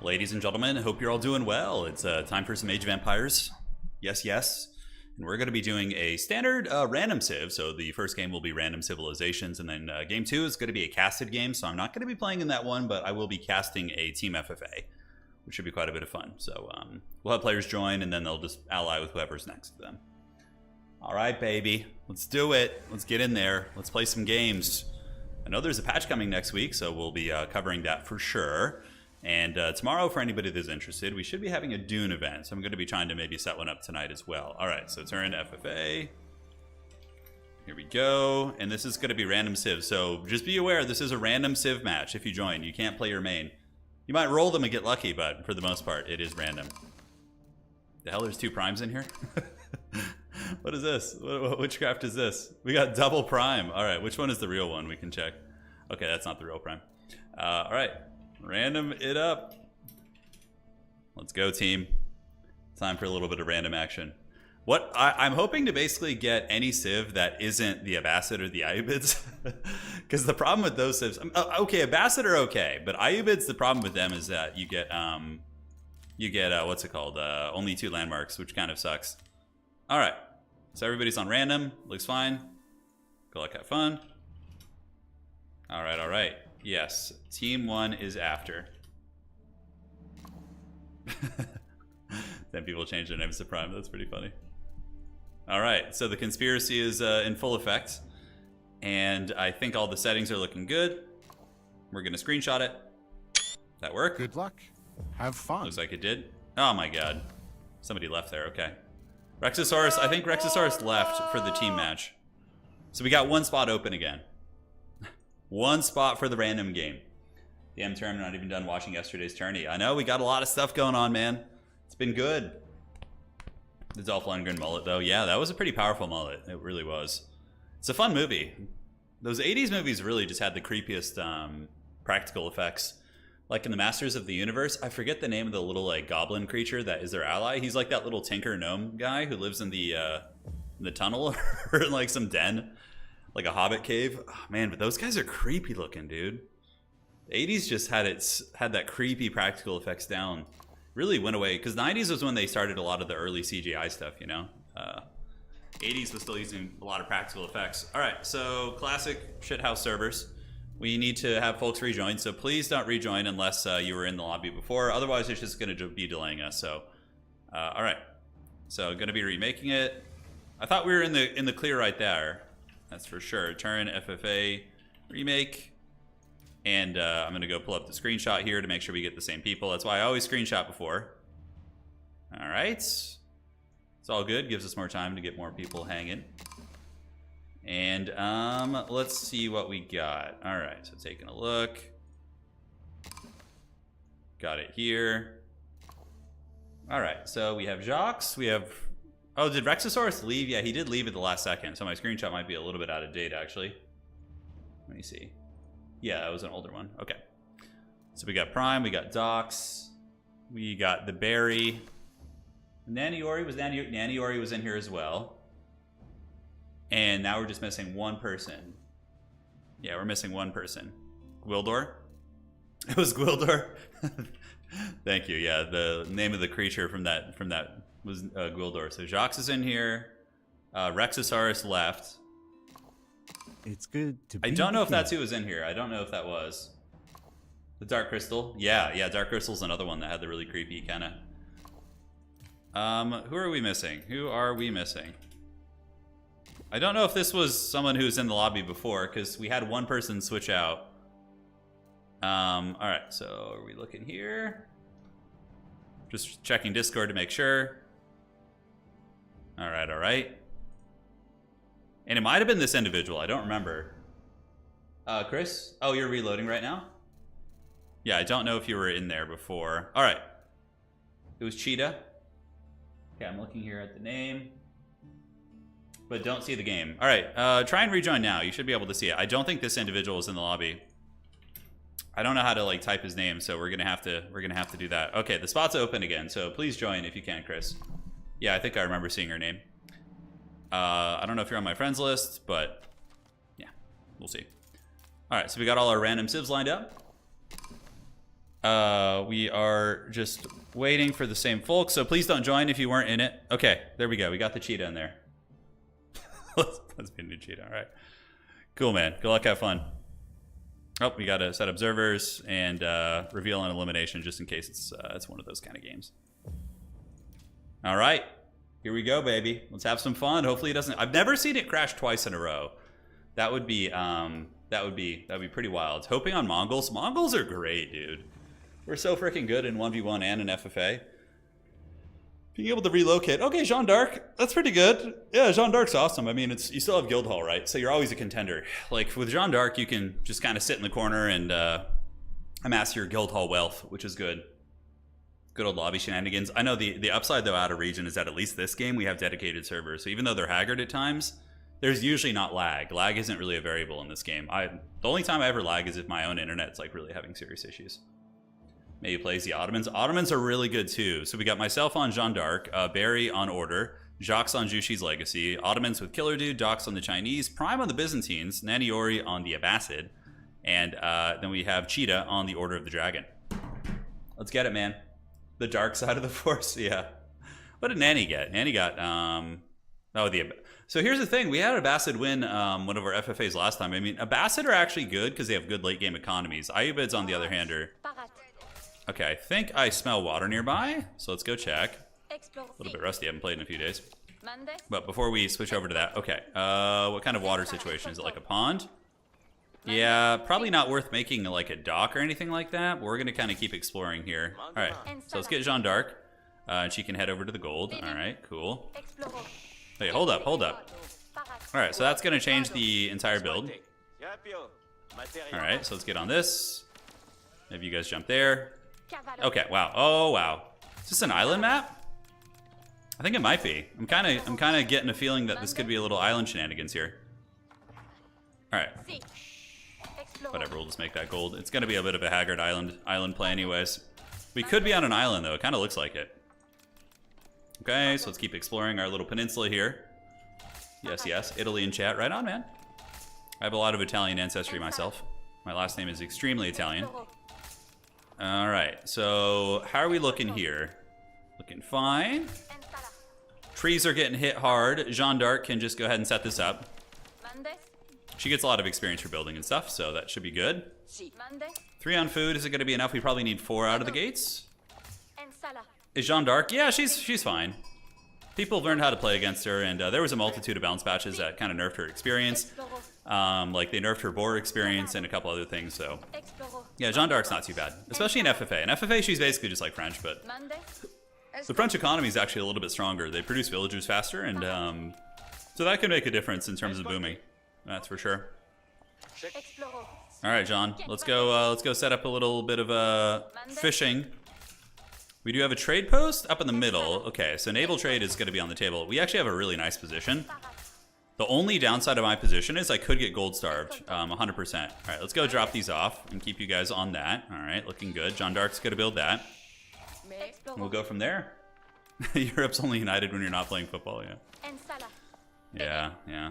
Ladies and gentlemen, hope you're all doing well. It's time for some Age of Empires. Yes, yes. And we're going to be doing a standard random civ. So the first game will be Random Civilizations, and then game 2 is going to be a casted game. So I'm not going to be playing in that one, but I will be casting a team FFA, which should be quite a bit of fun. So we'll have players join, and then they'll just ally with whoever's next to them. All right, baby. Let's do it. Let's get in there. Let's play some games. I know there's a patch coming next week, so we'll be covering that for sure. And tomorrow, for anybody that's interested, we should be having a Dune event. So I'm going to be trying to maybe set one up tonight as well. All right, so Turin FFA. Here we go. And this is going to be random civ. So just be aware, this is a random civ match. If you join, you can't play your main. You might roll them and get lucky, but for the most part, it is random. The hell, there's 2 primes in here? What is this? What witchcraft is this? We got double prime. All right, which one is the real one? We can check. Okay, that's not the real prime. All right. Random it up. Let's go, team. Time for a little bit of random action. What I'm hoping to basically get any civ that isn't the Abbasid or the Ayyubids, because the problem with those civs, okay, Abbasid are okay, but Ayyubids, the problem with them is that you get what's it called? Only 2 landmarks, which kind of sucks. All right, so everybody's on random. Looks fine. Good luck, have fun. All right, all right. Yes, team 1 is after. Then people change their names to Prime. That's pretty funny. All right, so the conspiracy is in full effect. And I think all the settings are looking good. We're going to screenshot it. That work? Good luck. Have fun. Looks like it did. Oh my god. Somebody left there, okay. Rexosaurus, I think Rexosaurus left for the team match. So we got 1 spot open again. 1 spot for the random game. The M term, not even done watching yesterday's tourney. I know, we got a lot of stuff going on, man. It's been good. The Dolph Lundgren mullet, though. Yeah, that was a pretty powerful mullet. It really was. It's a fun movie. Those 80s movies really just had the creepiest practical effects. Like in the Masters of the Universe, I forget the name of the little like goblin creature that is their ally. He's like that little tinker gnome guy who lives in the tunnel or in like some den. Like a hobbit cave. Oh, man, but those guys are creepy looking, dude. The 80s just had that creepy practical effects down. Really went away, because the 90s was when they started a lot of the early CGI stuff, you know? 80s was still using a lot of practical effects. All right, so classic shithouse servers. We need to have folks rejoin, so please don't rejoin unless you were in the lobby before. Otherwise, it's just going to be delaying us. So, all right. So, going to be remaking it. I thought we were in the clear right there. That's for sure. Turin FFA remake. And I'm going to go pull up the screenshot here to make sure we get the same people. That's why I always screenshot before. All right. It's all good. Gives us more time to get more people hanging. And let's see what we got. All right. So taking a look. Got it here. All right. So we have Jacques. We have... Oh, did Rexosaurus leave? Yeah, he did leave at the last second, so my screenshot might be a little bit out of date, actually. Let me see. Yeah, that was an older one. Okay. So we got Prime, we got Docs, we got the Berry. Naniori was in here as well. And now we're just missing 1 person. Yeah, we're missing 1 person. Gwildor? It was Gwildor? Thank you. Yeah, the name of the creature from that was Gwildor. So Jacques is in here. Rexosaurus left. It's good to be. I don't know if that's who was in here. I don't know if that was. The Dark Crystal. Yeah, Dark Crystal's another one that had the really creepy kind of... who are we missing? Who are we missing? I don't know if this was someone who was in the lobby before, because we had 1 person switch out. Alright, so are we looking here? Just checking Discord to make sure. Alright, alright. And it might have been this individual. I don't remember. Chris? Oh, you're reloading right now? Yeah, I don't know if you were in there before. Alright. It was Cheetah. Okay, I'm looking here at the name. But don't see the game. Alright, try and rejoin now. You should be able to see it. I don't think this individual is in the lobby. I don't know how to like type his name, so we're gonna have to do that. Okay, the spot's open again, so please join if you can, Chris. Yeah, I think I remember seeing her name. I don't know if you're on my friends list, but yeah, we'll see. All right, so we got all our random civs lined up. We are just waiting for the same folks, so please don't join if you weren't in it. Okay, there we go. We got the cheetah in there. Let's be a new cheetah. All right. Cool, man. Good luck. Have fun. Oh, we got to set observers and reveal an elimination just in case it's one of those kind of games. All right. Here we go, baby. Let's have some fun. Hopefully it doesn't... I've never seen it crash twice in a row. That would be pretty wild. Hoping on Mongols. Mongols are great, dude. We're so freaking good in 1v1 and in FFA. Being able to relocate. Okay, Jeanne d'Arc. That's pretty good. Yeah, Jeanne d'Arc's awesome. I mean, you still have Guildhall, right? So you're always a contender. Like, with Jeanne d'Arc, you can just kind of sit in the corner and amass your Guildhall wealth, which is good. Good old lobby shenanigans. I know the upside, though, out of region is that at least this game, we have dedicated servers. So even though they're haggard at times, there's usually not lag. Lag isn't really a variable in this game. The only time I ever lag is if my own internet's like really having serious issues. Maybe plays the Ottomans. Ottomans are really good too. So we got myself on Jeanne d'Arc, Barry on Order, Jacques on Jushi's Legacy, Ottomans with Killer Dude, Docs on the Chinese, Prime on the Byzantines, Naniori on the Abbasid, and then we have Cheetah on the Order of the Dragon. Let's get it, man. The dark side of the Force, yeah. What did Nanny get? Nanny got, so here's the thing. We had Abbasid win one of our FFAs last time. I mean, Abbasid are actually good because they have good late game economies. Ayyubids, on the other hand, are... Okay, I think I smell water nearby, so let's go check. A little bit rusty, I haven't played in a few days. But before we switch over to that, okay. What kind of water situation? Is it like a pond? Yeah, probably not worth making like a dock or anything like that. But we're going to kind of keep exploring here. All right, so let's get Jeanne d'Arc. And she can head over to the gold. All right, cool. Wait, hold up. All right, so that's going to change the entire build. All right, so let's get on this. Maybe you guys jump there. Okay, wow. Oh, wow. Is this an island map? I think it might be. I'm kind of getting a feeling that this could be a little island shenanigans here. All right. Whatever, we'll just make that gold. It's going to be a bit of a haggard island play anyways. We could be on an island, though. It kind of looks like it. Okay, so let's keep exploring our little peninsula here. Yes. Italy in chat. Right on, man. I have a lot of Italian ancestry myself. My last name is extremely Italian. All right, so how are we looking here? Looking fine. Trees are getting hit hard. Jeanne d'Arc can just go ahead and set this up. She gets a lot of experience for building and stuff, so that should be good. 3 on food, is it going to be enough? We probably need 4 out of the gates. Is Jeanne d'Arc? Yeah, she's fine. People have learned how to play against her, and there was a multitude of bounce patches that kind of nerfed her experience. Like they nerfed her board experience and a couple other things, so... Yeah, Jeanne d'Arc's not too bad, especially in FFA. In FFA, she's basically just like French, but... The French economy is actually a little bit stronger. They produce villagers faster, and so that could make a difference in terms of booming. That's for sure. All right, John, let's go set up a little bit of fishing. We do have a trade post up in the middle. Okay, so naval trade is going to be on the table. We actually have a really nice position. The only downside of my position is I could get gold starved, 100%. All right, let's go drop these off and keep you guys on that. All right, looking good. Jeanne d'Arc's going to build that. And we'll go from there. Europe's only united when you're not playing football, yeah. Yeah.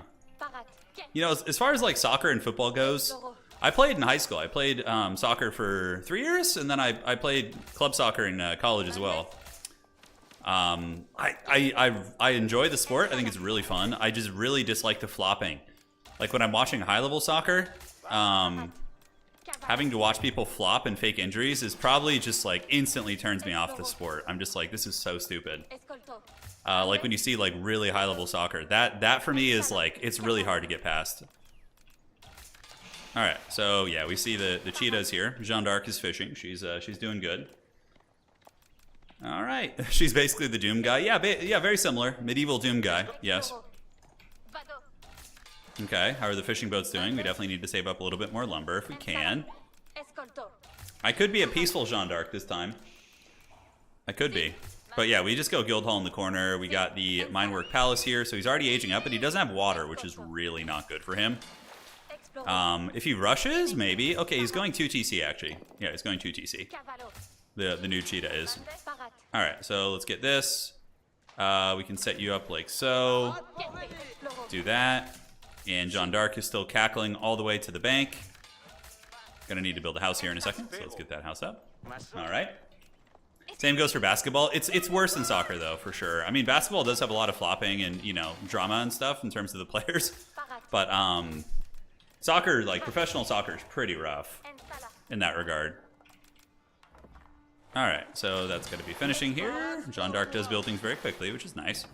You know, as far as like soccer and football goes, I played in high school. I played soccer for 3 years, and then I played club soccer in college as well. I enjoy the sport. I think it's really fun. I just really dislike the flopping. Like when I'm watching high-level soccer, having to watch people flop and fake injuries is probably just like instantly turns me off the sport. I'm just like, this is so stupid. Like when you see like really high-level soccer, that for me is like, it's really hard to get past. All right, so yeah, we see the cheetahs here. Jeanne d'Arc is fishing. She's doing good. All right, she's basically the Doom guy. Yeah, very similar. Medieval Doom guy. Yes. Okay, how are the fishing boats doing? We definitely need to save up a little bit more lumber if we can. I could be a peaceful Jeanne d'Arc this time. I could be. But yeah, we just go Guildhall in the corner. We got the Minework Palace here, so he's already aging up, but he doesn't have water, which is really not good for him. If he rushes, maybe. Okay, he's going 2 TC, actually. Yeah, he's going 2 TC. The new cheetah is. All right, so let's get this. We can set you up like so. Do that. And Jeanne d'Arc is still cackling all the way to the bank. Gonna need to build a house here in a second, so let's get that house up. All right. Same goes for basketball. It's worse than soccer though, for sure. I mean, basketball does have a lot of flopping and drama and stuff in terms of the players, but soccer, like professional soccer, is pretty rough in that regard. All right, so that's going to be finishing here. Jean d'Arc does build things very quickly, which is nice.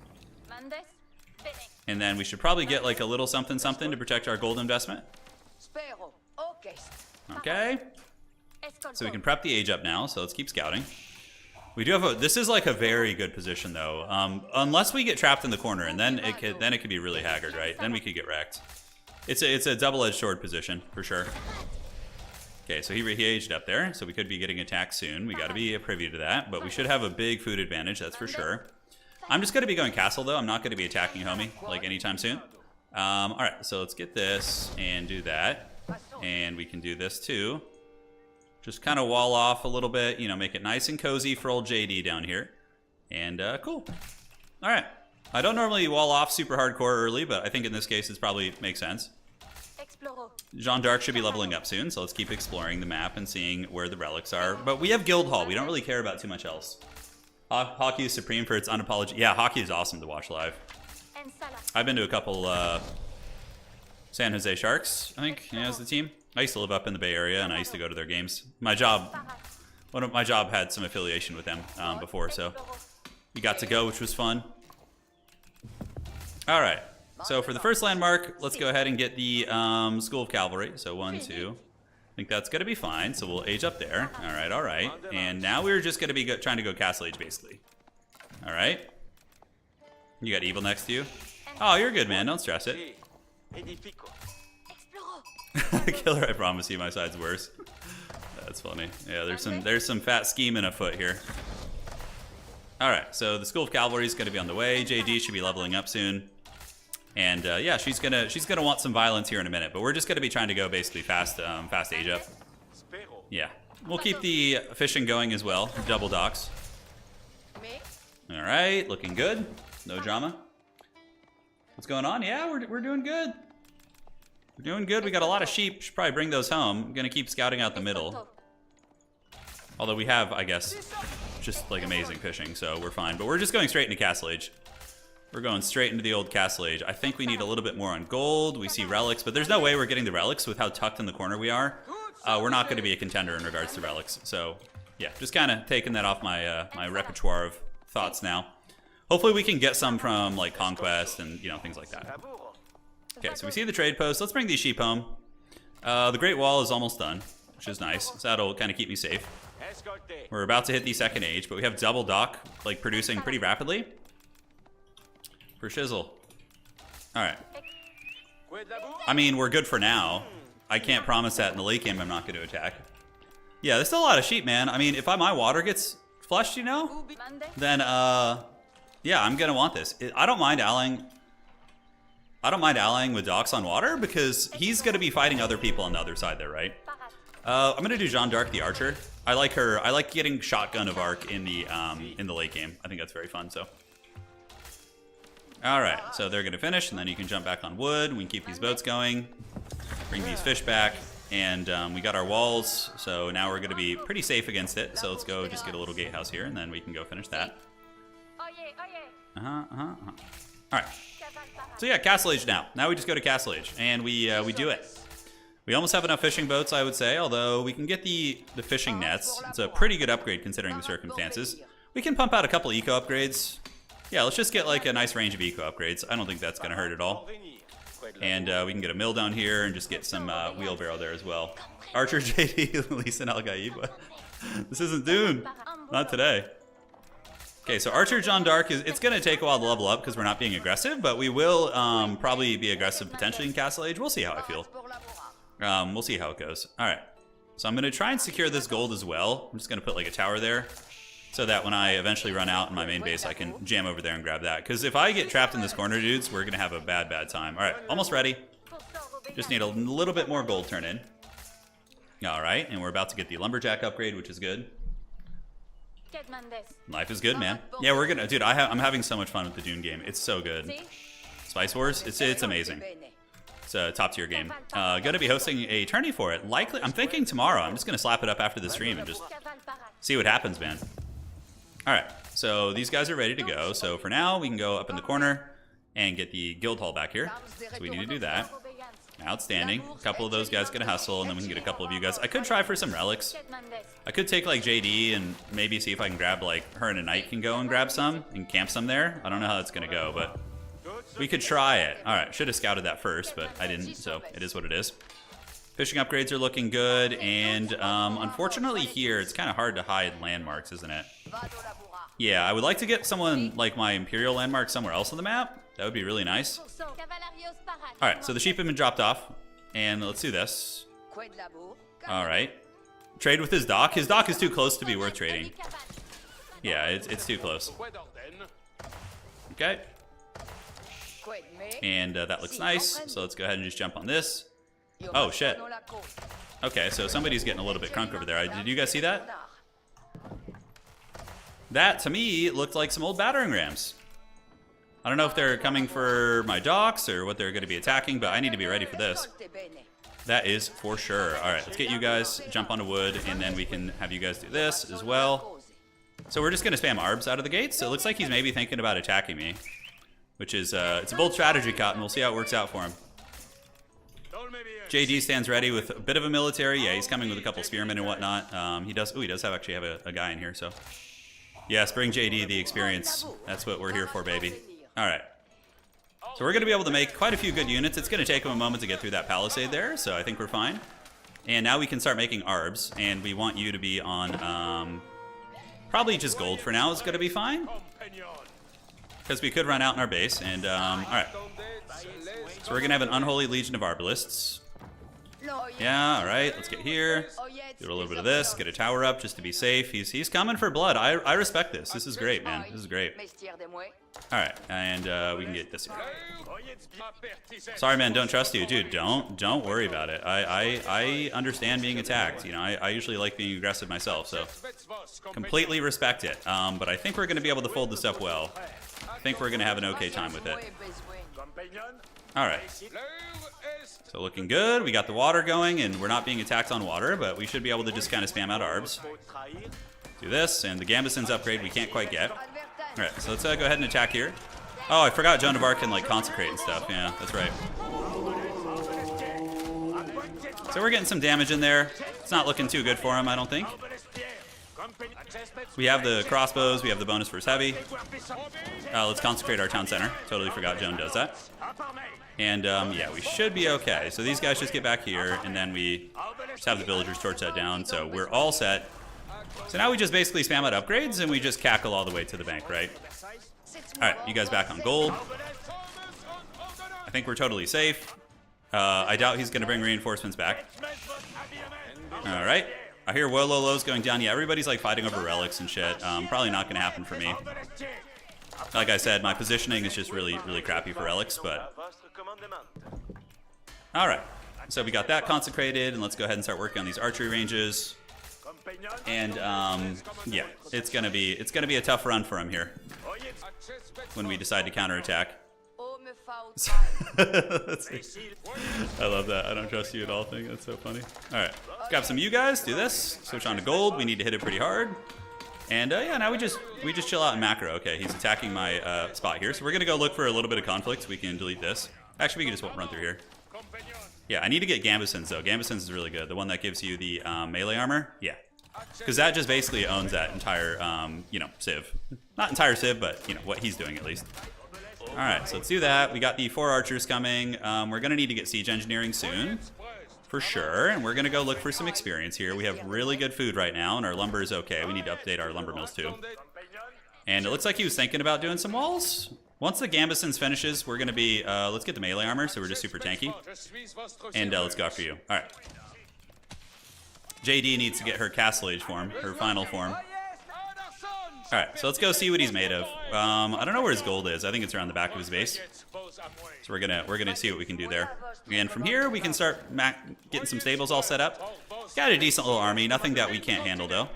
And then we should probably get like a little something to protect our gold investment. Okay. So we can prep the age up now, so let's keep scouting. We do have this is like a very good position though. Unless we get trapped in the corner, and then it could be really haggard, right? Then we could get wrecked. It's a double-edged sword position for sure. Okay, so he aged up there, so we could be getting attacked soon. We got to be privy to that, but we should have a big food advantage, that's for sure. I'm just going to be going castle though. I'm not going to be attacking homie like anytime soon. All right, so let's get this and do that, and we can do this too. Just kind of wall off a little bit, make it nice and cozy for old JD down here, and cool. All right, I don't normally wall off super hardcore early, but I think in this case it probably makes sense. Jean d'Arc should be leveling up soon, so let's keep exploring the map and seeing where the relics are. But we have Guild Hall. We don't really care about too much else. Hockey is supreme for its unapologetic. Yeah, hockey is awesome to watch live. I've been to a couple San Jose Sharks, I think, as the team. I used to live up in the Bay Area, and I used to go to their games. My job had some affiliation with them before, so we got to go, which was fun. All right. So for the first landmark, let's go ahead and get the School of Cavalry. So 1, 2. I think that's going to be fine. So we'll age up there. All right, all right. And now we're just going to be trying to go Castle Age, basically. All right. You got Evil next to you. Oh, you're good, man. Don't stress it. Killer, I promise you, my side's worse. That's funny. Yeah, there's some fat scheming afoot here. All right, so the School of Cavalry is going to be on the way. JD should be leveling up soon. And yeah, she's gonna want some violence here in a minute, but we're just gonna be trying to go basically fast age up. Yeah, we'll keep the fishing going as well. Double docks. All right, looking good. No drama. What's going on? Yeah, we're doing good. We're doing good. We got a lot of sheep. Should probably bring those home. I'm gonna keep scouting out the middle. Although we have, I guess, just like amazing fishing, so we're fine. But we're just going straight into Castle Age. We're going straight into the old Castle Age. I think we need a little bit more on gold. We see relics, but there's no way we're getting the relics with how tucked in the corner we are. We're not going to be a contender in regards to relics. So, yeah, just kind of taking that off my my repertoire of thoughts now. Hopefully we can get some from, like, Conquest and, things like that. Okay, so we see the trade post. Let's bring these sheep home. The Great Wall is almost done, which is nice. So that'll kind of keep me safe. We're about to hit the second age, but we have double dock, like, producing pretty rapidly. For shizzle. Alright. I mean, we're good for now. I can't promise that in the late game I'm not going to attack. Yeah, there's still a lot of sheep, man. I mean, if my water gets flushed, then, yeah, I'm going to want this. I don't mind allying with docks on water because he's going to be fighting other people on the other side there, right? I'm going to do Jean d'Arc the Archer. I like her. I like getting Shotgun of Arc in the late game. I think that's very fun, so... Alright, so they're going to finish, and then you can jump back on wood. We can keep these boats going, bring these fish back, and we got our walls, so now we're going to be pretty safe against it. So let's go just get a little gatehouse here, and then we can go finish that. Alright, so yeah, Castle Age now. Now we just go to Castle Age, and we do it. We almost have enough fishing boats, I would say, although we can get the fishing nets. It's a pretty good upgrade considering the circumstances. We can pump out a couple eco upgrades. Yeah, let's just get like a nice range of eco upgrades. I don't think that's going to hurt at all. And we can get a mill down here and just get some wheelbarrow there as well. Archer, JD, Lisa, and Algaib. This isn't Dune. Not today. Okay, so Archer Jean d'Arc, it's going to take a while to level up because we're not being aggressive, but we will probably be aggressive potentially in Castle Age. We'll see how I feel. We'll see how it goes. All right, so I'm going to try and secure this gold as well. I'm just going to put like a tower there, so that when I eventually run out in my main base, I can jam over there and grab that. Because if I get trapped in this corner, dudes, we're going to have a bad time. All right, almost ready. Just need a little bit more gold turn in. All right, and we're about to get the Lumberjack upgrade, which is good. Life is good, man. Yeah, we're going to... Dude, I'm having so much fun with the Dune game. It's so good. Spice Wars, it's amazing. It's a top-tier game. Going to be hosting a tourney for it. Likely, I'm thinking tomorrow. I'm just going to slap it up after the stream and just see what happens, man. All right, so these guys are ready to go. So for now, we can go up in the corner and get the guild hall back here. So we need to do that. Outstanding. A couple of those guys gonna hustle, and then we can get a couple of you guys. I could try for some relics. I could take like JD and maybe see if I can grab like her and a knight can go and grab some and camp some there. I don't know how that's gonna go, but we could try it. All right, should have scouted that first, but I didn't, so it is what it is. Fishing upgrades are looking good, and unfortunately here it's kind of hard to hide landmarks, isn't it? Yeah, I would like to get someone like my Imperial landmark somewhere else on the map. That would be really nice. Alright, so the sheep have been dropped off, and let's do this. Alright. Trade with his dock. His dock is too close to be worth trading. Yeah, it's too close. Okay. And that looks nice, so let's go ahead and just jump on this. Oh, shit. Okay, so somebody's getting a little bit crunk over there. Did you guys see that? That, to me, looked like some old battering rams. I don't know if they're coming for my docks or what they're going to be attacking, but I need to be ready for this. That is for sure. All right, let's get you guys, jump onto wood, and then we can have you guys do this as well. So we're just going to spam arbs out of the gates. So it looks like he's maybe thinking about attacking me, which is, it's a bold strategy, Cotton. We'll see how it works out for him. JD stands ready with a bit of a military. Yeah, he's coming with a couple spearmen and whatnot. He does actually have a guy in here, so. Yes, bring JD the experience. That's what we're here for, baby. All right. So we're going to be able to make quite a few good units. It's going to take him a moment to get through that palisade there, so I think we're fine. And now we can start making arbs, and we want you to be on probably just gold for now is going to be fine. Because we could run out in our base, and all right. So we're going to have an unholy legion of arbalists. Yeah, all right, let's get here. Do a little bit of this, get a tower up just to be safe. He's coming for blood. I respect this. This is great, man. This is great. All right, and we can get this here. Sorry, man, don't trust you. Dude, don't worry about it. I understand being attacked. You know, I usually like being aggressive myself, so completely respect it. But I think we're going to be able to fold this up well. I think we're going to have an okay time with it. All right. So looking good. We got the water going, and we're not being attacked on water, but we should be able to just kind of spam out arbs. Do this, and the Gambeson's upgrade we can't quite get. All right, so let's go ahead and attack here. Oh, I forgot Joan of Arc can like consecrate and stuff. Yeah, that's right. So we're getting some damage in there. It's not looking too good for him, I don't think. We have the crossbows. We have the bonus versus heavy. Let's consecrate our town center. Totally forgot Joan does that. And yeah, we should be okay. So these guys just get back here, and then we just have the villagers torch that down. So we're all set. So now we just basically spam out upgrades, and we just cackle all the way to the bank, right? All right, you guys back on gold. I think we're totally safe. I doubt he's going to bring reinforcements back. All right. I hear Wololo's going down. Yeah, everybody's like fighting over relics and shit. Probably not going to happen for me. Like I said, my positioning is just really, really crappy for relics, but... All right. So we got that consecrated, and let's go ahead and start working on these archery ranges. And yeah, it's gonna be a tough run for him here when we decide to counterattack. I love that. I don't trust you at all thing. That's so funny. All right, let's grab some of you guys. Do this. Switch on to gold. We need to hit it pretty hard. And yeah, now we just chill out in macro. Okay, he's attacking my spot here, so we're gonna go look for a little bit of conflict. We can delete this. Actually, we can just run through here. Yeah, I need to get Gambeson's though. Gambeson's is really good. The one that gives you the melee armor. Yeah, because that just basically owns that entire, you know, Civ. Not entire Civ, but you know what he's doing at least. All right, so let's do that. We got the 4 archers coming. We're gonna need to get siege engineering soon, for sure. And we're gonna go look for some experience here. We have really good food right now, and our lumber is okay. We need to update our lumber mills too. And it looks like he was thinking about doing some walls. Once the Gambeson's finishes, we're gonna be, let's get the melee armor, so we're just super tanky. And let's go after you. All right. JD needs to get her castle age form, her final form. All right, so let's go see what he's made of. I don't know where his gold is. I think it's around the back of his base. So we're gonna see what we can do there. And from here, we can start getting some stables all set up. Got a decent little army. Nothing that we can't handle though.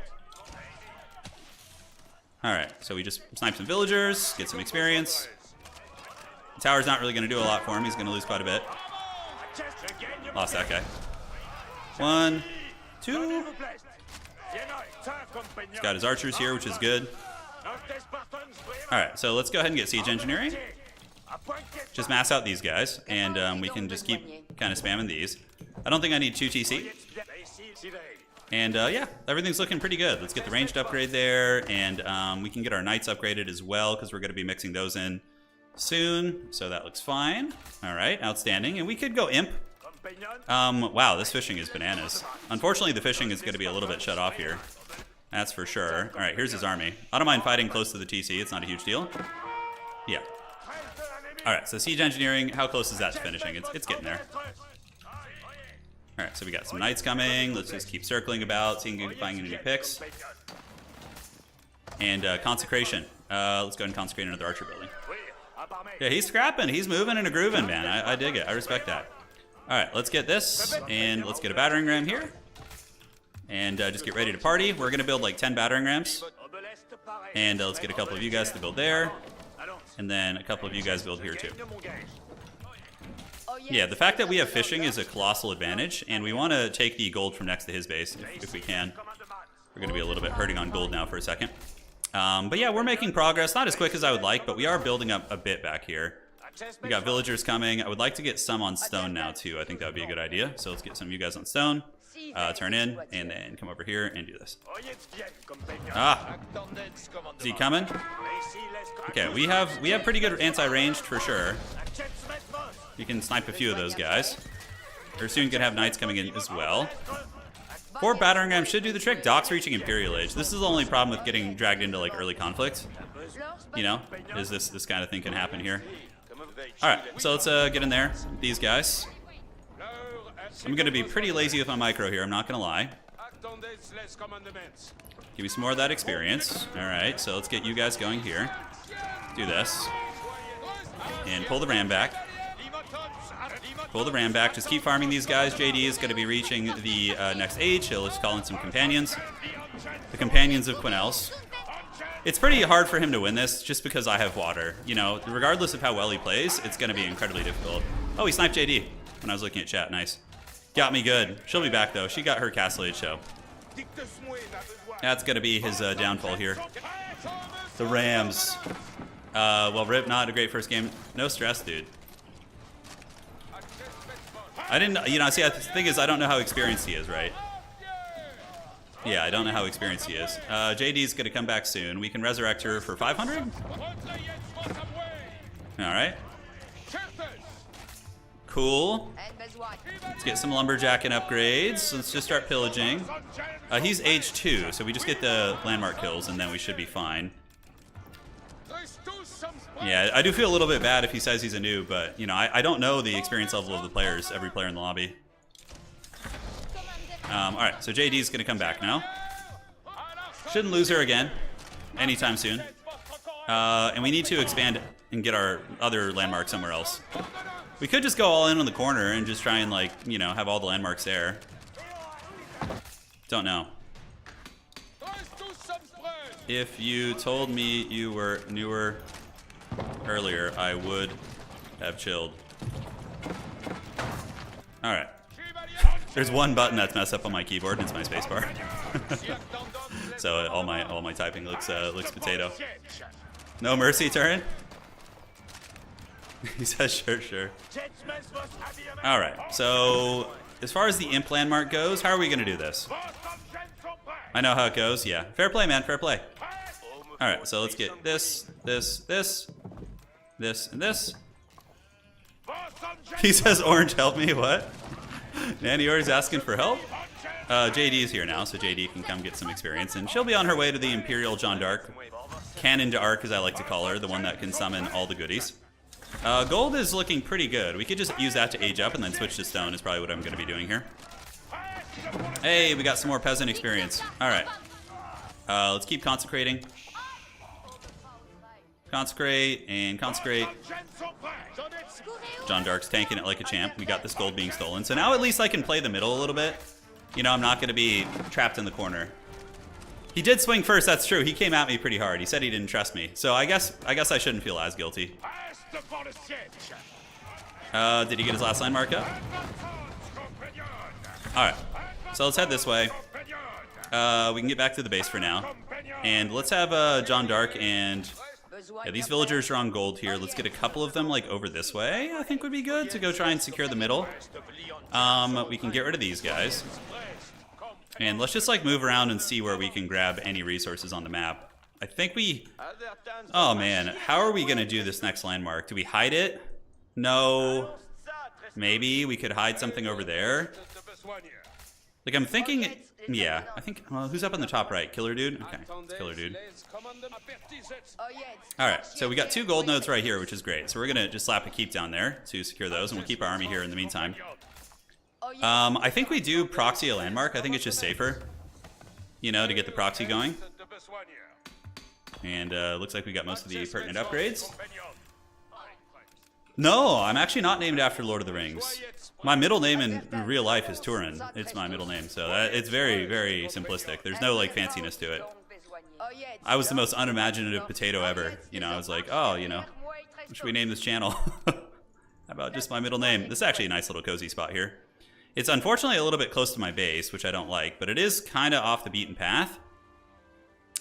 All right, so we just snipe some villagers, get some experience. The tower's not really gonna do a lot for him. He's gonna lose quite a bit. Lost that guy. 1, 2. He's got his archers here, which is good. Alright, so let's go ahead and get siege engineering. Just mass out these guys, and we can just keep kind of spamming these. I don't think I need 2 TC. And yeah, everything's looking pretty good. Let's get the ranged upgrade there, and we can get our knights upgraded as well, because we're going to be mixing those in soon. So that looks fine. Alright, outstanding. And we could go imp. Wow, this fishing is bananas. Unfortunately, the fishing is going to be a little bit shut off here. That's for sure. Alright, here's his army. I don't mind fighting close to the TC. It's not a huge deal. Yeah. Alright, so siege engineering, how close is that to finishing? It's getting there. Alright, so we got some knights coming. Let's just keep circling about, seeing if we can find any picks. And consecration. Let's go ahead and consecrate another archer building. Yeah, he's scrapping. He's moving and a grooving, man. I dig it. I respect that. Alright, let's get this, and let's get a battering ram here. And just get ready to party. We're going to build like 10 battering rams. And let's get a couple of you guys to build there. And then a couple of you guys build here too. Yeah, the fact that we have fishing is a colossal advantage, and we want to take the gold from next to his base if we can. We're going to be a little bit hurting on gold now for a second. But yeah, we're making progress. Not as quick as I would like, but we are building up a bit back here. We got villagers coming. I would like to get some on stone now too. I think that would be a good idea. So let's get some of you guys on stone. Turn in, and then come over here and do this. Ah! Is he coming? Okay, we have pretty good anti-ranged for sure. You can snipe a few of those guys. We're soon gonna have knights coming in as well. 4 battering rams should do the trick. Doc's reaching Imperial Age. This is the only problem with getting dragged into like early conflict. You know, is this kind of thing can happen here. Alright, so let's get in there with these guys. I'm going to be pretty lazy with my micro here, I'm not going to lie. Give me some more of that experience. Alright, so let's get you guys going here. Do this. And pull the ram back. Pull the ram back. Just keep farming these guys. JD is going to be reaching the next age. He'll just call in some companions. The companions of Quinels. It's pretty hard for him to win this just because I have water. You know, regardless of how well he plays, it's going to be incredibly difficult. Oh, he sniped JD when I was looking at chat. Nice. Got me good. She'll be back, though. She got her Castle Age show. That's going to be his downfall here. The Rams. Well, Rip, not a great first game. No stress, dude. I didn't, you know, see, the thing is, I don't know how experienced he is, right? Yeah, I don't know how experienced he is. JD's going to come back soon. We can resurrect her for 500? Alright. Cool. Let's get some lumberjacking upgrades. Let's just start pillaging. He's age 2, so we just get the landmark kills, and then we should be fine. Yeah, I do feel a little bit bad if he says he's a noob, but, you know, I don't know the experience level of the players, every player in the lobby. Alright, so JD's going to come back now. Shouldn't lose her again anytime soon. And we need to expand and get our other landmark somewhere else. We could just go all in on the corner and just try and, like, you know, have all the landmarks there. Don't know. If you told me you were newer earlier, I would have chilled. Alright. There's one button that's messed up on my keyboard, and it's my spacebar. So all my typing looks potato. No mercy, Turin? He says sure. Alright, so as far as the imp landmark goes, how are we gonna do this? I know how it goes, yeah. Fair play, man, fair play. Alright, so let's get this, and this. He says, Orange, help me, what? Nanny Or's asking for help? JD is here now, so JD can come get some experience, and she'll be on her way to the Imperial Jeanne d'Arc. Cannon d'Arc, as I like to call her, the one that can summon all the goodies. Gold is looking pretty good. We could just use that to age up and then switch to stone is probably what I'm going to be doing here. Hey, we got some more peasant experience. Alright. Let's keep consecrating. Consecrate and consecrate. Jeanne d'Arc's tanking it like a champ. We got this gold being stolen. So now at least I can play the middle a little bit. You know, I'm not going to be trapped in the corner. He did swing first, that's true. He came at me pretty hard. He said he didn't trust me. So I guess I shouldn't feel as guilty. Did he get his last landmark up? Alright. So let's head this way. we can get back to the base for now. And let's have John Dark and... Yeah, these villagers are on gold here. Let's get a couple of them like over this way, I think would be good to go try and secure the middle. We can get rid of these guys. And let's just like move around and see where we can grab any resources on the map. I think we... Oh man, how are we gonna do this next landmark? Do we hide it? No. Maybe we could hide something over there. Like I'm thinking... Yeah, I think... Well, who's up on the top right? Killer Dude? Okay, it's Killer Dude. Alright, so we got 2 gold nodes right here, which is great. So we're going to just slap a keep down there to secure those, and we'll keep our army here in the meantime. I think we do proxy a landmark. I think it's just safer, you know, to get the proxy going. And looks like we got most of the pertinent upgrades. No, I'm actually not named after Lord of the Rings. My middle name in real life is Turin. It's my middle name, so it's very, very simplistic. There's no like fanciness to it. I was the most unimaginative potato ever. You know, I was like, oh, you know, what should we name this channel? How about just my middle name? This is actually a nice little cozy spot here. It's unfortunately a little bit close to my base, which I don't like, but it is kind of off the beaten path.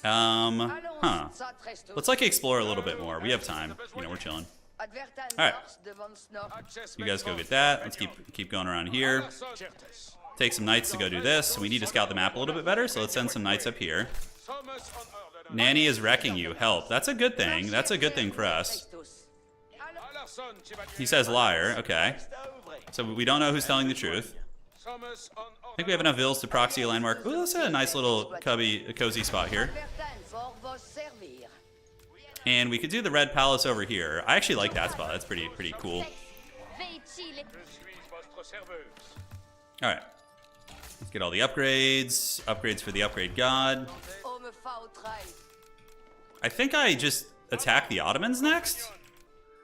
Let's like explore a little bit more. We have time. You know, we're chilling. Alright. You guys go get that. Let's keep going around here. Take some knights to go do this. We need to scout the map a little bit better, so let's send some knights up here. Nanny is wrecking you. Help. That's a good thing. That's a good thing for us. He says liar. Okay. So we don't know who's telling the truth. I think we have enough vills to proxy a landmark. Ooh, that's a nice little cozy spot here. And we could do the Red Palace over here. I actually like that spot. That's pretty cool. Alright. Let's get all the upgrades. Upgrades for the upgrade god. I think I just attack the Ottomans next.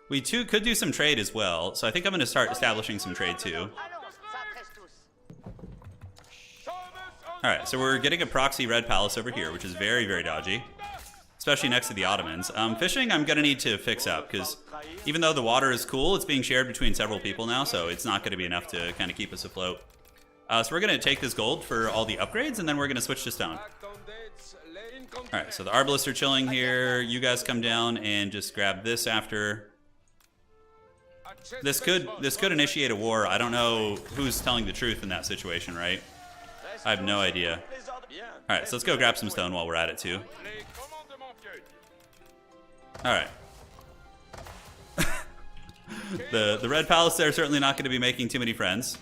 We too could do some trade as well. So I think I'm going to start establishing some trade too. Alright, so we're getting a proxy Red Palace over here, which is very, very dodgy. Especially next to the Ottomans. Fishing, I'm going to need to fix up, because even though the water is cool, it's being shared between several people now, so it's not going to be enough to kind of keep us afloat. So we're going to take this gold for all the upgrades, and then we're going to switch to stone. Alright, so the Arbalists are chilling here. You guys come down and just grab this after. This could initiate a war. I don't know who's telling the truth in that situation, right? I have no idea. Alright, so let's go grab some stone while we're at it, too. Alright. the Red Palace there certainly not going to be making too many friends.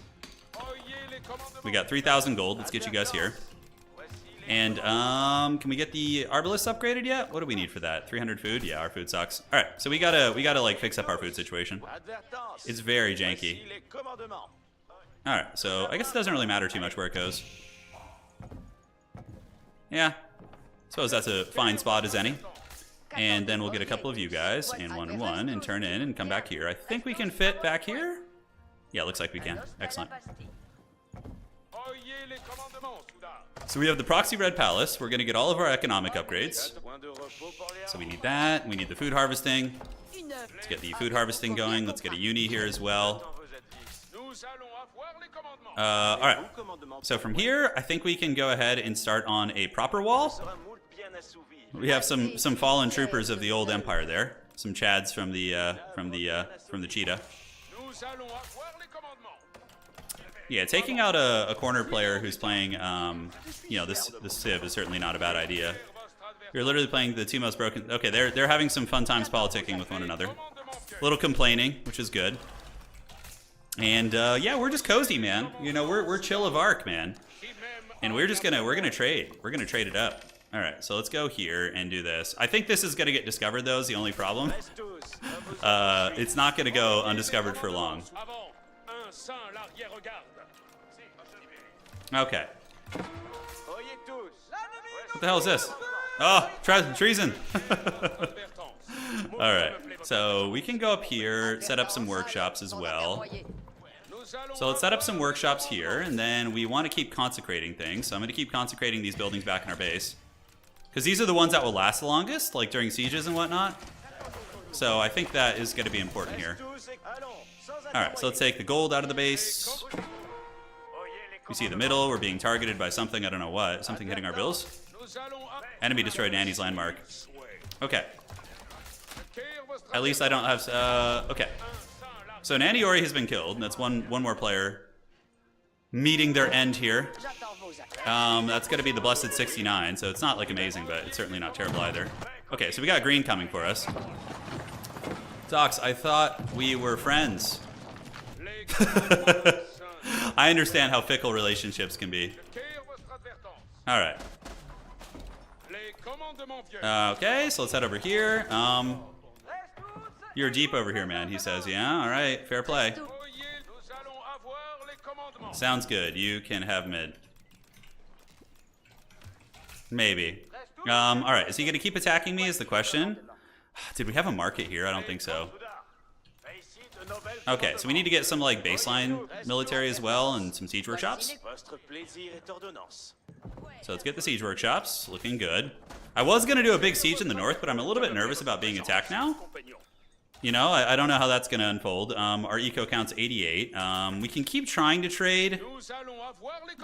We got 3,000 gold. Let's get you guys here. And can we get the Arbalists upgraded yet? What do we need for that? 300 food? Yeah, our food sucks. Alright, so we gotta like fix up our food situation. It's very janky. Alright, so I guess it doesn't really matter too much where it goes. Yeah. Suppose that's a fine spot as any. And then we'll get a couple of you guys, and 1 and 1, and turn in and come back here. I think we can fit back here? Yeah, looks like we can. Excellent. So we have the Proxy Red Palace. We're going to get all of our economic upgrades. So we need that. We need the food harvesting. Let's get the food harvesting going. Let's get a uni here as well. Alright. So from here, I think we can go ahead and start on a proper wall. We have some fallen troopers of the old empire there. Some Chads from the Cheetah. Yeah, taking out a corner player who's playing, you know, this Civ is certainly not a bad idea. You're literally playing the 2 most broken. Okay, they're having some fun times politicking with one another. A little complaining, which is good. And yeah, we're just cozy, man. You know, we're chill of Arc, man. And we're gonna trade. We're gonna trade it up. All right, so let's go here and do this. I think this is gonna get discovered though. Is the only problem. It's not gonna go undiscovered for long. Okay. What the hell is this? Oh, treason. All right, so we can go up here, set up some workshops as well. So let's set up some workshops here, and then we want to keep consecrating things. So I'm going to keep consecrating these buildings back in our base. Because these are the ones that will last the longest, like during sieges and whatnot. So I think that is going to be important here. Alright, so let's take the gold out of the base. We see the middle. We're being targeted by something. I don't know what. Something hitting our bills. Enemy destroyed Nanny's landmark. Okay. At least I don't have... okay. So Nanny Ori has been killed. That's one more player meeting their end here. That's going to be the Blessed 69, so it's not like amazing, but it's certainly not terrible either. Okay, so we got green coming for us. Docs, I thought we were friends. I understand how fickle relationships can be. All right. Okay, so let's head over here. You're deep over here, man, he says. Yeah, all right, fair play. Sounds good. You can have mid. Maybe. All right, is he going to keep attacking me is the question. Did we have a market here? I don't think so. Okay, so we need to get some like baseline military as well and some siege workshops. So let's get the siege workshops. Looking good. I was going to do a big siege in the north, but I'm a little bit nervous about being attacked now. You know, I don't know how that's going to unfold. Our eco count's 88. We can keep trying to trade.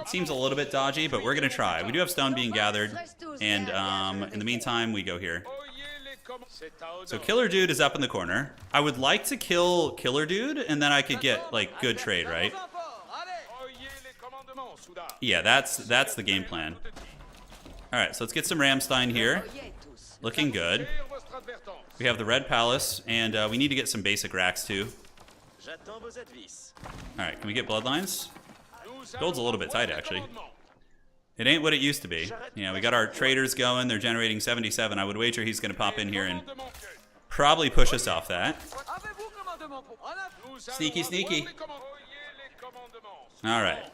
It seems a little bit dodgy, but we're going to try. We do have stone being gathered, and in the meantime, we go here. So Killer Dude is up in the corner. I would like to kill Killer Dude, and then I could get, like, good trade, right? Yeah, that's the game plan. All right, so let's get some Ramstein here. Looking good. We have the Red Palace, and we need to get some basic racks, too. All right, can we get Bloodlines? Gold's a little bit tight, actually. It ain't what it used to be. You know, we got our traders going. They're generating 77. I would wager he's going to pop in here and probably push us off that. Sneaky, sneaky. All right.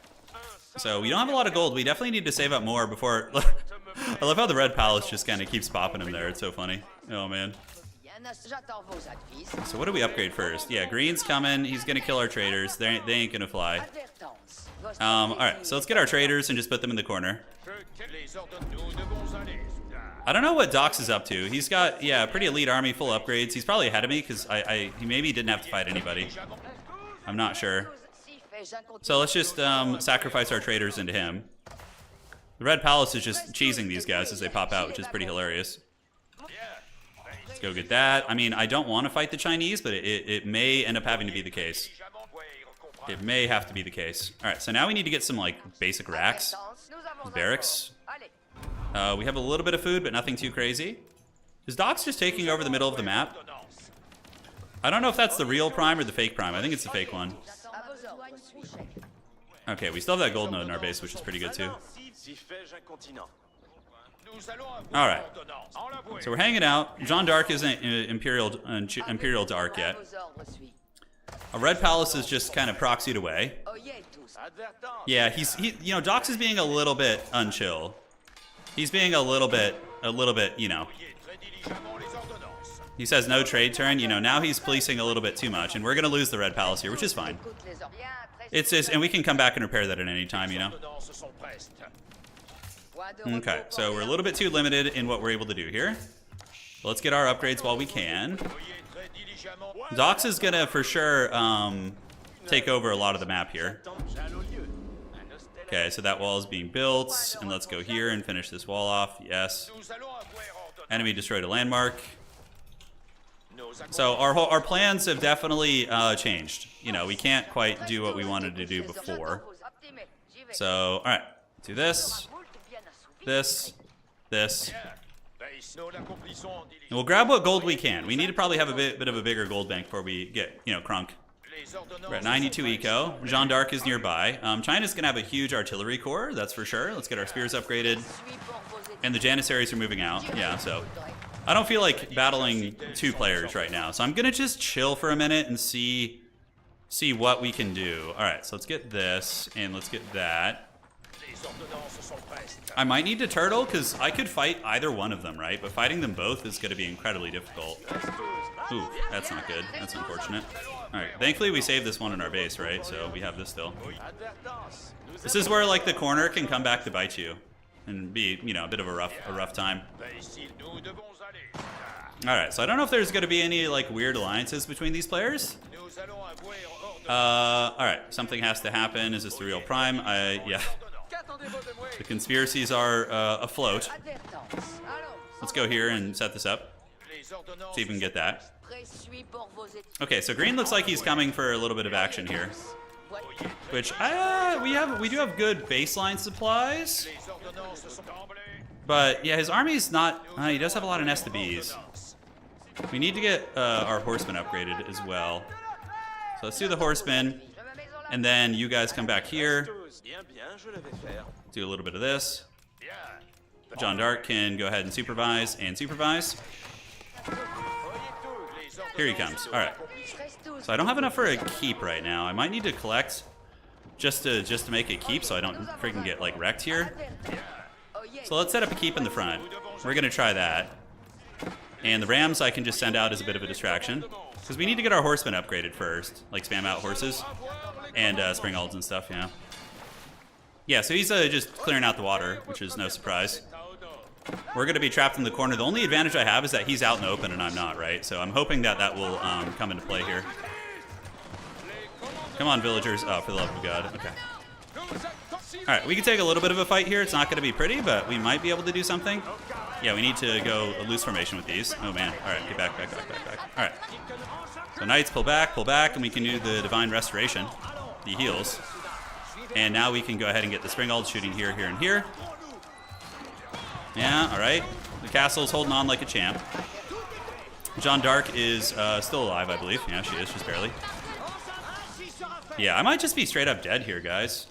So we don't have a lot of gold. We definitely need to save up more before... I love how the Red Palace just kind of keeps popping him there. It's so funny. Oh, man. So what do we upgrade first? Yeah, green's coming. He's going to kill our traders. They ain't going to fly. All right, so let's get our traders and just put them in the corner. I don't know what Dox is up to. He's got, yeah, a pretty elite army, full upgrades. He's probably ahead of me because he maybe didn't have to fight anybody. I'm not sure. So let's just sacrifice our traders into him. The Red Palace is just cheesing these guys as they pop out, which is pretty hilarious. Let's go get that. I mean, I don't want to fight the Chinese, but it may end up having to be the case. It may have to be the case. All right, so now we need to get some, like, basic racks. Barracks. We have a little bit of food, but nothing too crazy. Is Dox just taking over the middle of the map? I don't know if that's the real prime or the fake prime. I think it's the fake one. Okay, we still have that gold node in our base, which is pretty good, too. All right. So we're hanging out. Jeanne d'Arc isn't Imperial Dark yet. A Red Palace is just kind of proxied away. Yeah, you know, Dox is being a little bit unchill. He's being a little bit, you know. He says no trade turn. You know, now he's policing a little bit too much, and we're gonna lose the Red Palace here, which is fine. It's just, and we can come back and repair that at any time, you know. Okay, so we're a little bit too limited in what we're able to do here. Let's get our upgrades while we can. Dox is gonna for sure take over a lot of the map here. Okay, so that wall is being built, and let's go here and finish this wall off. Yes. Enemy destroyed a landmark. So our plans have definitely changed. You know, we can't quite do what we wanted to do before. So, all right, do this, this. And we'll grab what gold we can. We need to probably have a bit of a bigger gold bank before we get, you know, crunk. We're at 92 eco. Jeanne d'Arc is nearby. China's going to have a huge artillery corps, that's for sure. Let's get our spears upgraded. And the Janissaries are moving out. Yeah, so I don't feel like battling two players right now. So I'm going to just chill for a minute and see what we can do. All right, so let's get this, and let's get that. I might need to turtle, because I could fight either one of them, right? But fighting them both is going to be incredibly difficult. Ooh, that's not good. That's unfortunate. All right, thankfully we saved this one in our base, right? So we have this still. This is where, like, the corner can come back to bite you and be, you know, a bit of a rough time. All right, so I don't know if there's going to be any, like, weird alliances between these players. Alright, something has to happen. Is this the real prime? Yeah. The conspiracies are afloat. Let's go here and set this up. See if we can get that. Okay, so green looks like he's coming for a little bit of action here. Which, we do have good baseline supplies. But, yeah, his army's not... he does have a lot of STBs. We need to get our horsemen upgraded as well. So let's do the horsemen. And then you guys come back here. Do a little bit of this. John Dark can go ahead and supervise and supervise. Here he comes. All right. So I don't have enough for a keep right now. I might need to collect just to make a keep so I don't freaking get like wrecked here. So let's set up a keep in the front. We're gonna try that. And the rams I can just send out as a bit of a distraction because we need to get our horsemen upgraded first, like spam out horses and springalds and stuff. Yeah. Yeah. So he's just clearing out the water, which is no surprise. We're going to be trapped in the corner. The only advantage I have is that he's out in the open and I'm not, right? So I'm hoping that that will come into play here. Come on, villagers. Oh, for the love of God. Okay. All right, we can take a little bit of a fight here. It's not going to be pretty, but we might be able to do something. Yeah, we need to go a loose formation with these. Oh, man. All right, get back. All right. So knights, pull back, and we can do the divine restoration, the heals. And now we can go ahead and get the springald shooting here, and here. Yeah, all right. The castle's holding on like a champ. Jeanne d'Arc is still alive, I believe. Yeah, she is, just barely. Yeah, I might just be straight up dead here, guys.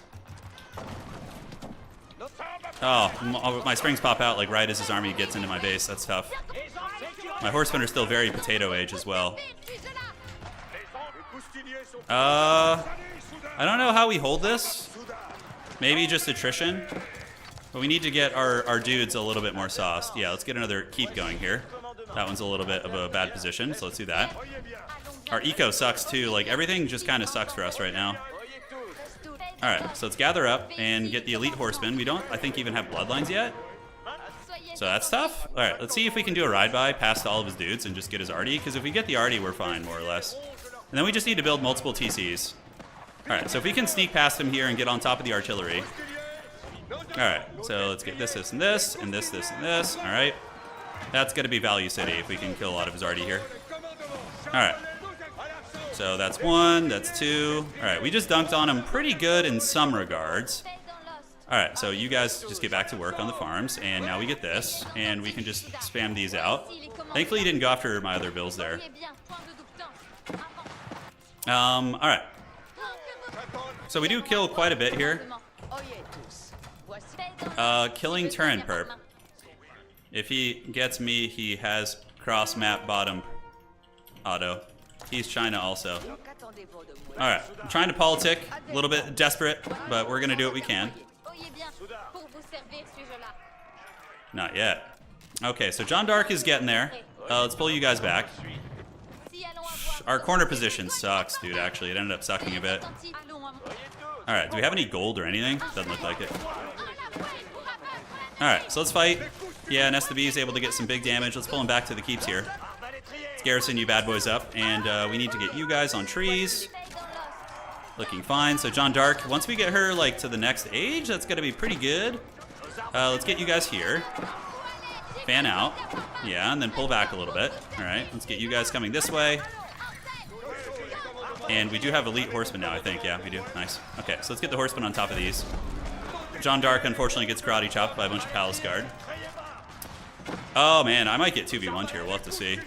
Oh, my springs pop out like right as his army gets into my base. That's tough. My horsemen are still very potato age as well. I don't know how we hold this. Maybe just attrition. But we need to get our dudes a little bit more sauced. Yeah, let's get another keep going here. That one's a little bit of a bad position, so let's do that. Our eco sucks too. Like, everything just kind of sucks for us right now. Alright, so let's gather up and get the elite horsemen. We don't, I think, even have bloodlines yet. So that's tough. Alright, let's see if we can do a ride-by past all of his dudes and just get his arty. Because if we get the arty, we're fine, more or less. And then we just need to build multiple TCs. Alright, so if we can sneak past him here and get on top of the artillery. Alright, so let's get this, and this, and this, and this. Alright. That's going to be Value City if we can kill a lot of his arty here. Alright. So that's one, that's two. Alright, we just dunked on him pretty good in some regards. Alright, so you guys just get back to work on the farms, and now we get this, and we can just spam these out. Thankfully he didn't go after my other bills there. Alright. So we do kill quite a bit here. Killing Turin perp. If he gets me, he has cross-map bottom auto. He's China also. Alright, I'm trying to politic, a little bit desperate, but we're gonna do what we can. Not yet. Okay, so Jeanne d'Arc is getting there. Let's pull you guys back. Our corner position sucks, dude, actually. It ended up sucking a bit. Alright, do we have any gold or anything? Doesn't look like it. Alright, so let's fight. Yeah, and STB is able to get some big damage. Let's pull him back to the keeps here. Let's garrison you bad boys up, and we need to get you guys on trees. Looking fine. So Jeanne d'Arc, once we get her like to the next age, that's gonna be pretty good. Let's get you guys here. Fan out. Yeah, and then pull back a little bit. Alright, let's get you guys coming this way. And we do have elite horsemen now, I think. Yeah, we do. Nice. Okay, so let's get the horsemen on top of these. Jeanne d'Arc unfortunately gets karate chopped by a bunch of palace guard. Oh man, I might get 2v1'd here. We'll have to see.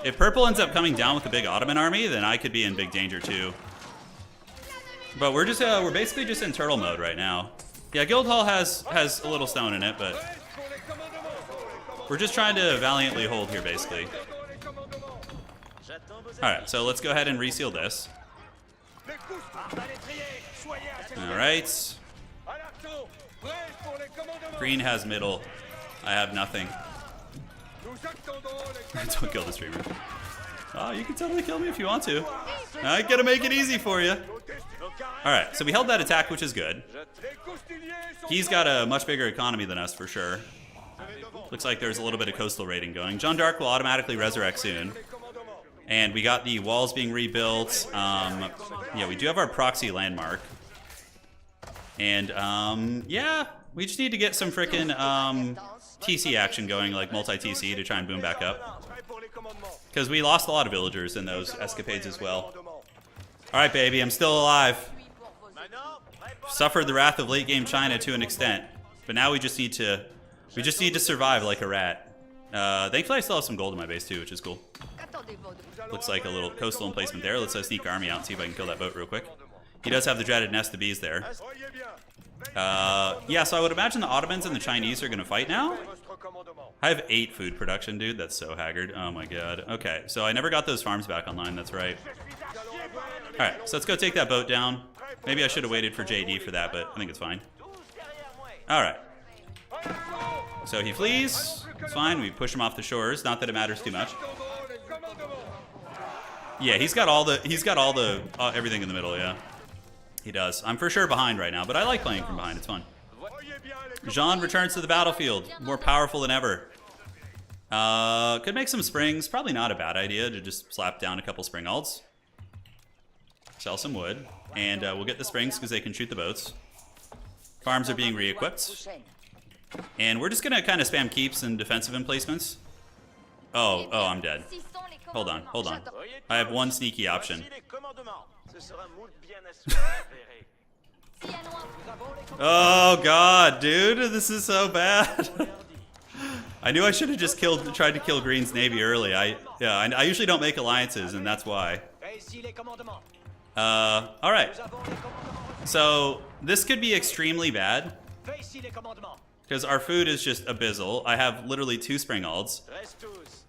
If purple ends up coming down with a big Ottoman army, then I could be in big danger too. But we're just we're basically just in turtle mode right now. Yeah, Guildhall has a little stone in it, but we're just trying to valiantly hold here basically. Alright, so let's go ahead and reseal this. Alright. Green has middle. I have nothing. Don't kill the streamer. Oh, you can totally kill me if you want to. I gotta make it easy for you. Alright, so we held that attack, which is good. He's got a much bigger economy than us, for sure. Looks like there's a little bit of coastal raiding going. Jeanne d'Arc will automatically resurrect soon. And we got the walls being rebuilt. Yeah, we do have our proxy landmark. And yeah, we just need to get some frickin' TC action going, like multi-TC to try and boom back up. Because we lost a lot of villagers in those escapades as well. Alright, baby, I'm still alive. Suffered the wrath of late game China to an extent. But now we just need to survive like a rat. Thankfully I still have some gold in my base too, which is cool. Looks like a little coastal emplacement there. Let's sneak our army out and see if I can kill that boat real quick. He does have the dreaded nest of bees there. Yeah, so I would imagine the Ottomans and the Chinese are going to fight now. I have 8 food production, dude. That's so haggard. Oh my god. Okay, so I never got those farms back online. That's right. Alright, so let's go take that boat down. Maybe I should have waited for JD for that, but I think it's fine. Alright. So he flees. It's fine. We push him off the shores. Not that it matters too much. Yeah, he's got all the everything in the middle, yeah. He does. I'm for sure behind right now, but I like playing from behind. It's fun. Jean returns to the battlefield, more powerful than ever. Could make some springs. Probably not a bad idea to just slap down a couple spring alts. Sell some wood, and we'll get the springs because they can shoot the boats. Farms are being re-equipped. And we're just going to kind of spam keeps and defensive emplacements. Oh, I'm dead. Hold on. I have one sneaky option. Oh god, dude, this is so bad. I knew I should have just tried to kill Green's Navy early. I usually don't make alliances, and that's why. Alright. So, this could be extremely bad. Because our food is just abyssal. I have literally 2 spring alds.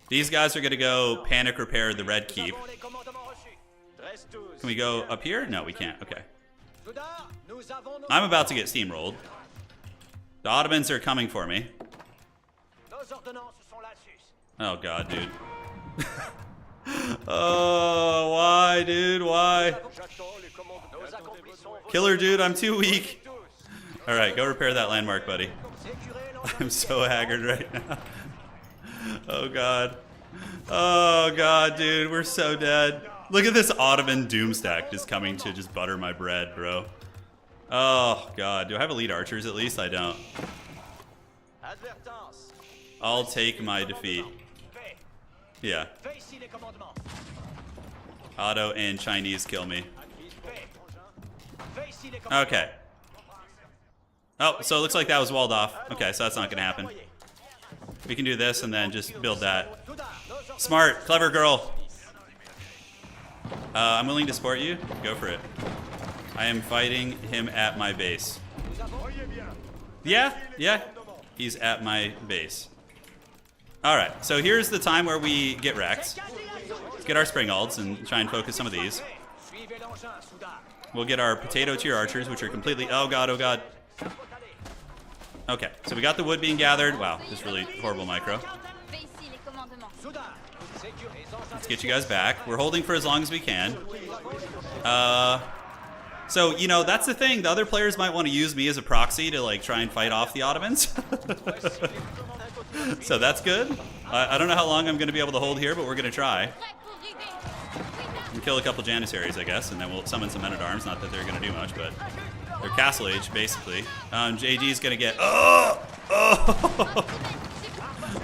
These guys are going to go panic repair the red keep. Can we go up here? No, we can't. Okay. I'm about to get steamrolled. The Ottomans are coming for me. Oh god, dude. Oh, why, dude? Why? Killer, dude, I'm too weak. Alright, go repair that landmark, buddy. I'm so haggard right now. Oh god. Oh god, dude, we're so dead. Look at this Ottoman doomstack just coming to just butter my bread, bro. Oh god, do I have elite archers at least? I don't. I'll take my defeat. Yeah. Otto and Chinese kill me. Okay. Oh, so it looks like that was walled off. Okay, so that's not gonna happen. We can do this and then just build that. Smart, clever girl. I'm willing to support you. Go for it. I am fighting him at my base. Yeah, he's at my base. Alright, so here's the time where we get wrecked. Let's get our spring alds and try and focus some of these. We'll get our potato tier archers, which are completely... Oh god, oh god. Okay, so we got the wood being gathered. Wow, this is really horrible micro. Let's get you guys back. We're holding for as long as we can. So, you know, that's the thing. The other players might want to use me as a proxy to, like, try and fight off the Ottomans. So that's good. I don't know how long I'm going to be able to hold here, but we're going to try. And kill a couple Janissaries, I guess, and then we'll summon some men-at-arms. Not that they're going to do much, but they're Castle Age, basically. JD's going to get... Oh!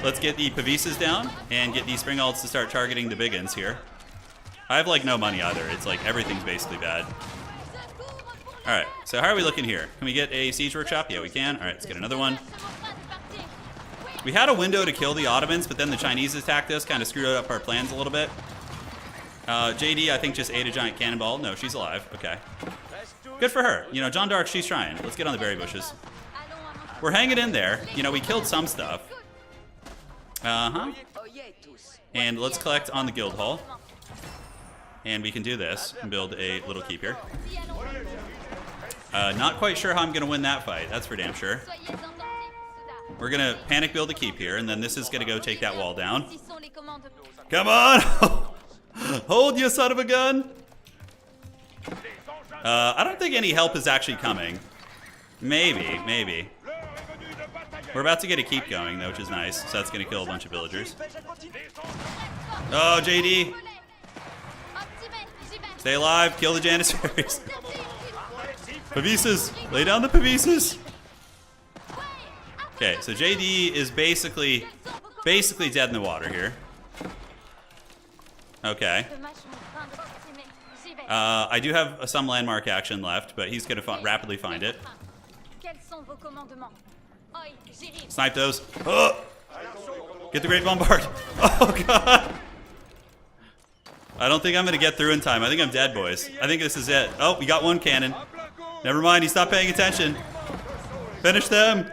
Let's get the Pavisas down and get the spring alts to start targeting the big uns here. I have, like, no money either. It's like everything's basically bad. Alright, so how are we looking here? Can we get a siege workshop? Yeah, we can. Alright, let's get another one. We had a window to kill the Ottomans, but then the Chinese attacked us, kind of screwed up our plans a little bit. JD, I think, just ate a giant cannonball. No, she's alive. Okay. Good for her. You know, Jeanne d'Arc, she's trying. Let's get on the berry bushes. We're hanging in there. You know, we killed some stuff. Uh-huh. And let's collect on the guild hall. And we can do this and build a little keep here. Not quite sure how I'm going to win that fight. That's for damn sure. We're going to panic build a keep here, and then this is going to go take that wall down. Come on! Hold, you son of a gun! I don't think any help is actually coming. Maybe. We're about to get a keep going, though, which is nice. So that's going to kill a bunch of villagers. Oh, JD! Stay alive. Kill the Janissaries. Pavisas. Lay down the Pavisas. Okay, so JD is basically dead in the water here. Okay. I do have some landmark action left, but he's going to rapidly find it. Snipe those. Oh! Get the Great Bombard. Oh, God. I don't think I'm going to get through in time. I think I'm dead, boys. I think this is it. Oh, we got one cannon. Never mind. He stopped paying attention. Finish them.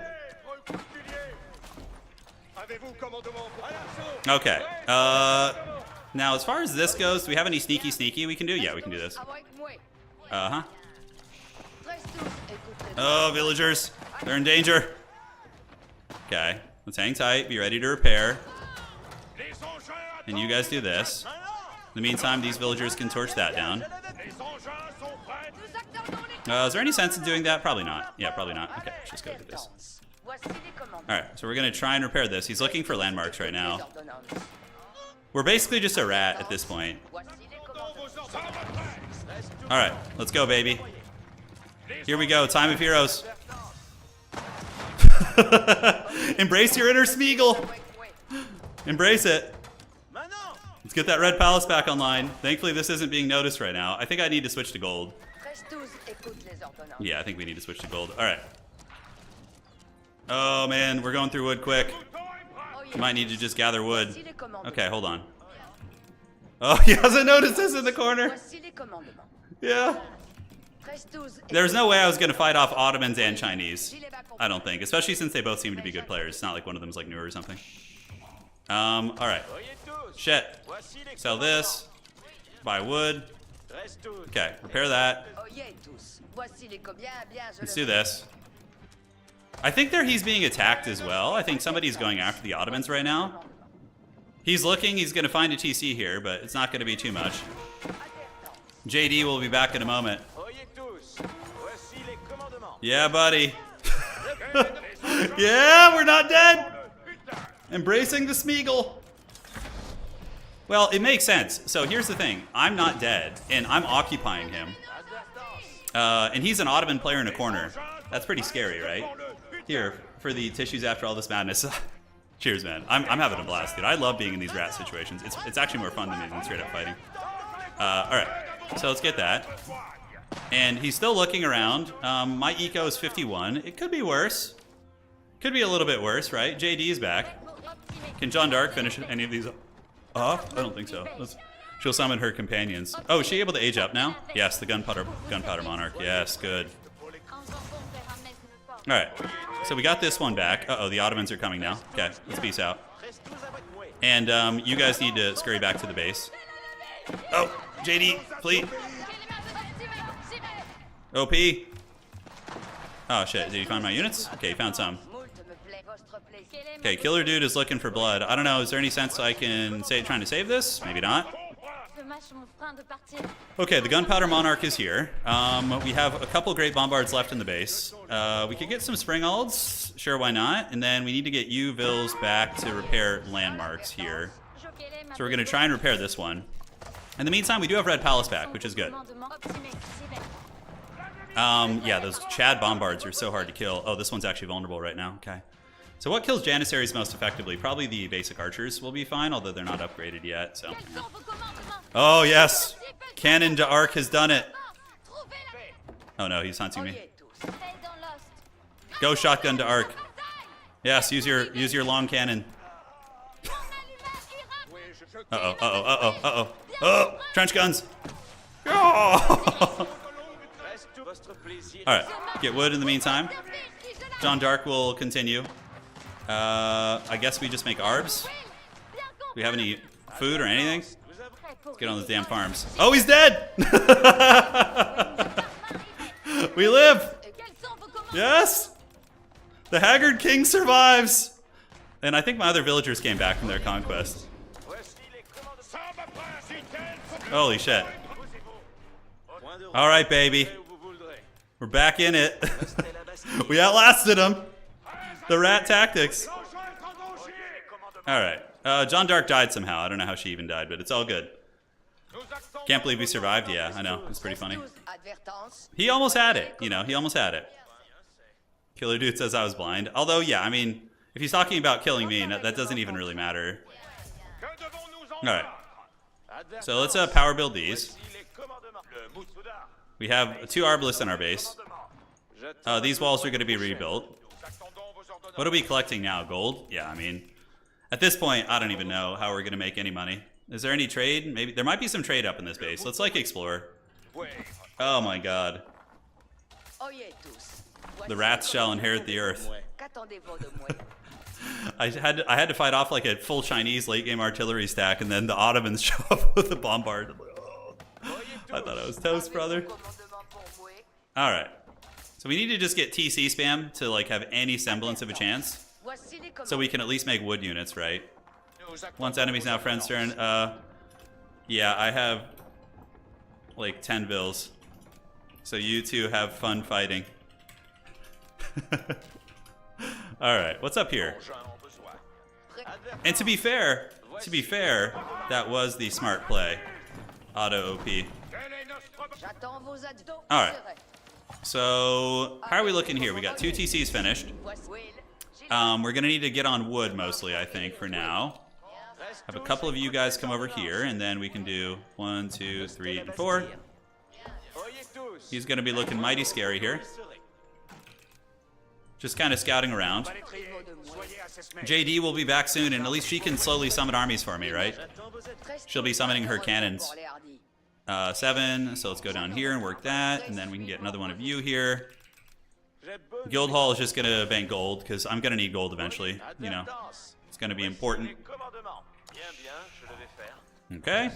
Okay. Now, as far as this goes, do we have any sneaky we can do? Yeah, we can do this. Uh-huh. Oh, villagers. They're in danger. Okay. Let's hang tight. Be ready to repair. And you guys do this. In the meantime, these villagers can torch that down. Is there any sense in doing that? Probably not. Yeah, probably not. Okay, let's just go do this. Alright, so we're going to try and repair this. He's looking for landmarks right now. We're basically just a rat at this point. Alright, let's go, baby. Here we go. Time of heroes. Embrace your inner Smeagol. Embrace it. Let's get that red palace back online. Thankfully, this isn't being noticed right now. I think I need to switch to gold. Yeah, I think we need to switch to gold. Alright. Oh, man. We're going through wood quick. You might need to just gather wood. Okay, hold on. Oh, he hasn't noticed this in the corner. Yeah. There's no way I was going to fight off Ottomans and Chinese. I don't think. Especially since they both seem to be good players. It's not like one of them's like newer or something. Alright. Shit. Sell this. Buy wood. Okay, repair that. Let's do this. I think he's being attacked as well. I think somebody's going after the Ottomans right now. He's looking. He's going to find a TC here, but it's not going to be too much. JD will be back in a moment. Yeah, buddy. Yeah, we're not dead. Embracing the Smeagol. Well, it makes sense. So here's the thing. I'm not dead, and I'm occupying him. And he's an Ottoman player in a corner. That's pretty scary, right? Here, for the tissues after all this madness. Cheers, man. I'm having a blast, dude. I love being in these rat situations. It's actually more fun than straight up fighting. Alright, so let's get that. And he's still looking around. My eco is 51. It could be worse. Could be a little bit worse, right? JD is back. Can Jeanne d'Arc finish any of these off? I don't think so. She'll summon her companions. Oh, is she able to age up now? Yes, the gunpowder monarch. Yes, good. Alright, so we got this one back. Uh-oh, the Ottomans are coming now. Okay, let's peace out. And you guys need to scurry back to the base. Oh, JD, fleet. OP. Oh, shit, did he find my units? Okay, he found some. Okay, Killer Dude is looking for blood. I don't know, is there any sense I can say trying to save this? Maybe not. Okay, the Gunpowder Monarch is here. We have a couple Great Bombards left in the base. We could get some Springalds. Sure, why not? And then we need to get you, Vills, back to repair landmarks here. So we're going to try and repair this one. In the meantime, we do have Red Palace back, which is good. Yeah, those Chad Bombards are so hard to kill. Oh, this one's actually vulnerable right now. Okay. So what kills Janissaries most effectively? Probably the basic archers will be fine, although they're not upgraded yet. So. Yeah. Oh, yes. Cannon d'Arc has done it. Oh, no, he's hunting me. Go, Shotgun d'Arc. Yes, use your long cannon. Uh-oh, uh-oh, uh-oh, uh-oh. Oh, trench guns. Oh! All right, get wood in the meantime. Jeanne d'Arc will continue. I guess we just make arbs. Do we have any food or anything? Let's get on those damn farms. Oh, he's dead! We live! Yes! The Haggard King survives! And I think my other villagers came back from their conquest. Holy shit. Alright, baby. We're back in it. We outlasted him. The rat tactics. Alright. Jeanne d'Arc died somehow. I don't know how she even died, but it's all good. Can't believe we survived. Yeah, I know. It's pretty funny. He almost had it. You know, he almost had it. Killer Dude says I was blind. Although, yeah, I mean, if he's talking about killing me, that doesn't even really matter. All right. So let's power build these. We have 2 Arbalists in our base. These walls are going to be rebuilt. What are we collecting now? Gold? Yeah, I mean, at this point, I don't even know how we're going to make any money. Is there any trade? Maybe there might be some trade up in this base. Let's like explore. Oh my god. The rats shall inherit the earth. I had to fight off like a full Chinese late game artillery stack, and then the Ottomans show up with a bombard. I'm like, oh. I thought I was toast, brother. All right. So we need to just get TC spam to like have any semblance of a chance, so we can at least make wood units, right? Once enemies, now friends turn. Yeah, I have like 10 bills, so you two have fun fighting. All right, what's up here? And to be fair, that was the smart play. Auto OP. All right. So how are we looking here? We got 2 TCs finished. We're gonna need to get on wood mostly, I think, for now. Have a couple of you guys come over here, and then we can do 1, 2, 3, and 4. He's gonna be looking mighty scary here. Just kind of scouting around. JD will be back soon, and at least she can slowly summon armies for me, right? She'll be summoning her cannons. 7, so let's go down here and work that, and then we can get another one of you here. Guild Hall is just gonna bank gold, because I'm gonna need gold eventually, you know. It's gonna be important. Okay.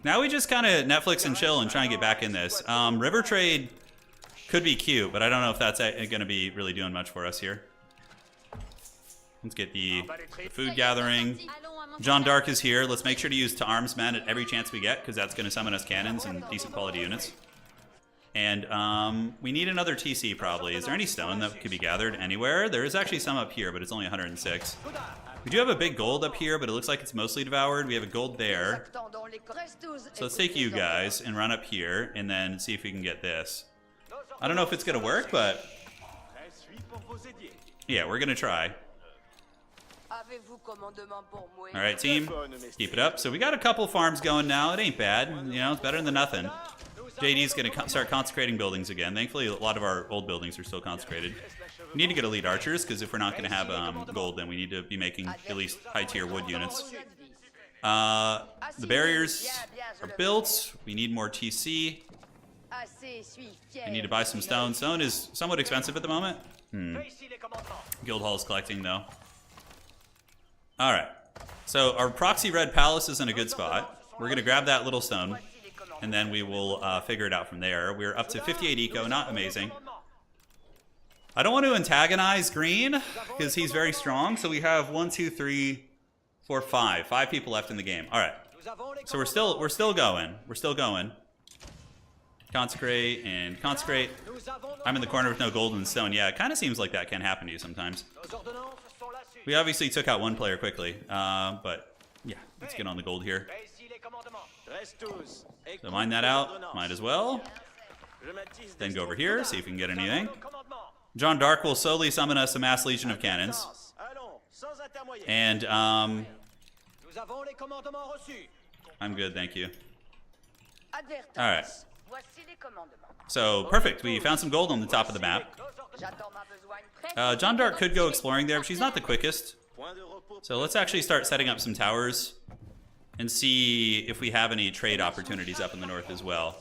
Now we just kind of Netflix and chill and try and get back in this. River Trade could be cute, but I don't know if that's gonna be really doing much for us here. Let's get the food gathering. Jeanne d'Arc is here. Let's make sure to use to arms men at every chance we get, because that's going to summon us cannons and decent quality units. And we need another TC probably. Is there any stone that could be gathered anywhere? There is actually some up here, but it's only 106. We do have a big gold up here, but it looks like it's mostly devoured. We have a gold there. So let's take you guys and run up here and then see if we can get this. I don't know if it's going to work, but yeah, we're going to try. All right, team, keep it up. So we got a couple farms going now. It ain't bad. You know, it's better than nothing. JD's going to start consecrating buildings again. Thankfully, a lot of our old buildings are still consecrated. We need to get elite archers, because if we're not going to have gold, then we need to be making at least high-tier wood units. The barriers are built. We need more TC. I need to buy some stone. Stone is somewhat expensive at the moment. Guild Hall is collecting, though. All right. So our proxy red palace is in a good spot. We're going to grab that little stone, and then we will figure it out from there. We're up to 58 eco, not amazing. I don't want to antagonize green, because he's very strong. So we have 1, 2, 3, 4, 5. 5 people left in the game. All right. So we're still going. We're still going. Consecrate and consecrate. I'm in the corner with no gold and stone. Yeah, it kind of seems like that can happen to you sometimes. We obviously took out one player quickly, but yeah, let's get on the gold here. So mine that out, might as well. Then go over here, see if we can get anything. Jeanne d'Arc will slowly summon us a mass legion of cannons. And I'm good, thank you. Alright. So, perfect. We found some gold on the top of the map. Jeanne d'Arc could go exploring there, but she's not the quickest. So let's actually start setting up some towers and see if we have any trade opportunities up in the north as well.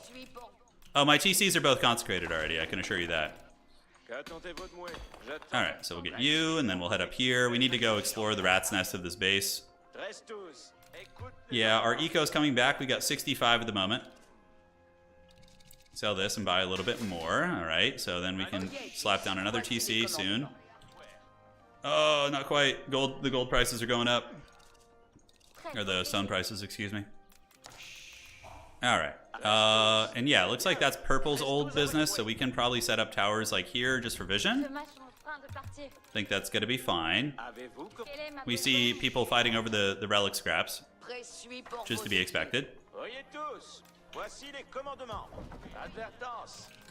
Oh, my TCs are both consecrated already, I can assure you that. Alright, so we'll get you, and then we'll head up here. We need to go explore the rat's nest of this base. Yeah, our eco's coming back. We got 65 at the moment. Sell this and buy a little bit more. Alright, so then we can slap down another TC soon. Oh, not quite. The gold prices are going up. Or the stone prices, excuse me. Alright. And yeah, it looks like that's purple's old business, so we can probably set up towers like here just for vision. I think that's going to be fine. We see people fighting over the relic scraps. which is to be expected.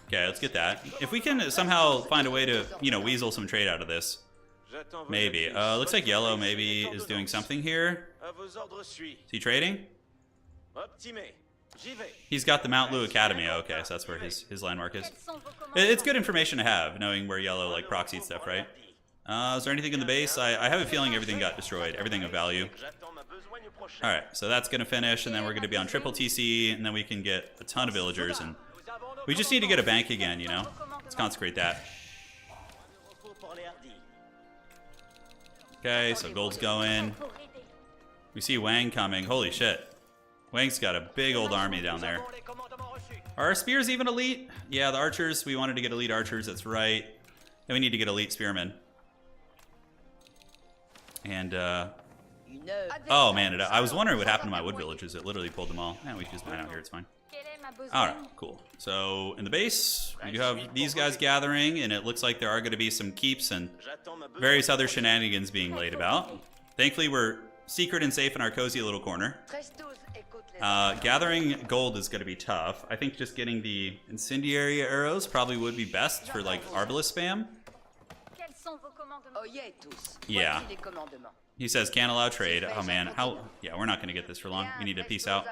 Okay, let's get that. If we can somehow find a way to, you know, weasel some trade out of this. Maybe. Looks like yellow maybe is doing something here. Is he trading? He's got the Mount Lou Academy. Okay, so that's where his landmark is. It's good information to have, knowing where yellow like proxied stuff, right? Is there anything in the base? I have a feeling everything got destroyed. Everything of value. Alright, so that's going to finish, and then we're going to be on triple TC, and then we can get a ton of villagers, and we just need to get a bank again, you know? Let's consecrate that. Okay, so gold's going. We see Wang coming. Holy shit. Wang's got a big old army down there. Are our spears even elite? Yeah, the archers. We wanted to get elite archers. That's right. Then we need to get elite spearmen. And, oh, man. I was wondering what happened to my wood villages. It literally pulled them all. We can just mine out here. It's fine. Alright, cool. So, in the base, we do have these guys gathering, and it looks like there are going to be some keeps and various other shenanigans being laid about. Thankfully, we're secret and safe in our cozy little corner. Gathering gold is going to be tough. I think just getting the incendiary arrows probably would be best for, like, Arbalest spam. Yeah. He says, can't allow trade. Oh, man. How? Yeah, we're not going to get this for long. We need to peace out.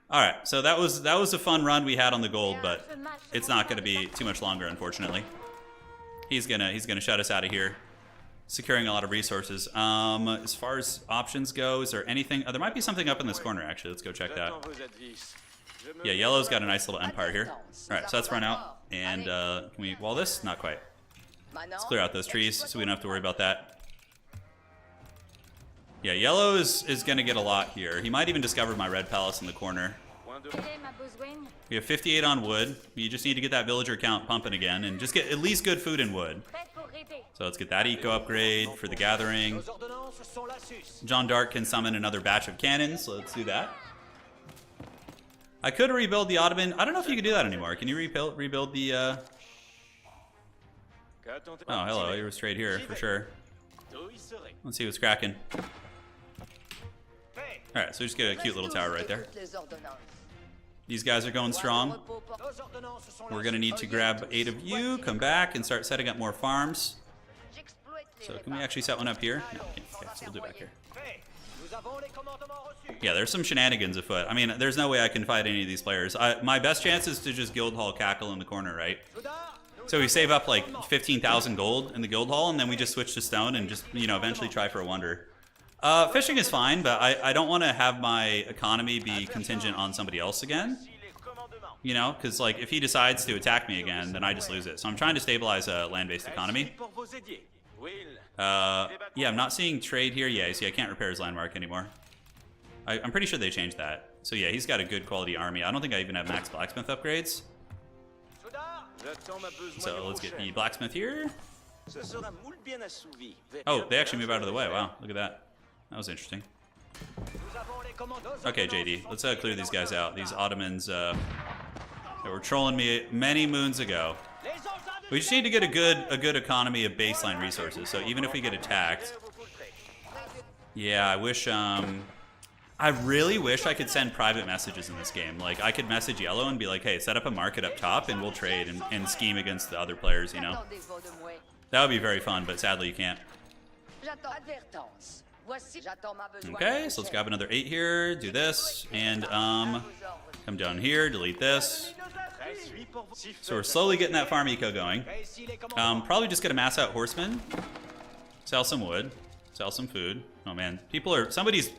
Alright, so that was a fun run we had on the gold, but it's not going to be too much longer, unfortunately. He's gonna shut us out of here, securing a lot of resources. As far as options go, is there anything? Oh, there might be something up in this corner, actually. Let's go check that. Yeah, yellow's got a nice little empire here. Alright, so let's run out. And can we wall this? Not quite. Let's clear out those trees so we don't have to worry about that. Yeah, yellow is going to get a lot here. He might even discover my red palace in the corner. We have 58 on wood. We just need to get that villager count pumping again and just get at least good food and wood. So let's get that eco upgrade for the gathering. Jean d'Arc can summon another batch of cannons, so let's do that. I could rebuild the Ottoman. I don't know if you can do that anymore. Can you rebuild the... Oh, hello. You're straight here for sure. Let's see what's cracking. Alright, so we just get a cute little tower right there. These guys are going strong. We're going to need to grab 8 of you, come back, and start setting up more farms. So can we actually set one up here? No, okay, so we'll do it back here. Yeah, there's some shenanigans afoot. I mean, there's no way I can fight any of these players. My best chance is to just guild hall cackle in the corner, right? So we save up like 15,000 gold in the guild hall, and then we just switch to stone and just, you know, eventually try for a wonder. Fishing is fine, but I don't want to have my economy be contingent on somebody else again. You know, because like if he decides to attack me again, then I just lose it. So I'm trying to stabilize a land-based economy. Yeah, I'm not seeing trade here. Yeah, see, I can't repair his landmark anymore. I'm pretty sure they changed that. So yeah, he's got a good quality army. I don't think I even have max blacksmith upgrades. So let's get the blacksmith here. Oh, they actually move out of the way. Wow, look at that. That was interesting. Okay, JD, let's clear these guys out. These Ottomans that were trolling me many moons ago. We just need to get a good economy of baseline resources. So even if we get attacked, yeah, I wish. I really wish I could send private messages in this game. Like I could message yellow and be like, "Hey, set up a market up top, and we'll trade and scheme against the other players." You know, that would be very fun. But sadly, you can't. Okay, so let's grab another 8 here, do this, and come down here, delete this. So we're slowly getting that farm eco going. Probably just gonna mass out horsemen, sell some wood, sell some food. Oh man, somebody's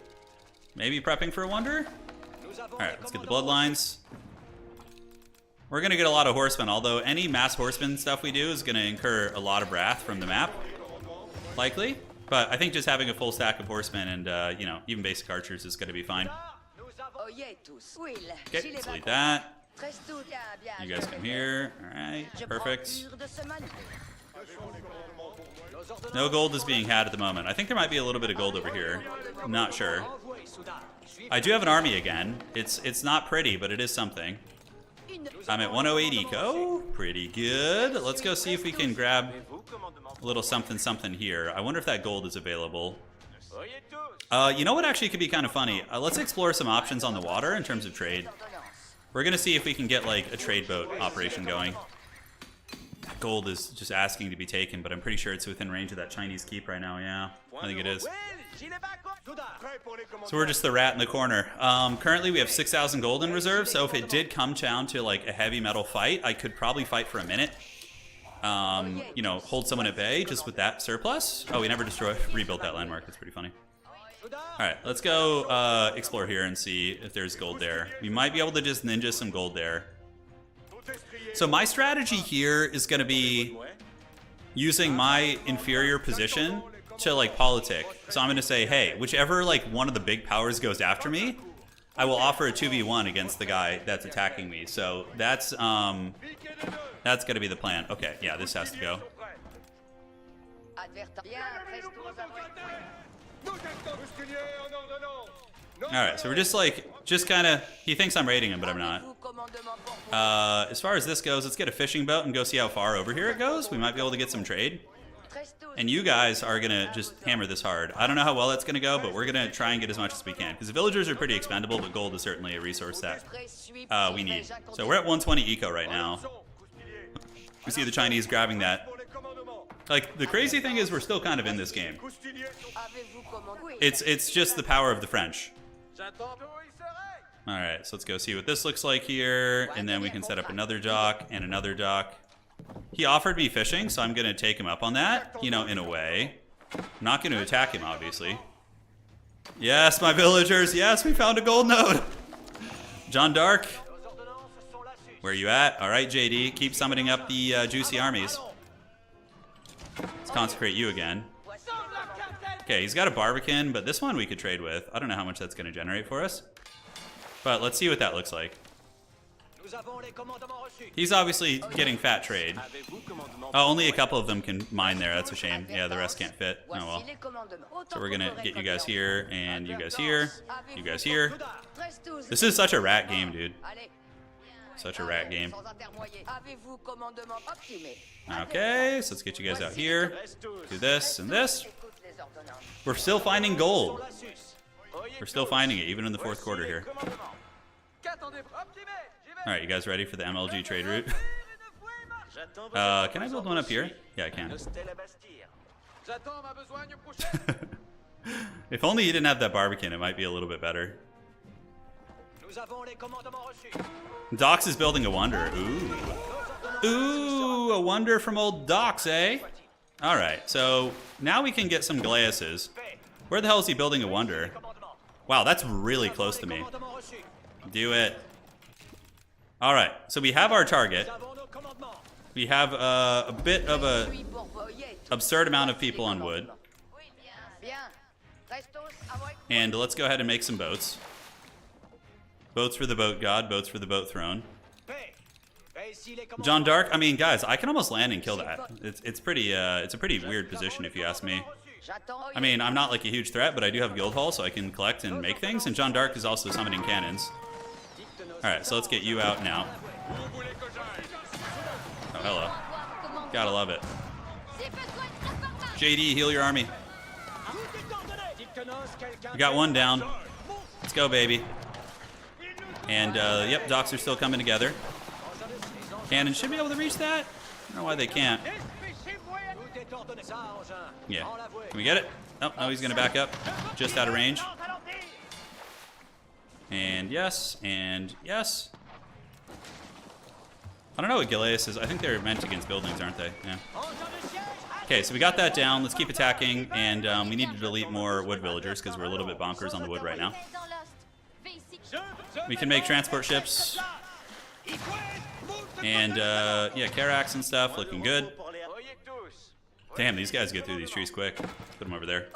maybe prepping for a wonder. All right, let's get the bloodlines. We're gonna get a lot of horsemen, although any mass horseman stuff we do is gonna incur a lot of wrath from the map, likely. But I think just having a full stack of horsemen and, you know, even basic archers is going to be fine. Okay, let's delete that. You guys come here. Alright, perfect. No gold is being had at the moment. I think there might be a little bit of gold over here. I'm not sure. I do have an army again. It's not pretty, but it is something. I'm at 108 eco. Pretty good. Let's go see if we can grab a little something here. I wonder if that gold is available. You know what actually could be kind of funny? Let's explore some options on the water in terms of trade. We're going to see if we can get like a trade boat operation going. Gold is just asking to be taken, but I'm pretty sure it's within range of that Chinese keep right now. Yeah, I think it is. So we're just the rat in the corner. Currently we have 6,000 gold in reserve, so if it did come down to like a heavy metal fight, I could probably fight for a minute. You know, hold someone at bay just with that surplus. Oh, we never rebuilt that landmark. That's pretty funny. Alright, let's go explore here and see if there's gold there. We might be able to just ninja some gold there. So my strategy here is going to be using my inferior position to like politic. So I'm going to say, hey, whichever like one of the big powers goes after me, I will offer a 2v1 against the guy that's attacking me. So that's going to be the plan. Okay, yeah, this has to go. Alright, so we're just kind of, he thinks I'm raiding him, but I'm not. As far as this goes, let's get a fishing boat and go see how far over here it goes. We might be able to get some trade. And you guys are going to just hammer this hard. I don't know how well that's going to go, but we're going to try and get as much as we can. Because the villagers are pretty expendable, but gold is certainly a resource that we need. So we're at 120 eco right now. We see the Chinese grabbing that. Like, the crazy thing is we're still kind of in this game. It's just the power of the French. Alright, so let's go see what this looks like here. And then we can set up another dock and another dock. He offered me fishing, so I'm going to take him up on that, you know, in a way. I'm not going to attack him, obviously. Yes, my villagers. Yes, we found a gold node. John Dark. Where are you at? Alright, JD. Keep summoning up the juicy armies. Let's consecrate you again. Okay, he's got a Barbican, but this one we could trade with. I don't know how much that's going to generate for us. But let's see what that looks like. He's obviously getting fat trade. Oh, only a couple of them can mine there. That's a shame. Yeah, the rest can't fit. Oh well. So we're going to get you guys here, and you guys here, you guys here. This is such a rat game, dude. Such a rat game. Okay, so let's get you guys out here. Do this and this. We're still finding gold. We're still finding it, even in the fourth quarter here. Alright, you guys ready for the MLG trade route? Can I build one up here? Yeah, I can. If only you didn't have that Barbican, it might be a little bit better. Dox is building a wonder. Ooh. Ooh, a wonder from old Dox, eh? Alright, so now we can get some glaises. Where the hell is he building a wonder? Wow, that's really close to me. Do it. Alright, so we have our target. We have a bit of a absurd amount of people on wood. And let's go ahead and make some boats. Boats for the boat god, boats for the boat throne. John Dark, I mean, guys, I can almost land and kill that. It's a pretty weird position if you ask me. I mean, I'm not like a huge threat, but I do have guild hall, so I can collect and make things. And John Dark is also summoning cannons. All right, so let's get you out now. Oh, hello. Gotta love it. JD, heal your army. We got one down. Let's go, baby. And, yep, docks are still coming together. Cannon should be able to reach that. I don't know why they can't. Yeah. Can we get it? Oh, no, he's going to back up. Just out of range. And yes, and yes. I don't know what Gileas is. I think they're meant against buildings, aren't they? Yeah. Okay, so we got that down. Let's keep attacking. And we need to delete more wood villagers because we're a little bit bonkers on the wood right now. We can make transport ships. And, yeah, Carax and stuff, looking good. Damn, these guys get through these trees quick. Put them over there.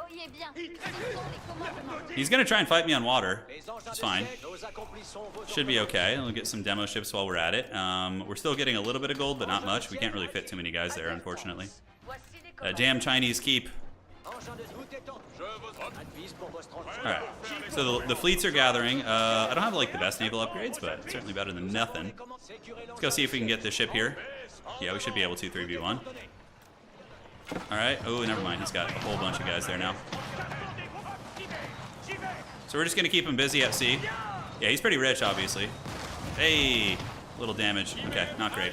He's going to try and fight me on water. It's fine. Should be okay. We'll get some demo ships while we're at it. We're still getting a little bit of gold, but not much. We can't really fit too many guys there, unfortunately. Damn Chinese keep. Alright, so the fleets are gathering. I don't have like the best naval upgrades, but certainly better than nothing. Let's go see if we can get this ship here. Yeah, we should be able to 3v1. Alright, oh, never mind. He's got a whole bunch of guys there now. So we're just gonna keep him busy at sea. Yeah, he's pretty rich, obviously. Hey, little damage. Okay, not great.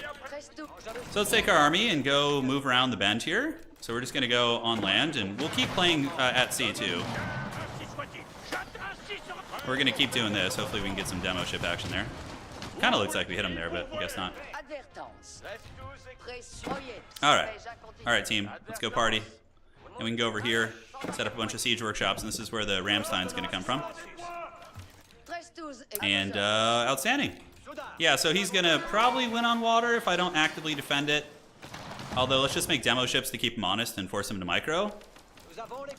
So let's take our army and go move around the bend here. So we're just gonna go on land, and we'll keep playing at sea too. We're gonna keep doing this. Hopefully we can get some demo ship action there. Kind of looks like we hit him there, but I guess not. All right, team. Let's go party. And we can go over here, set up a bunch of siege workshops, and this is where the Ramstein's gonna come from. And outstanding. Yeah, so he's gonna probably win on water if I don't actively defend it. Although let's just make demo ships to keep him honest and force him to micro.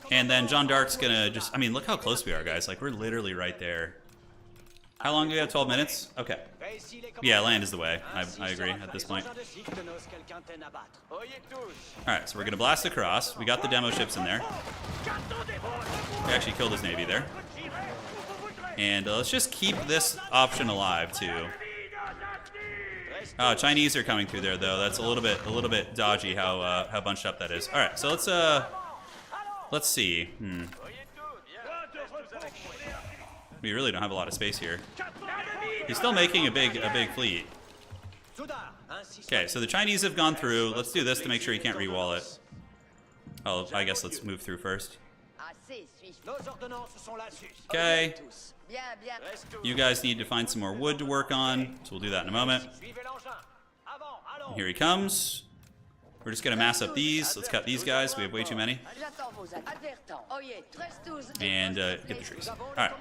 And then Jeanne d'Arc's gonna just, I mean, look how close we are, guys. Like, we're literally right there. How long do we have? 12 minutes? Okay. Yeah, land is the way. I agree at this point. Alright, so we're gonna blast across. We got the demo ships in there. We actually killed his navy there. And let's just keep this option alive, too. Chinese are coming through there, though. That's a little bit dodgy how bunched up that is. All right, so let's see. We really don't have a lot of space here. He's still making a big fleet. Okay, so the Chinese have gone through. Let's do this to make sure he can't re-wall it. Oh, I guess let's move through first. Okay. You guys need to find some more wood to work on, so we'll do that in a moment. And here he comes. We're just gonna mass up these. Let's cut these guys. We have way too many. And get the trees. Alright.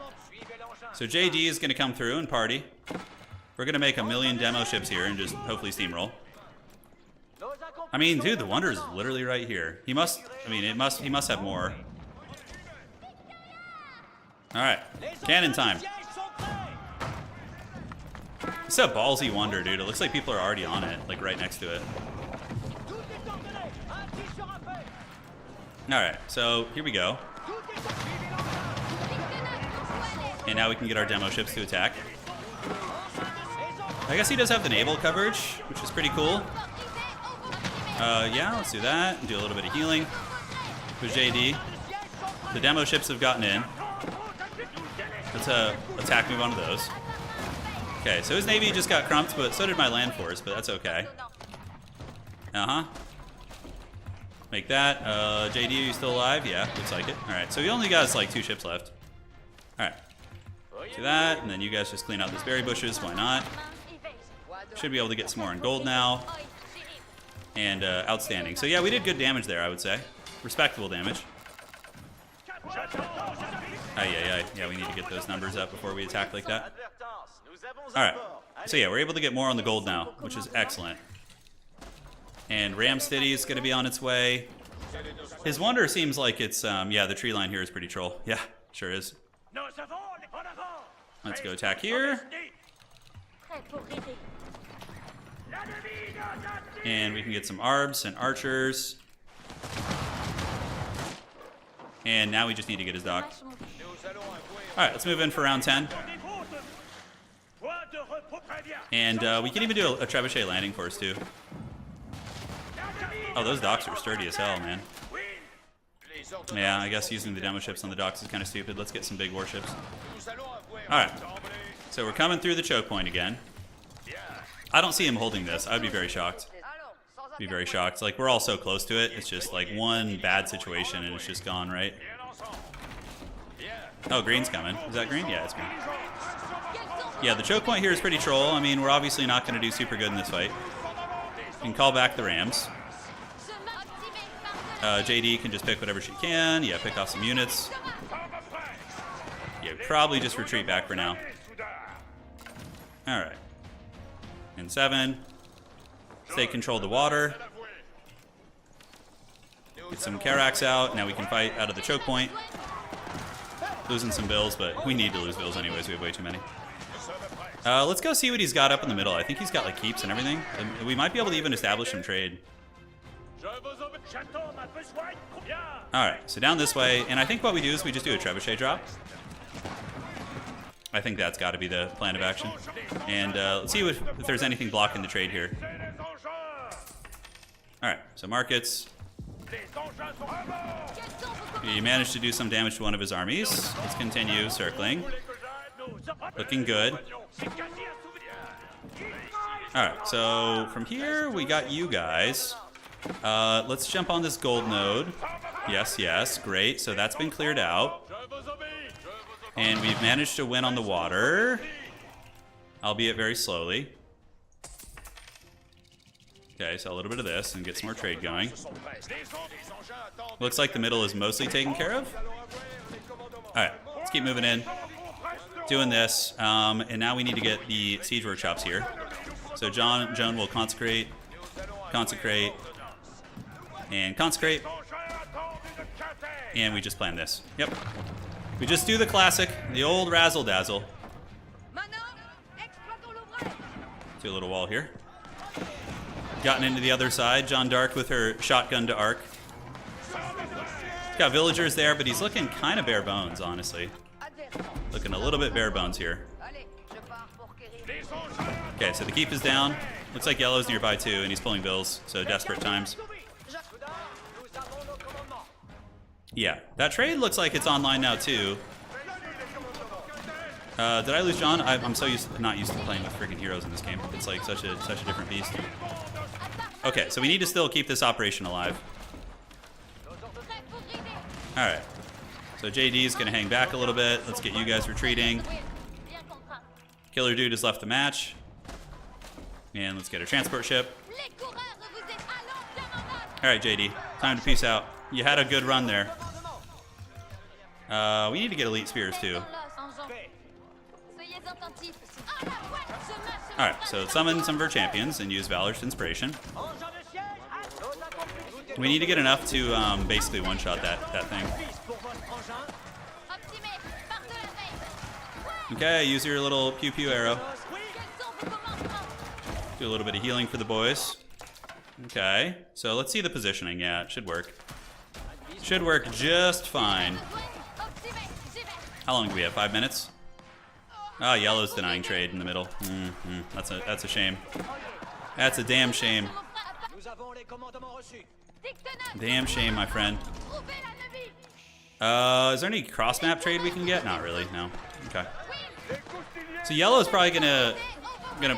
So JD is gonna come through and party. We're gonna make 1,000,000 demo ships here and just hopefully steamroll. I mean, dude, the wonder is literally right here. He must, he must have more. Alright, cannon time. It's a ballsy wonder, dude. It looks like people are already on it, like right next to it. Alright, so here we go. And now we can get our demo ships to attack. I guess he does have the naval coverage, which is pretty cool. Yeah, let's do that and do a little bit of healing with JD. The demo ships have gotten in. Let's attack move onto those. Okay, so his navy just got crumped, but so did my land force, but that's okay. Make that. JD, are you still alive? Yeah, looks like it. Alright, so he only got like 2 ships left. Alright. Do that, and then you guys just clean out these berry bushes. Why not? Should be able to get some more in gold now. And outstanding. So yeah, we did good damage there, I would say. Respectable damage. Yeah, we need to get those numbers up before we attack like that. Alright, so yeah, we're able to get more on the gold now, which is excellent. And Ram City is going to be on its way. His wonder seems like it's, yeah, the tree line here is pretty troll. Yeah, sure is. Let's go attack here. And we can get some arbs and archers. And now we just need to get his dock. Alright, let's move in for round 10. And we can even do a trebuchet landing for us too. Oh, those docks are sturdy as hell, man. Yeah, I guess using the demo ships on the docks is kind of stupid. Let's get some big warships. Alright, so we're coming through the choke point again. I don't see him holding this. I'd be very shocked. Be very shocked. Like, we're all so close to it. It's just like one bad situation and it's just gone, right? Oh, green's coming. Is that green? Yeah, it's green. Yeah, the choke point here is pretty troll. I mean, we're obviously not going to do super good in this fight. We can call back the Rams. JD can just pick whatever she can. Yeah, pick off some units. Yeah, probably just retreat back for now. Alright. And 7. Stay control the water. Get some Carracks out. Now we can fight out of the choke point. Losing some bills, but we need to lose bills anyways. We have way too many. Let's go see what he's got up in the middle. I think he's got like keeps and everything. And we might be able to even establish some trade. Alright, so down this way. And I think what we do is we just do a trebuchet drop. I think that's got to be the plan of action. And let's see if there's anything blocking the trade here. Alright, so markets. He managed to do some damage to one of his armies. Let's continue circling. Looking good. Alright, so from here we got you guys. Let's jump on this gold node. Yes, yes, great. So that's been cleared out. And we've managed to win on the water. Albeit very slowly. Okay, so a little bit of this and get some more trade going. Looks like the middle is mostly taken care of. Alright, let's keep moving in. Doing this. And now we need to get the siege workshops here. So Joan will consecrate, and consecrate. And we just plan this. Yep. We just do the classic, the old razzle dazzle. Do a little wall here. Gotten into the other side. Jeanne d'Arc with her shotgun to arc. Got villagers there, but he's looking kind of bare bones, honestly. Looking a little bit bare bones here. Okay, so the keep is down. Looks like yellow's nearby too, and he's pulling bills, so desperate times. Yeah, that trade looks like it's online now too. Did I lose John? I'm so not used to playing with freaking heroes in this game. It's like such a different beast. Okay, so we need to still keep this operation alive. Alright. So JD is going to hang back a little bit. Let's get you guys retreating. Killer Dude has left the match. And let's get a transport ship. Alright, JD. Time to peace out. You had a good run there. We need to get elite spears too. Alright, so summon some of our champions and use Valor's Inspiration. We need to get enough to basically one-shot that thing. Okay, use your little pew-pew arrow. Do a little bit of healing for the boys. Okay, so let's see the positioning. Yeah, it should work. Should work just fine. How long do we have? 5 minutes? Oh, yellow's denying trade in the middle. That's a shame. That's a damn shame. Damn shame, my friend. Is there any cross-map trade we can get? Not really, no. Okay. So yellow's probably gonna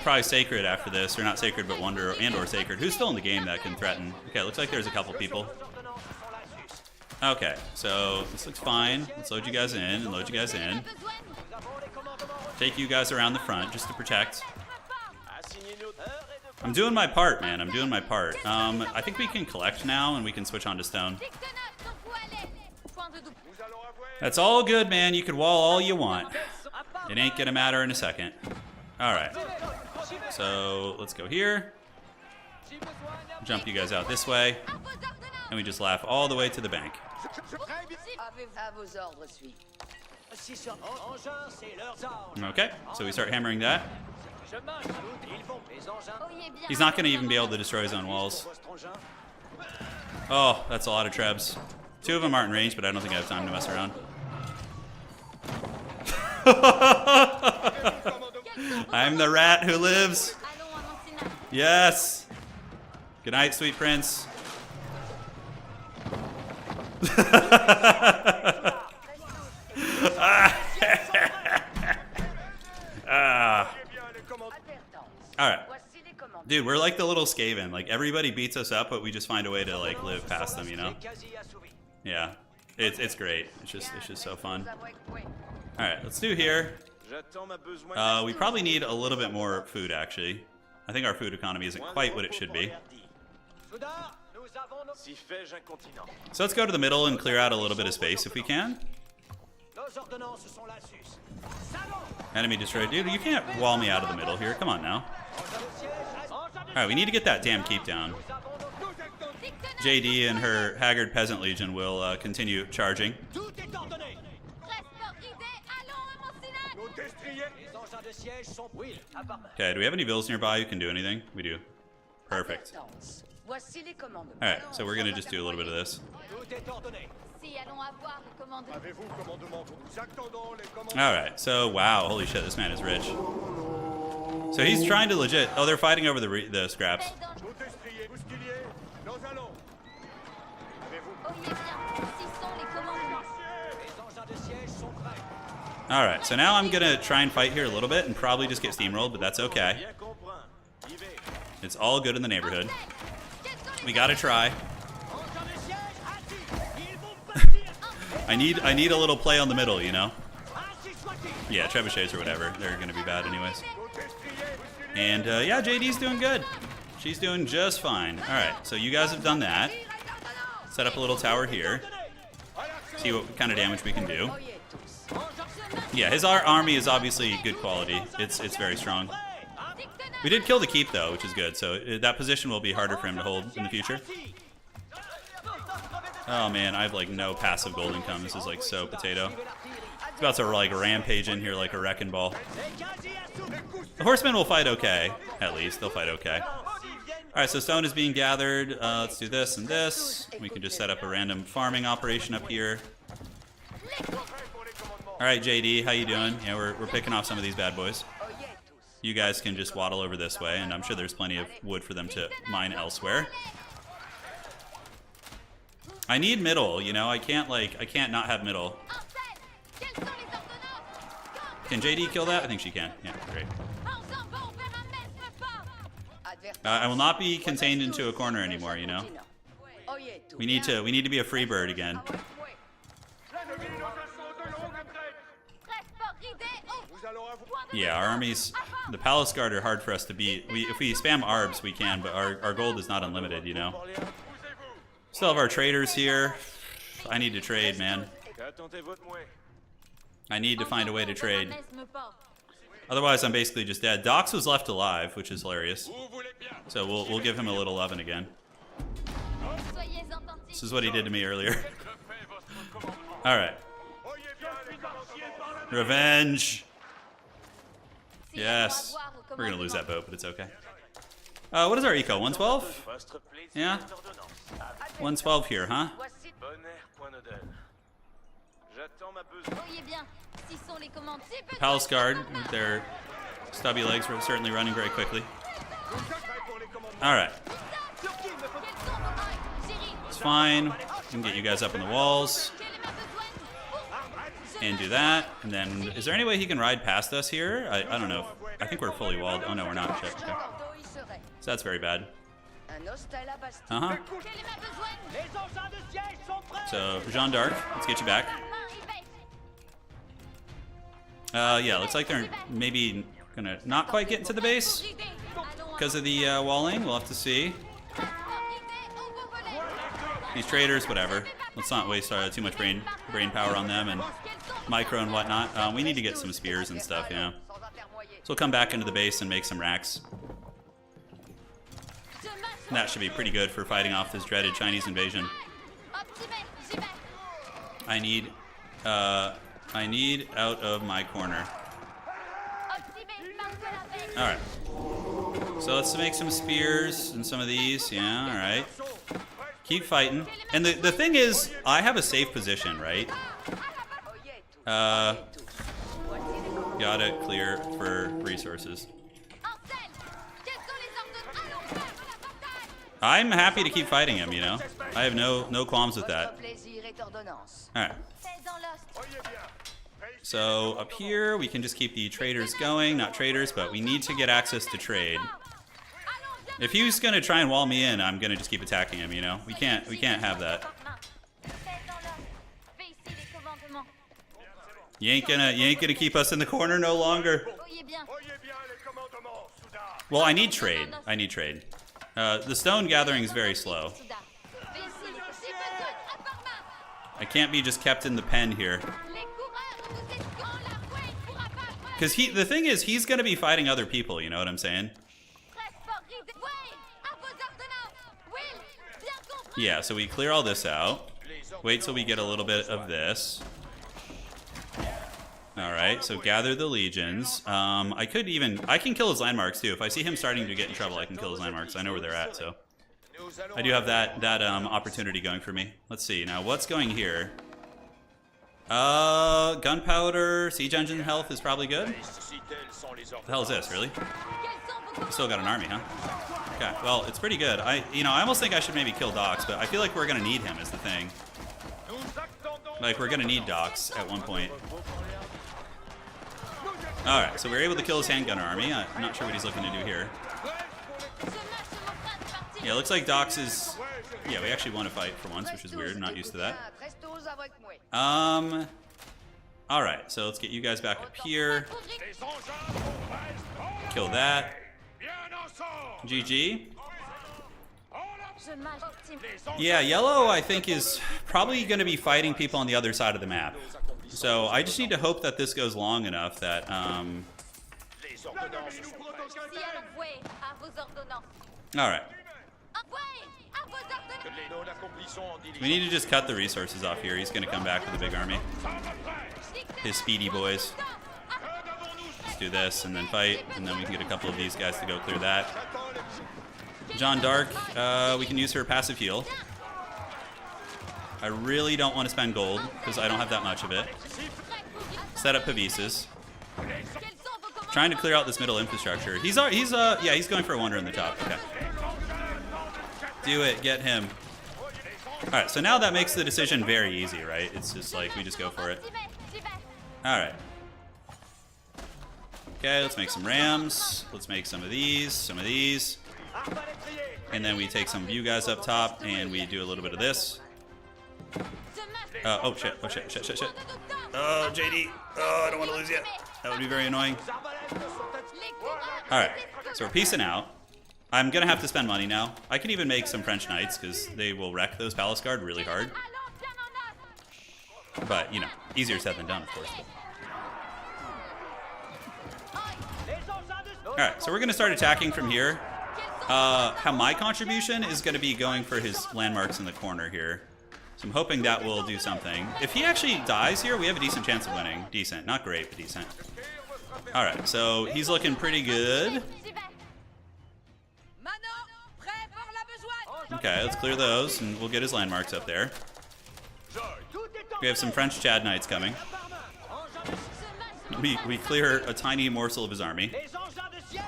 probably sacred after this, or not sacred, but wonder or sacred. Who's still in the game that can threaten? Okay, looks like there's a couple people. Okay, so this looks fine. Let's load you guys in and load you guys in. Take you guys around the front just to protect. I'm doing my part, man. I'm doing my part. I think we can collect now and we can switch on to stone. That's all good, man. You can wall all you want. It ain't gonna matter in a second. Alright. So let's go here. Jump you guys out this way. And we just laugh all the way to the bank. Okay, so we start hammering that. He's not going to even be able to destroy his own walls. Oh, that's a lot of trebs. 2 of them aren't in range, but I don't think I have time to mess around. I'm the rat who lives. Yes. Good night, sweet prince. Alright. Dude, we're like the little Skaven. Like, everybody beats us up, but we just find a way to, like, live past them, you know? Yeah. It's great. It's just so fun. Alright, let's do here. We probably need a little bit more food, actually. I think our food economy isn't quite what it should be. So let's go to the middle and clear out a little bit of space if we can. Enemy destroyed. Dude, you can't wall me out of the middle here. Come on now. Alright, we need to get that damn keep down. JD and her Haggard Peasant Legion will continue charging. Okay, do we have any vills nearby who can do anything? We do. Perfect. Alright, so we're gonna just do a little bit of this. Alright, so wow, holy shit, this man is rich. So he's trying to legit... Oh, they're fighting over the scraps. Alright, so now I'm gonna try and fight here a little bit and probably just get steamrolled, but that's okay. It's all good in the neighborhood. We gotta try. I need a little play on the middle, you know? Yeah, trebuchets or whatever. They're gonna be bad anyways. And yeah, JD's doing good. She's doing just fine. Alright, so you guys have done that. Set up a little tower here. See what kind of damage we can do. Yeah, his army is obviously good quality. It's very strong. We did kill the keep though, which is good. So that position will be harder for him to hold in the future. Oh man, I have like no passive gold income. This is like so potato. It's about to like rampage in here like a wrecking ball. The horsemen will fight okay, at least. They'll fight okay. Alright, so stone is being gathered. Let's do this and this. We can just set up a random farming operation up here. Alright, JD, how you doing? Yeah, we're picking off some of these bad boys. You guys can just waddle over this way, and I'm sure there's plenty of wood for them to mine elsewhere. I need middle, you know? I can't not have middle. Can JD kill that? I think she can. Yeah, great. I will not be contained into a corner anymore, you know? We need to be a free bird again. Yeah, our armies, the Palace Guard are hard for us to beat. If we spam ARBs, we can, but our gold is not unlimited, you know? Still have our traders here. I need to trade, man. I need to find a way to trade. Otherwise, I'm basically just dead. Dox was left alive, which is hilarious. So we'll give him a little oven again. This is what he did to me earlier. Alright. Revenge! Yes. We're gonna lose that boat, but it's okay. What is our eco? 112? Yeah? 112 here, huh? The Palace Guard, with their stubby legs, were certainly running very quickly. Alright. It's fine. We can get you guys up on the walls. And do that. And then, is there any way he can ride past us here? I don't know. I think we're fully walled. Oh no, we're not. Shit. Okay. So that's very bad. Uh-huh. So, Jeanne d'Arc, let's get you back. Yeah, looks like they're maybe gonna not quite get into the base because of the walling. We'll have to see. These traders, whatever. Let's not waste too much brain power on them and micro and whatnot. We need to get some spears and stuff, you know. So we'll come back into the base and make some racks. And that should be pretty good for fighting off this dreaded Chinese invasion. I need out of my corner. Alright. So let's make some spears and some of these. Yeah, alright. Keep fighting. And the thing is, I have a safe position, right? Gotta clear for resources. I'm happy to keep fighting him, you know? I have no qualms with that. Alright. So up here, we can just keep the traders going. Not traders, but we need to get access to trade. If he's gonna try and wall me in, I'm gonna just keep attacking him, you know? We can't have that. You ain't gonna keep us in the corner no longer. Well, I need trade. The stone gathering is very slow. I can't be just kept in the pen here. Because the thing is, he's gonna be fighting other people, you know what I'm saying? Yeah, so we clear all this out. Wait till we get a little bit of this. Alright, so gather the legions. I can kill his landmarks too. If I see him starting to get in trouble, I can kill his landmarks. I know where they're at, so. I do have that opportunity going for me. Let's see, now what's going here? Gunpowder, siege engine health is probably good. What the hell is this, really? Still got an army, huh? Okay, well, it's pretty good. I almost think I should maybe kill Dox, but I feel like we're gonna need him is the thing. Like, we're gonna need Dox at one point. Alright, so we were able to kill his handgunner army. I'm not sure what he's looking to do here. Yeah, it looks like Dox is... Yeah, we actually won a fight for once, which is weird. I'm not used to that. Alright, so let's get you guys back up here. Kill that. GG. Yeah, yellow, I think, is probably going to be fighting people on the other side of the map. So I just need to hope that this goes long enough that... Alright. We need to just cut the resources off here. He's going to come back with a big army. His speedy boys. Let's do this and then fight, and then we can get a couple of these guys to go clear that. Jeanne d'Arc, we can use her passive heal. I really don't want to spend gold because I don't have that much of it. Set up Pavises. Trying to clear out this middle infrastructure. He's going for a wonder in the top. Okay. Do it. Get him. All right. So now that makes the decision very easy, right? It's just like we just go for it. All right. Okay. Let's make some rams. Let's make some of these. And then we take some of you guys up top and we do a little bit of this. Oh shit. Oh shit. Oh, JD. Oh, I don't want to lose yet. That would be very annoying. Alright, so we're peacing out. I'm gonna have to spend money now. I can even make some French Knights because they will wreck those Palace Guard really hard. But, easier said than done, of course. Alright, so we're gonna start attacking from here. How my contribution is gonna be going for his landmarks in the corner here. So I'm hoping that will do something. If he actually dies here, we have a decent chance of winning. Decent. Not great, but decent. Alright, so he's looking pretty good. Okay, let's clear those, and we'll get his landmarks up there. We have some French Chad Knights coming. We clear a tiny morsel of his army.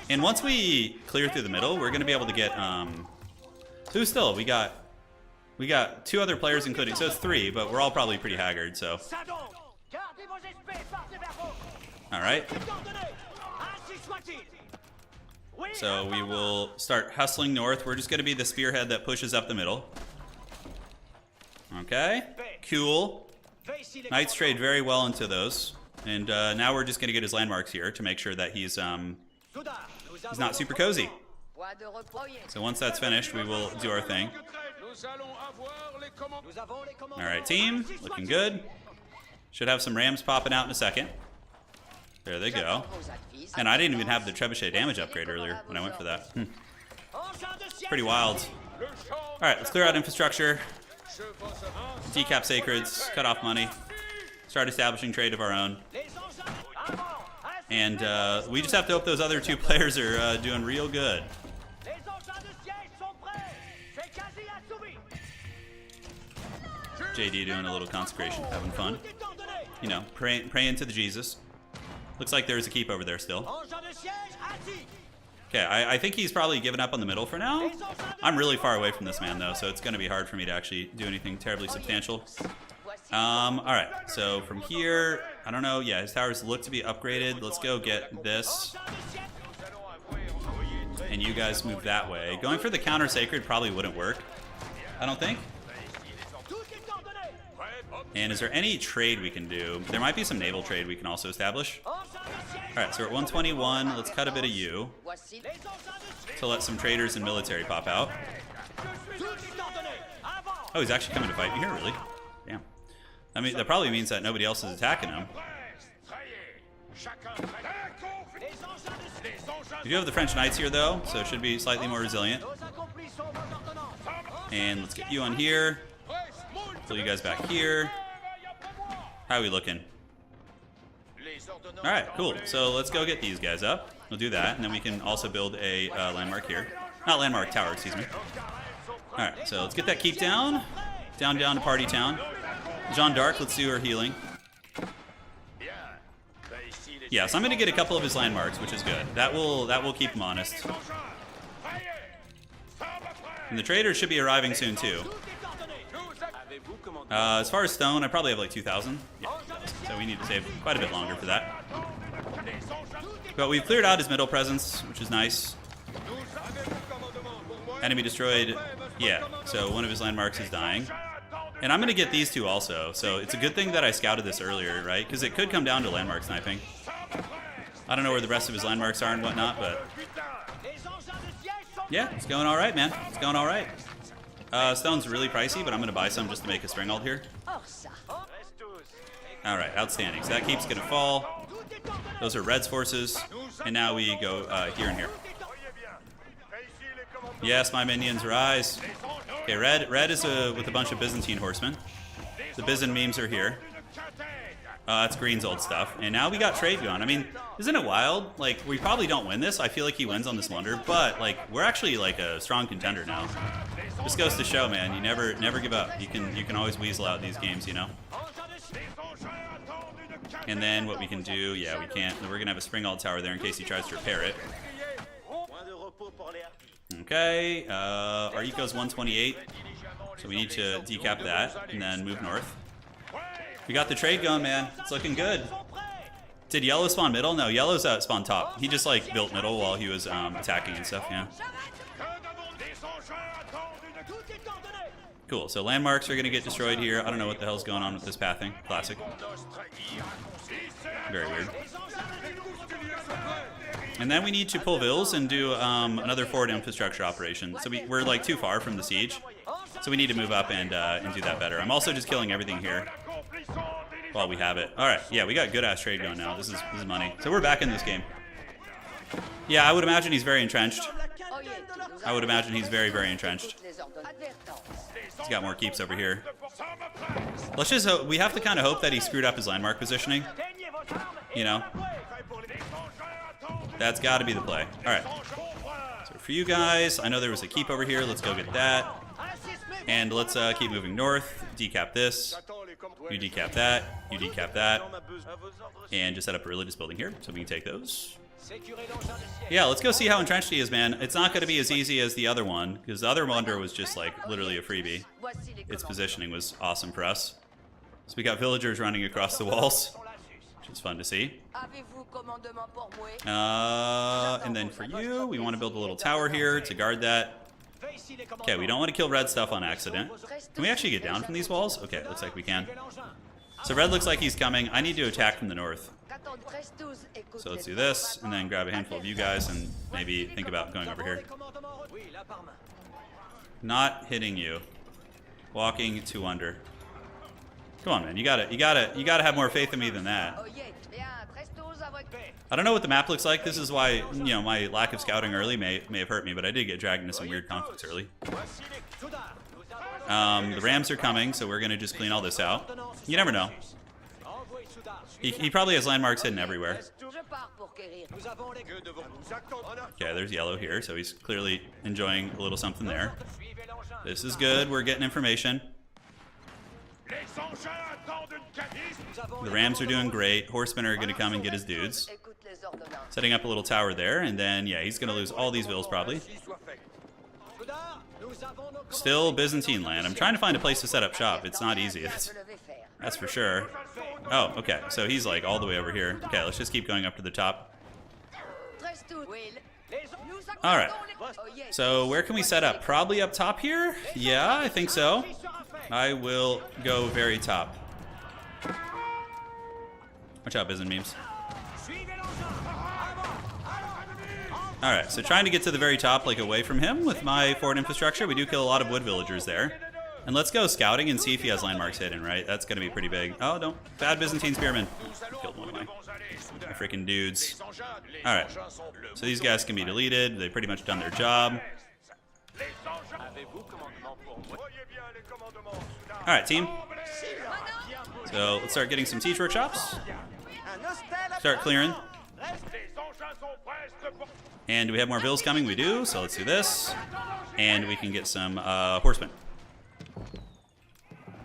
And once we clear through the middle, we're going to be able to get... Who's still? We got 2 other players, including... So it's 3, but we're all probably pretty haggard, so... Alright. So we will start hustling north. We're just going to be the spearhead that pushes up the middle. Okay. Cool. Knights trade very well into those. And now we're just going to get his landmarks here to make sure that he's not super cozy. So once that's finished, we will do our thing. Alright, team. Looking good. Should have some rams popping out in a second. There they go. And I didn't even have the trebuchet damage upgrade earlier when I went for that. It's pretty wild. Alright, let's clear out infrastructure. Decap sacreds. Cut off money. Start establishing trade of our own. And we just have to hope those other 2 players are doing real good. JD doing a little consecration, having fun. Praying to the Jesus. Looks like there's a keep over there still. Okay, I think he's probably given up on the middle for now. I'm really far away from this man, though, so it's going to be hard for me to actually do anything terribly substantial. Alright, so from here, I don't know. Yeah, his towers look to be upgraded. Let's go get this. And you guys move that way. Going for the counter sacred probably wouldn't work, I don't think. And is there any trade we can do? There might be some naval trade we can also establish. Alright, so we're at 121. Let's cut a bit of you to let some traders and military pop out. Oh, he's actually coming to fight me here, really? Damn. I mean, that probably means that nobody else is attacking him. We do have the French Knights here, though, so it should be slightly more resilient. And let's get you on here. Pull you guys back here. How are we looking? Alright, cool. So let's go get these guys up. We'll do that, and then we can also build a landmark here. Not landmark, tower, excuse me. Alright, so let's get that keep down. Down to Party Town. Jeanne d'Arc, let's do her healing. Yeah, so I'm gonna get a couple of his landmarks, which is good. That will keep him honest. And the traders should be arriving soon too. As far as stone, I probably have like 2,000. Yeah, 2,000. So we need to save quite a bit longer for that. But we've cleared out his middle presence, which is nice. Enemy destroyed. Yeah, so one of his landmarks is dying. And I'm going to get these two also. So it's a good thing that I scouted this earlier, right? Because it could come down to landmark sniping. I don't know where the rest of his landmarks are and whatnot, but... yeah, it's going all right, man. It's going all right. Stone's really pricey, but I'm going to buy some just to make a Springald here. All right, outstanding. So that keeps going to fall. Those are Red's forces. And now we go here and here. Yes, my minions, rise. Okay, Red is with a bunch of Byzantine horsemen. The Byzan memes are here. That's Green's old stuff. And now we got trade going. I mean, isn't it wild? Like, we probably don't win this. I feel like he wins on this wonder. But, like, we're actually, like, a strong contender now. This goes to show, man. You never give up. You can always weasel out these games, you know? And then what we can do, yeah, we can't. We're going to have a Springald tower there in case he tries to repair it. Okay, our eco's 128, so we need to decap that and then move north. We got the trade going, man. It's looking good. Did yellow spawn middle? No, yellow's spawn top. He just like built middle while he was attacking and stuff, yeah. Cool, so landmarks are gonna get destroyed here. I don't know what the hell's going on with this pathing. Classic. Very weird. And then we need to pull Vils and do another forward infrastructure operation. So we're like too far from the siege. So we need to move up and do that better. I'm also just killing everything here while we have it. All right, yeah, we got good ass trade going now. This is money. So we're back in this game. Yeah, I would imagine he's very entrenched. I would imagine he's very, very entrenched. He's got more keeps over here. Let's just hope, we have to kind of hope that he screwed up his landmark positioning. You know? That's got to be the play. All right. So for you guys, I know there was a keep over here. Let's go get that. And let's keep moving north. Decap this. You decap that. You decap that. And just set up a religious building here so we can take those. Yeah, let's go see how entrenched he is, man. It's not going to be as easy as the other one, because the other wonder was just like literally a freebie. Its positioning was awesome for us. So we got villagers running across the walls, which is fun to see. And then for you, we want to build a little tower here to guard that. Okay, we don't want to kill red stuff on accident. Can we actually get down from these walls? Okay, looks like we can. So red looks like he's coming. I need to attack from the north. So let's do this, and then grab a handful of you guys, and maybe think about going over here. Not hitting you. Walking to under. Come on, man. You gotta have more faith in me than that. I don't know what the map looks like. This is why, you know, my lack of scouting early may have hurt me, but I did get dragged into some weird conflicts early. The Rams are coming, so we're gonna just clean all this out. You never know. He probably has landmarks hidden everywhere. Okay, there's yellow here, so he's clearly enjoying a little something there. This is good. We're getting information. The Rams are doing great. Horsemen are going to come and get his dudes. Setting up a little tower there, and then, yeah, he's going to lose all these vills probably. Still Byzantine land. I'm trying to find a place to set up shop. It's not easy. That's for sure. Oh, okay. So he's like all the way over here. Okay, let's just keep going up to the top. All right. So where can we set up? Probably up top here? Yeah, I think so. I will go very top. Watch out, Byzan memes. All right, so trying to get to the very top, like away from him with my forward infrastructure. We do kill a lot of wood villagers there. And let's go scouting and see if he has landmarks hidden, right? That's going to be pretty big. Oh, don't. Bad Byzantine spearmen. Killed one of my freaking dudes. All right. So these guys can be deleted. They've pretty much done their job. All right, team. So let's start getting some teach workshops. Start clearing. And do we have more vills coming? We do. So let's do this. And we can get some horsemen.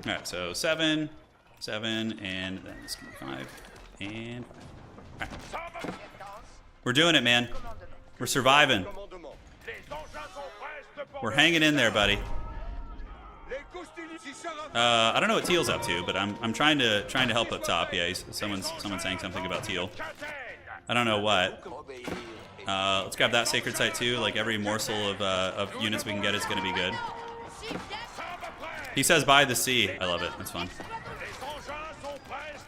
All right, so 7, 7, and then it's going to be 5, and 5. Right. We're doing it, man. We're surviving. We're hanging in there, buddy. I don't know what Teal's up to, but I'm trying to help up top. Yeah, someone's saying something about Teal. I don't know what. Let's grab that sacred site too. Like every morsel of units we can get is going to be good. He says by the sea. I love it. That's fun.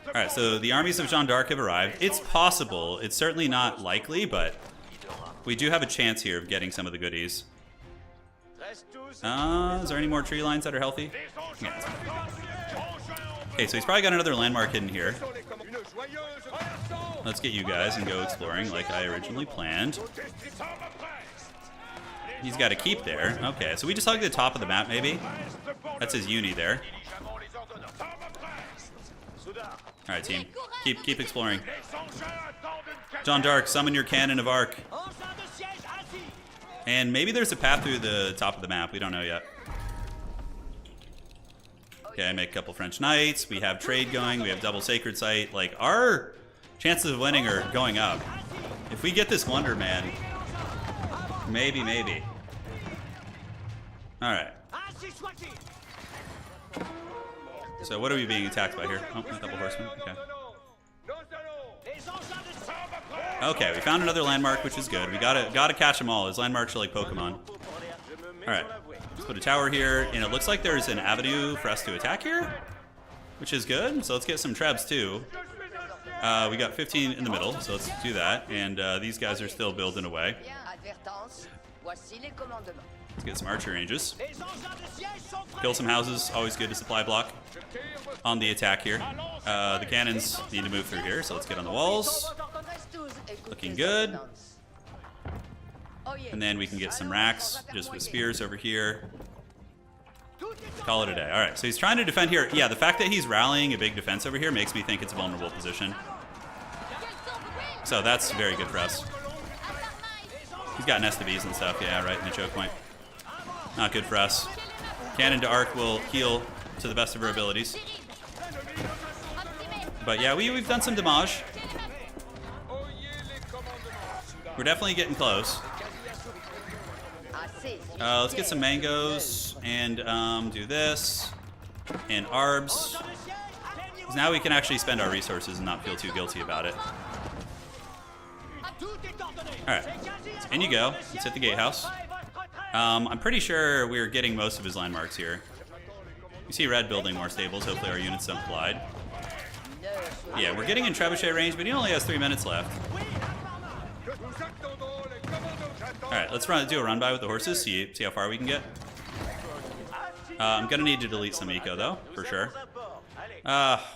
All right, so the armies of Jeanne d'Arc have arrived. It's possible. It's certainly not likely, but we do have a chance here of getting some of the goodies. Is there any more tree lines that are healthy? Yeah. Okay, so he's probably got another landmark hidden here. Let's get you guys and go exploring like I originally planned. He's got a keep there. Okay, so we just hug the top of the map, maybe? That's his uni there. Alright, team. Keep exploring. Jeanne d'Arc, summon your cannon of arc. And maybe there's a path through the top of the map. We don't know yet. Okay, I make a couple French knights. We have trade going. We have double sacred site. Like, our chances of winning are going up. If we get this wonder, man, maybe. Alright. So what are we being attacked by here? Oh, a couple horsemen. Okay. Okay, we found another landmark, which is good. We gotta catch them all. His landmarks are like Pokemon. Alright. Let's put a tower here, and it looks like there's an avenue for us to attack here, which is good. So let's get some trebs too. We got 15 in the middle, so let's do that. And these guys are still building away. Let's get some archer ranges. Kill some houses, always good to supply block on the attack here. The cannons need to move through here, so let's get on the walls. Looking good. And then we can get some racks just with spears over here. Call it a day. All right, so he's trying to defend here. Yeah, the fact that he's rallying a big defense over here makes me think it's a vulnerable position. So that's very good for us. He's got nest of bees and stuff. Yeah, right in the choke point. Not good for us. Cannon to arc will heal to the best of her abilities. But yeah, we've done some damage. We're definitely getting close. Let's get some mangoes and do this. And arbs. 'Cause now we can actually spend our resources and not feel too guilty about it. Alright, in you go. Let's hit the gatehouse. I'm pretty sure we're getting most of his landmarks here. You see red building more stables. Hopefully our units don't collide. Yeah, we're getting in trebuchet range, but he only has 3 minutes left. Alright, let's do a run by with the horses, see how far we can get. I'm gonna need to delete some eco though, for sure.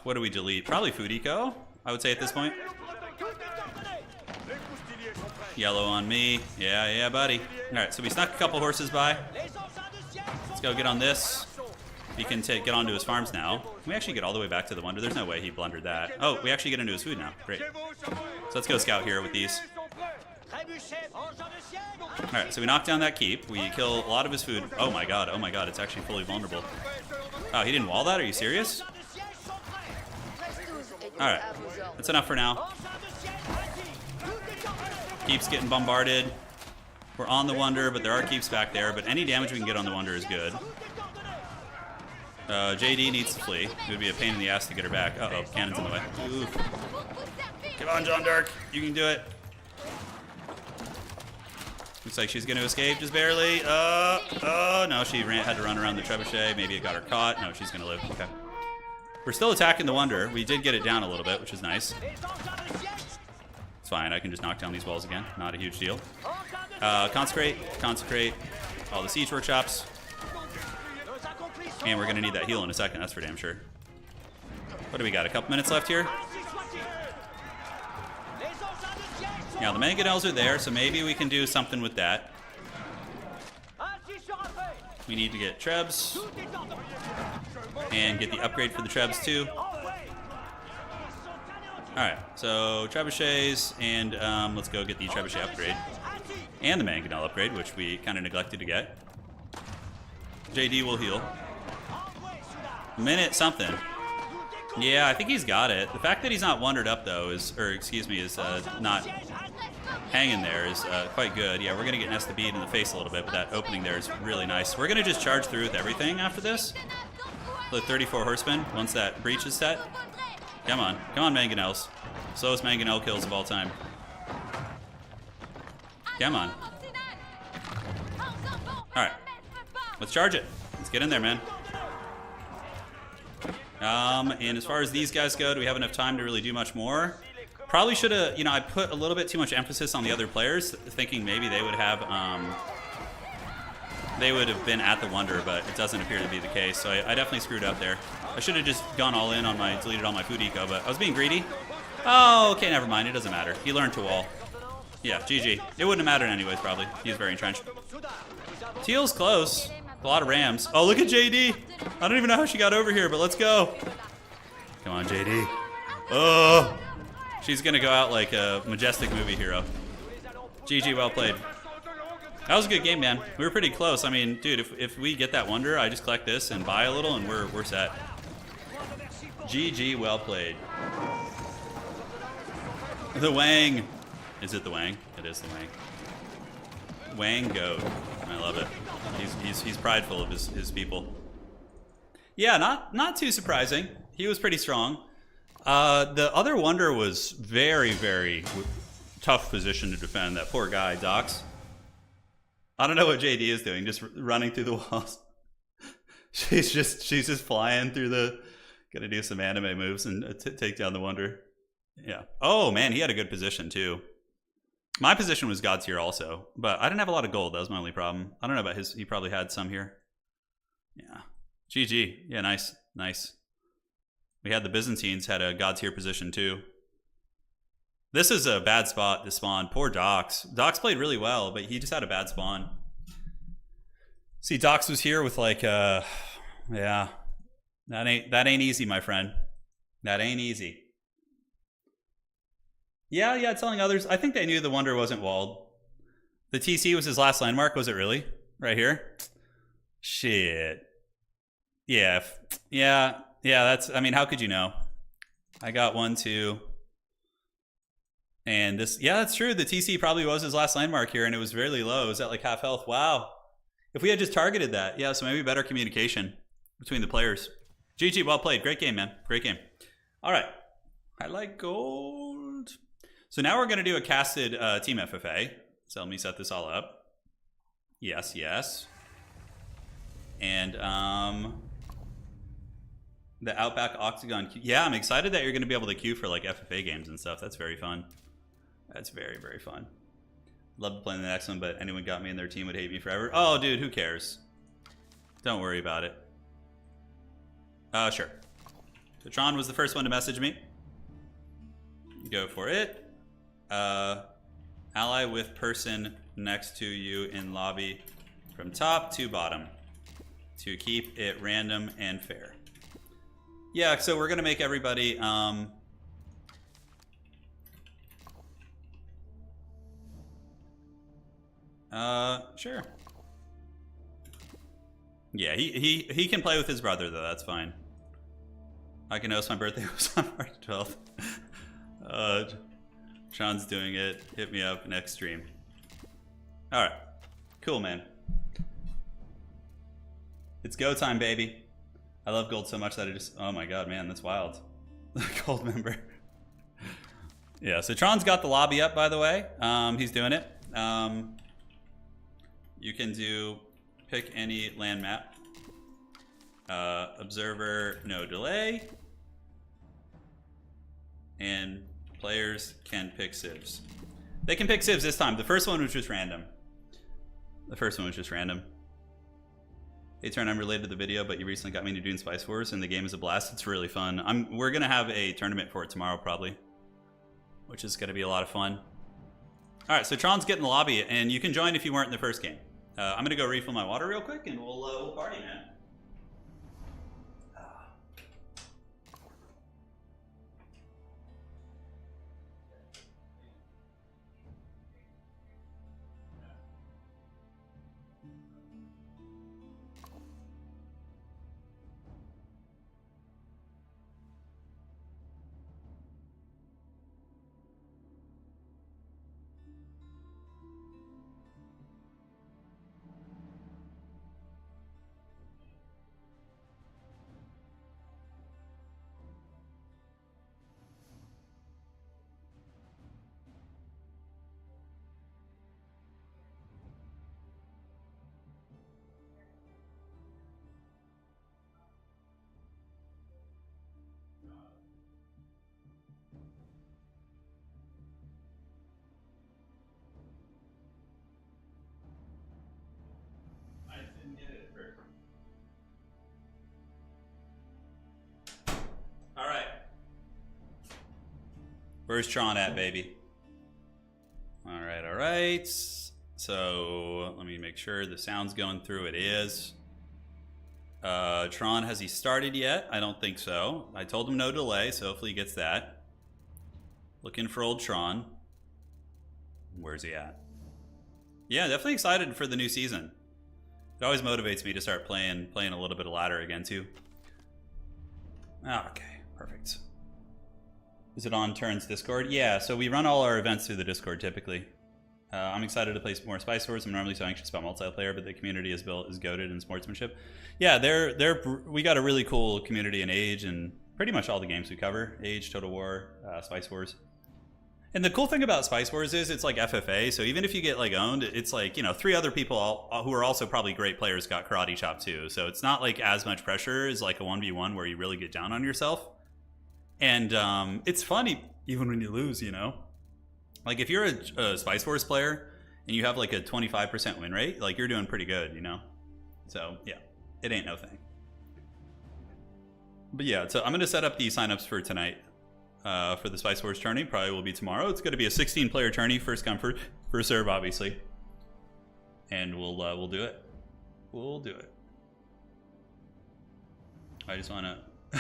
What do we delete? Probably food eco, I would say at this point. Yellow on me. Yeah, buddy. Alright, so we snuck a couple horses by. Let's go get on this. We can get onto his farms now. Can we actually get all the way back to the wonder? There's no way he blundered that. Oh, we actually get into his food now. Great. So let's go scout here with these. Alright, so we knock down that keep. We kill a lot of his food. Oh my god, it's actually fully vulnerable. Oh, he didn't wall that? Are you serious? Alright, that's enough for now. Keeps getting bombarded. We're on the wonder, but there are keeps back there. But any damage we can get on the wonder is good. JD needs to flee. It would be a pain in the ass to get her back. Uh-oh, cannon's in the way. Oof. Come on, Jeanne d'Arc. You can do it. Looks like she's going to escape just barely. Oh, no, she had to run around the trebuchet. Maybe it got her caught. No, she's going to live. Okay. We're still attacking the wonder. We did get it down a little bit, which is nice. It's fine. I can just knock down these walls again. Not a huge deal. Consecrate. All the siege workshops. And we're going to need that heal in a second. That's for damn sure. What do we got? A couple minutes left here? Yeah, the mangonels are there, so maybe we can do something with that. We need to get trebs. And get the upgrade for the trebs too. Alright, so trebuchets, and let's go get the trebuchet upgrade. And the mangonel upgrade, which we kind of neglected to get. JD will heal. Minute something. Yeah, I think he's got it. The fact that he's not wandered up though is, or excuse me, is not hanging there is quite good. Yeah, we're gonna get Nesta beat in the face a little bit, but that opening there is really nice. We're gonna just charge through with everything after this. The 34 horsemen once that breach is set. Come on, mangonels. Slowest mangonel kills of all time. Come on. All right, let's charge it. Let's get in there, man. And as far as these guys go, do we have enough time to really do much more? Probably should have, I put a little bit too much emphasis on the other players, thinking maybe they would have been at the wonder, but it doesn't appear to be the case. So I definitely screwed up there. I should have just gone all in on deleted all my food eco, but I was being greedy. Oh, okay, never mind. It doesn't matter. He learned to wall. Yeah, GG. It wouldn't have mattered anyways, probably. He was very entrenched. Teal's close. A lot of Rams. Oh, look at JD. I don't even know how she got over here, but let's go. Come on, JD. Oh, she's going to go out like a majestic movie hero. GG, well played. That was a good game, man. We were pretty close. I mean, dude, if we get that wonder, I just collect this and buy a little, and we're set. GG, well played. The Wang. Is it the Wang? It is the Wang. Wang goat. I love it. He's prideful of his people. Yeah, not too surprising. He was pretty strong. The other wonder was very, very tough position to defend. That poor guy, Docs. I don't know what JD is doing, just running through the walls. she's just flying through the. Gonna do some anime moves and take down the wonder. Yeah. Oh man, he had a good position too. My position was God tier also, but I didn't have a lot of gold. That was my only problem. I don't know about his. He probably had some here. Yeah. GG. Yeah, nice. We had the Byzantines had a God tier position too. This is a bad spot to spawn. Poor Docs. Docs played really well, but he just had a bad spawn. See, Docs was here with like, yeah. That ain't easy, my friend. That ain't easy. Yeah, telling others. I think they knew the wonder wasn't walled. The TC was his last landmark, was it really? Right here? Shit. Yeah, that's, I mean, how could you know? I got 1, 2. And this, yeah, that's true. The TC probably was his last landmark here, and it was really low. It was at like half health. Wow. If we had just targeted that, yeah, so maybe better communication between the players. GG, well played. Great game, man. Great game. All right. I like gold. So now we're going to do a casted team FFA. So let me set this all up. Yes. And the Outback Octagon queue. Yeah, I'm excited that you're going to be able to queue for like FFA games and stuff. That's very fun. That's very, very fun. Love to play in the next one, but anyone got me in their team would hate me forever. Oh, dude, who cares? Don't worry about it. Sure. So Tron was the first one to message me. Go for it. Ally with person next to you in lobby from top to bottom to keep it random and fair. Yeah, so we're gonna make everybody sure. Yeah, he can play with his brother though, that's fine. I can host, my birthday was on March 12th. Sean's doing it. Hit me up next stream. Alright. Cool, man. It's go time, baby. I love gold so much that I just... Oh my god, man, that's wild. Gold member. Yeah, so Tron's got the lobby up, by the way. He's doing it. You can do... Pick any land map. Observer, no delay. And players can pick civs. They can pick civs this time. The first one was just random. Hey, Turn, I'm related to the video, but you recently got me into doing Spice Wars, and the game is a blast. It's really fun. We're going to have a tournament for it tomorrow, probably, which is going to be a lot of fun. All right, so Tron's getting the lobby, and you can join if you weren't in the first game. I'm going to go refill my water real quick, and we'll party, man. Where's Tron at, baby? All right. So let me make sure the sound's going through. It is. Tron, has he started yet? I don't think so. I told him no delay, so hopefully he gets that. Looking for old Tron. Where's he at? Yeah, definitely excited for the new season. It always motivates me to start playing a little bit of ladder again too. Okay, perfect. Is it on Turin's Discord? Yeah, so we run all our events through the Discord typically. I'm excited to play more Spice Wars. I'm normally so anxious about multiplayer, but the community is goated in sportsmanship. Yeah, we got a really cool community in Age and pretty much all the games we cover. Age, Total War, Spice Wars. And the cool thing about Spice Wars is it's like FFA, so even if you get like owned, it's like, you know, 3 other people who are also probably great players got karate chop too. So it's not like as much pressure as like a 1v1 where you really get down on yourself. And it's funny even when you lose, you know. Like if you're a Spice Wars player and you have like a 25% win rate, like you're doing pretty good, you know. So yeah, it ain't no thing. But yeah, so I'm gonna set up the signups for tonight. For the Spice Wars tourney, probably will be tomorrow. It's going to be a 16-player tourney, first come first serve, obviously, and we'll do it. We'll do it. I just want to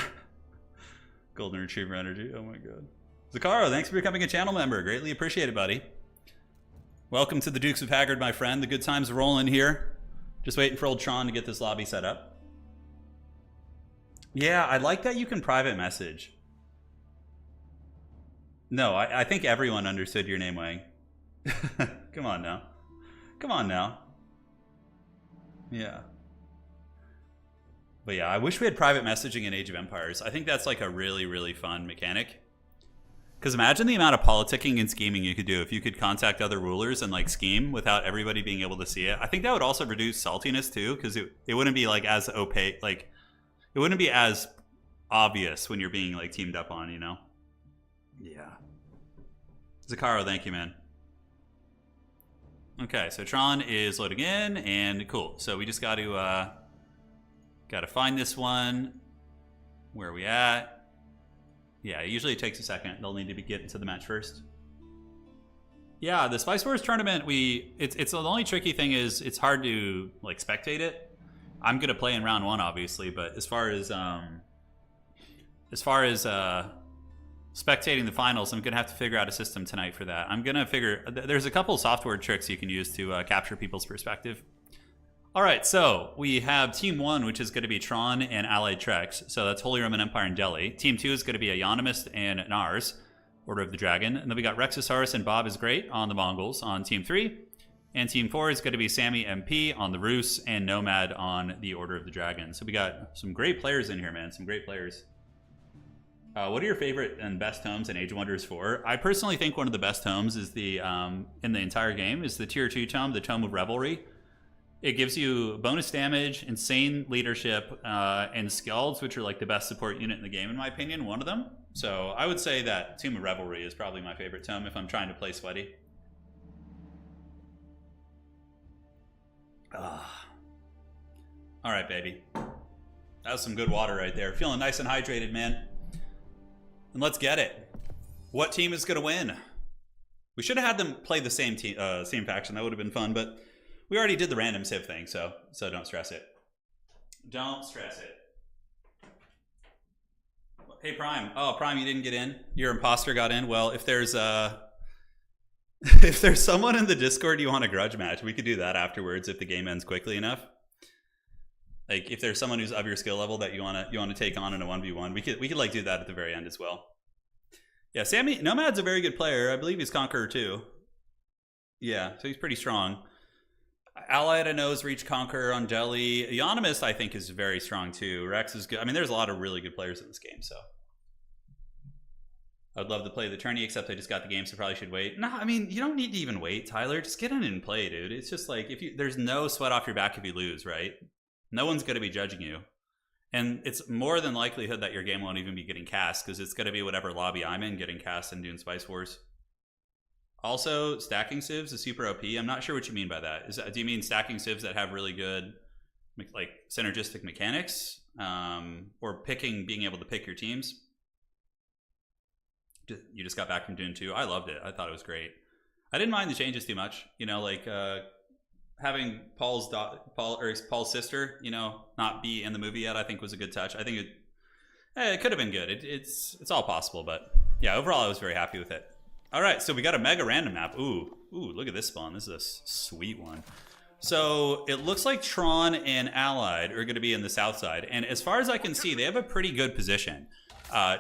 golden retriever energy. Oh my god, Zakaro, thanks for becoming a channel member. Greatly appreciated, buddy. Welcome to the Dukes of Haggard, my friend. The good times are rolling here. Just waiting for old Tron to get this lobby set up. Yeah, I like that you can private message. No, I think everyone understood your name, Wang. Come on now. Come on now. Yeah. But yeah, I wish we had private messaging in Age of Empires. I think that's like a really, really fun mechanic. Because imagine the amount of politicking and scheming you could do if you could contact other rulers and like scheme without everybody being able to see it. I think that would also reduce saltiness too, because it wouldn't be like as opaque, like it wouldn't be as obvious when you're being like teamed up on, you know? Yeah. Zakaro, thank you, man. Okay, so Tron is loading in, and cool. So we just got to find this one. Where are we at? Yeah, usually it takes a second. They'll need to get into the match first. Yeah, the Spice Wars tournament, it's the only tricky thing is it's hard to like spectate it. I'm gonna play in round 1, obviously, but as far as spectating the finals, I'm gonna have to figure out a system tonight for that. I'm gonna figure there's a couple software tricks you can use to capture people's perspective. All right, so we have Team 1, which is going to be Tron and Allied Trex. So that's Holy Roman Empire and Delhi. Team 2 is going to be Aeonomist and Nars, Order of the Dragon. And then we got Rexosaurus and Bob is Great on the Mongols on Team 3. And Team 4 is going to be Sammy MP on the Rus and Nomad on the Order of the Dragon. So we got some great players in here, man. Some great players. What are your favorite and best tomes in Age of Wonders 4? I personally think one of the best tomes is the in the entire game is the Tier 2 tome, the Tome of Revelry. It gives you bonus damage, insane leadership, and Skalds, which are like the best support unit in the game, in my opinion, one of them. So I would say that Tomb of Revelry is probably my favorite tome if I'm trying to play sweaty. All right, baby. That was some good water right there. Feeling nice and hydrated, man. And let's get it. What team is going to win? We should have had them play the same team, same faction. That would have been fun, but we already did the random civ thing, so don't stress it. Don't stress it. Hey, Prime. Oh, Prime, you didn't get in? Your imposter got in? Well, if there's if there's someone in the Discord you want a grudge match, we could do that afterwards if the game ends quickly enough. Like if there's someone who's of your skill level that you wanna take on in a 1v1, we could like do that at the very end as well. Yeah, Sammy Nomad's a very good player. I believe he's Conqueror too. Yeah, so he's pretty strong. Allied, I know, has reached Conqueror on Delhi. Eonomist, I think, is very strong too. Rex is good. I mean, there's a lot of really good players in this game, so I'd love to play the tourney, except I just got the game, so probably should wait. No, I mean, you don't need to even wait, Tyler. Just get in and play, dude. It's just like there's no sweat off your back if you lose, right? No one's going to be judging you. And it's more than likelihood that your game won't even be getting cast, because it's going to be whatever lobby I'm in getting cast and doing Spice Wars. Also, stacking civs is super OP. I'm not sure what you mean by that. Do you mean stacking civs that have really good, like, synergistic mechanics? Or being able to pick your teams? You just got back from Dune 2. I loved it. I thought it was great. I didn't mind the changes too much. You know, like having Paul's sister, you know, not be in the movie yet, I think was a good touch. I think it could have been good. It's all possible, but yeah, overall I was very happy with it. All right, so we got a mega random map. Ooh, look at this spawn. This is a sweet one. So it looks like Tron and Allied are going to be in the south side, and as far as I can see, they have a pretty good position.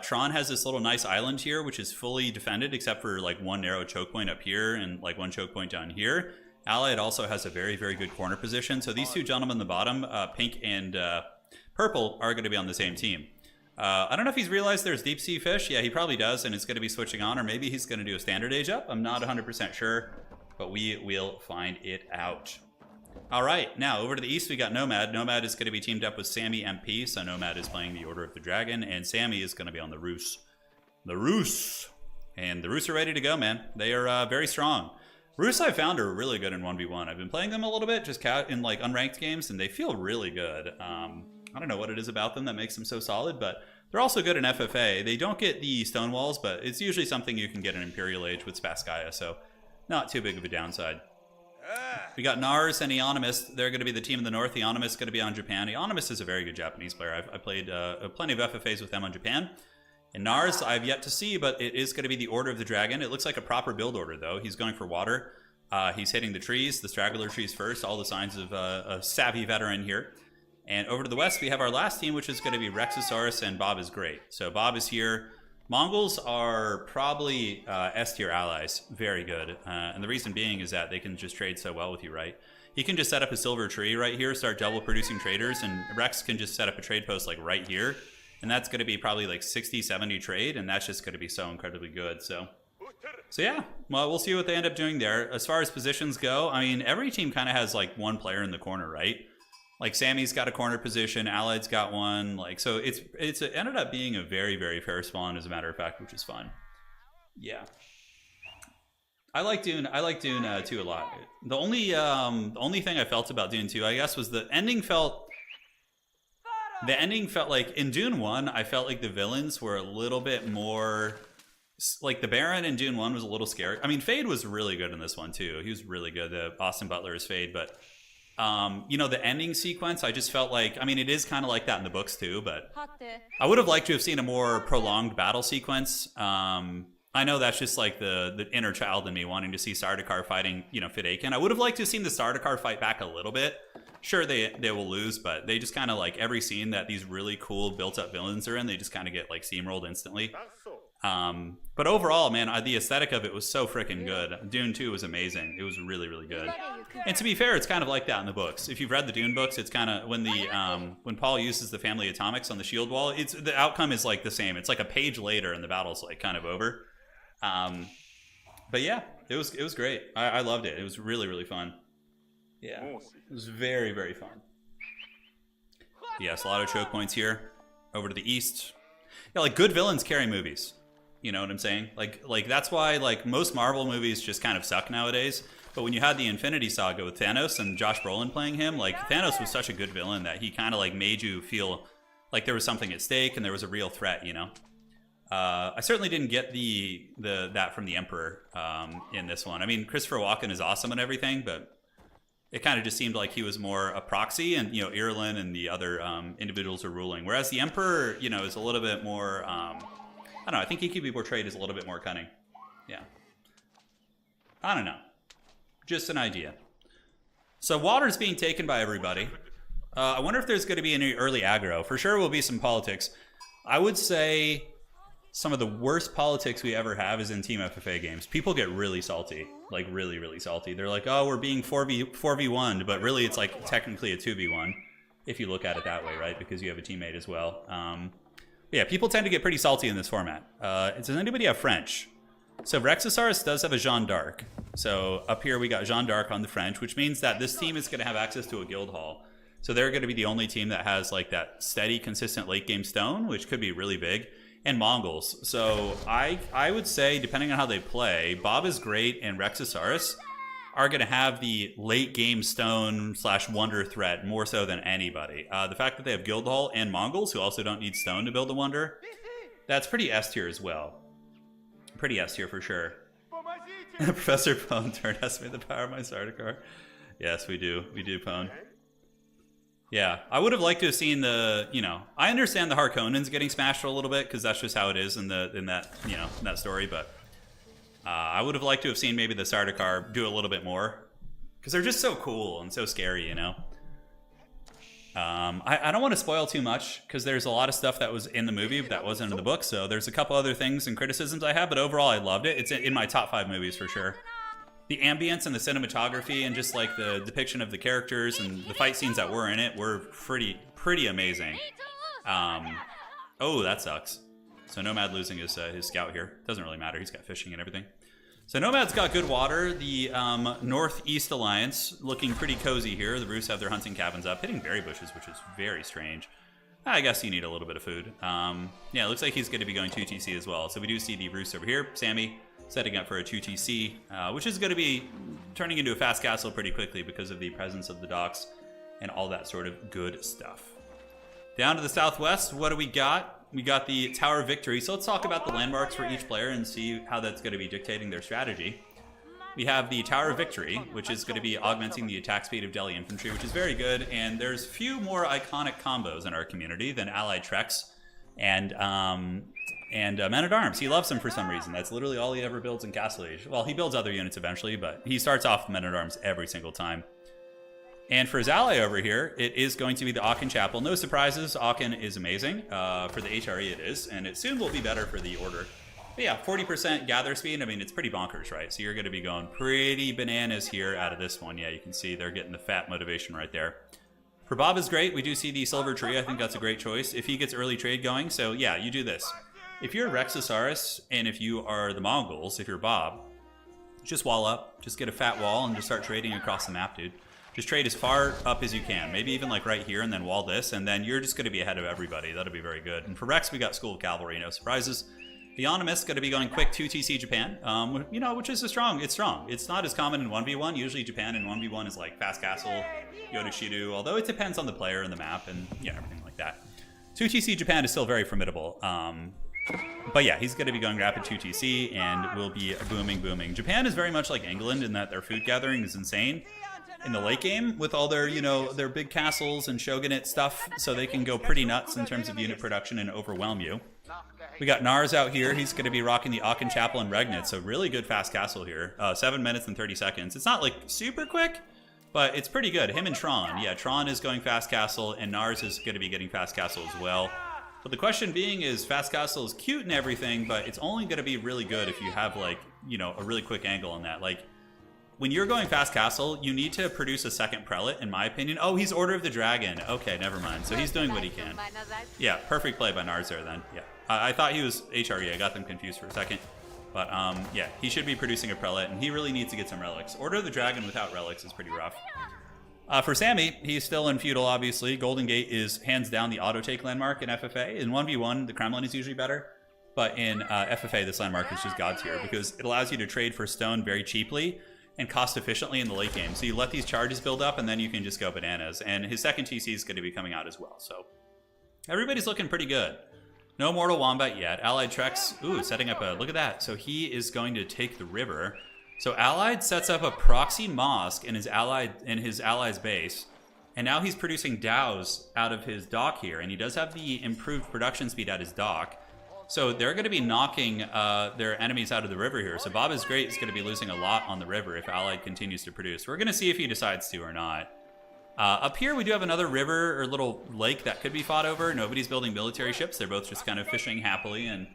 Tron has this little nice island here, which is fully defended except for like one narrow choke point up here and like one choke point down here. Allied also has a very, very good corner position. So these two gentlemen on the bottom, pink and purple, are going to be on the same team. I don't know if he's realized there's deep sea fish. Yeah, he probably does, and it's going to be switching on, or maybe he's going to do a standard age up. I'm not 100% sure, but we will find it out. All right, now over to the east, we got Nomad. Nomad is going to be teamed up with Sammy MP, so Nomad is playing the Order of the Dragon, and Sammy is going to be on the Roos. The Roos! And the Roos are ready to go, man. They are very strong. Roos, I found, are really good in 1v1. I've been playing them a little bit, just in like unranked games, and they feel really good. I don't know what it is about them that makes them so solid, but they're also good in FFA. They don't get the stone walls, but it's usually something you can get in Imperial Age with Spasskaya, so not too big of a downside. We got Nars and Eonomist. They're going to be the team in the north. Eonomist is going to be on Japan. Eonomist is a very good Japanese player. I played plenty of FFAs with them on Japan. And Nars, I've yet to see, but it is going to be the Order of the Dragon. It looks like a proper build order, though. He's going for water. He's hitting the trees, the straggler trees first. All the signs of a savvy veteran here. And over to the west, we have our last team, which is going to be Rexosaurus, and Bob is great. So Bob is here. Mongols are probably S-tier allies. Very good. And the reason being is that they can just trade so well with you, right? He can just set up a silver tree right here, start double producing traders, and Rex can just set up a trade post like right here. And that's going to be probably like 60, 70 trade, and that's just going to be so incredibly good. So yeah, well, we'll see what they end up doing there. As far as positions go, I mean, every team kind of has like one player in the corner, right? Like Sammy's got a corner position, Allied's got one. Like, so it ended up being a very, very fair spawn, as a matter of fact, which is fun. Yeah, I like Dune 2 a lot. The only thing I felt about Dune 2, I guess, was the ending felt like in Dune 1, I felt like the villains were a little bit more, like the Baron in Dune 1 was a little scary. I mean, Fade was really good in this one too. He was really good. Austin Butler is Fade, but you know, the ending sequence, I just felt like, I mean, it is kind of like that in the books too, but I would have liked to have seen a more prolonged battle sequence. I know that's just like the inner child in me wanting to see Sardaukar fighting, you know, Fedaykin. I would have liked to have seen the Sardaukar fight back a little bit. Sure, they will lose, but they just kind of like every scene that these really cool built-up villains are in, they just kind of get like steamrolled instantly. But overall, man, the aesthetic of it was so freaking good. Dune 2 was amazing. It was really, really good. And to be fair, it's kind of like that in the books. If you've read the Dune books, it's kind of when Paul uses the family atomics on the shield wall, the outcome is like the same. It's like a page later and the battle's like kind of over. But yeah, it was great. I loved it. It was really, really fun. Yeah, it was very, very fun. Yes, a lot of choke points here. Over to the east. Yeah, like good villains carry movies. You know what I'm saying? Like that's why like most Marvel movies just kind of suck nowadays. But when you had the Infinity Saga with Thanos and Josh Brolin playing him, like Thanos was such a good villain that he kind of like made you feel like there was something at stake and there was a real threat, you know? I certainly didn't get that from the Emperor in this one. I mean, Christopher Walken is awesome and everything, but it kind of just seemed like he was more a proxy, and you know, Irulan and the other individuals are ruling. Whereas the Emperor, you know, is a little bit more. I don't know. I think he could be portrayed as a little bit more cunning. Yeah. I don't know. Just an idea. So water's being taken by everybody. I wonder if there's going to be any early aggro. For sure, will be some politics. I would say some of the worst politics we ever have is in Team FFA games. People get really salty, like really, really salty. They're like, oh, we're being 4v1'd, but really it's like technically a 2v1 if you look at it that way, right? Because you have a teammate as well. Yeah, people tend to get pretty salty in this format. Does anybody have French? So Rexosaurus does have a Jeanne d'Arc. So up here we got Jeanne d'Arc on the French, which means that this team is going to have access to a guild hall. So they're going to be the only team that has like that steady, consistent late game stone, which could be really big. And Mongols. So I would say, depending on how they play, Bob is great and Rexosaurus are going to have the late game stone / wonder threat more so than anybody. The fact that they have Guildhall and Mongols, who also don't need stone to build a wonder, that's pretty S tier as well. Pretty S tier for sure. Professor Pone turned estimate the power of my starter car. Yes, we do. We do, Pone. Yeah, I would have liked to have seen the, I understand the Harkonnens getting smashed a little bit because that's just how it is in that, in that story. But I would have liked to have seen maybe the Sardaukar do a little bit more because they're just so cool and so scary, I don't want to spoil too much because there's a lot of stuff that was in the movie that wasn't in the book. So there's a couple other things and criticisms I have, but overall I loved it. It's in my top 5 movies for sure. The ambience and the cinematography and just like the depiction of the characters and the fight scenes that were in it were pretty amazing. Oh, that sucks. So Nomad losing his scout here. Doesn't really matter. He's got fishing and everything. So Nomad's got good water. The Northeast Alliance looking pretty cozy here. The Roos have their hunting cabins up, hitting berry bushes, which is very strange. I guess you need a little bit of food. Yeah, it looks like he's going to be going 2TC as well. So we do see the Roos over here. Sammy setting up for a 2TC, which is going to be turning into a fast castle pretty quickly because of the presence of the docks and all that sort of good stuff. Down to the southwest, what do we got? We got the Tower of Victory. So let's talk about the landmarks for each player and see how that's going to be dictating their strategy. We have the Tower of Victory, which is going to be augmenting the attack speed of Delhi infantry, which is very good. And there's few more iconic combos in our community than Allied Treks and Men-at-Arms. He loves them for some reason. That's literally all he ever builds in Castle Age. Well, he builds other units eventually, but he starts off with Men-at-Arms every single time. And for his ally over here, it is going to be the Aachen Chapel. No surprises, Aachen is amazing. For the HRE it is, and it soon will be better for the Order. But yeah, 40% gather speed, I mean, it's pretty bonkers, right? So you're going to be going pretty bananas here out of this one. Yeah, you can see they're getting the fat motivation right there. For Bob is great. We do see the Silver Tree. I think that's a great choice if he gets early trade going. So yeah, you do this. If you're Rexosaurus, and if you are the Mongols, if you're Bob, just wall up. Just get a fat wall and just start trading across the map, dude. Just trade as far up as you can. Maybe even like right here and then wall this, and then you're just going to be ahead of everybody. That'll be very good. And for Rex, we got School of Cavalry, no surprises. The Onimus going to be going quick 2TC Japan, which is strong. It's strong. It's not as common in 1v1. Usually Japan in 1v1 is like Fast Castle, Yoda Shiru, although it depends on the player and the map and yeah, everything like that. 2TC Japan is still very formidable. But yeah, he's going to be going rapid 2TC and will be booming. Japan is very much like England in that their food gathering is insane in the late game with all their, their big castles and shogunate stuff, so they can go pretty nuts in terms of unit production and overwhelm you. We got Nars out here. He's going to be rocking the Aachen Chapel and Regnitz, so really good fast castle here. 7 minutes and 30 seconds. It's not like super quick, but it's pretty good. Him and Tron. Yeah, Tron is going fast castle, and Nars is going to be getting fast castle as well. But the question being is, fast castle is cute and everything, but it's only going to be really good if you have like, a really quick angle on that. Like, when you're going fast castle, you need to produce a second prelate, in my opinion. Oh, he's Order of the Dragon. Okay, never mind. So he's doing what he can. Yeah, perfect play by Nars there then. Yeah, I thought he was HRE. I got them confused for a second. But yeah, he should be producing a prelate, and he really needs to get some relics. Order of the Dragon without relics is pretty rough. For Sammy, he's still in feudal, obviously. Golden Gate is hands down the auto-take landmark in FFA. In 1v1, the Kremlin is usually better. But in FFA, this landmark is just God tier because it allows you to trade for stone very cheaply and cost efficiently in the late game. So you let these charges build up, and then you can just go bananas. And his second TC is going to be coming out as well. So everybody's looking pretty good. No Mortal Wombat yet. Allied Treks, setting up a, look at that. So he is going to take the river. So Allied sets up a proxy mosque in his ally's base. And now he's producing DAOs out of his dock here. And he does have the improved production speed at his dock. So they're going to be knocking their enemies out of the river here. So Bob is great. He's going to be losing a lot on the river if Allied continues to produce. We're going to see if he decides to or not. Up here, we do have another river or little lake that could be fought over. Nobody's building military ships. They're both just kind of fishing happily and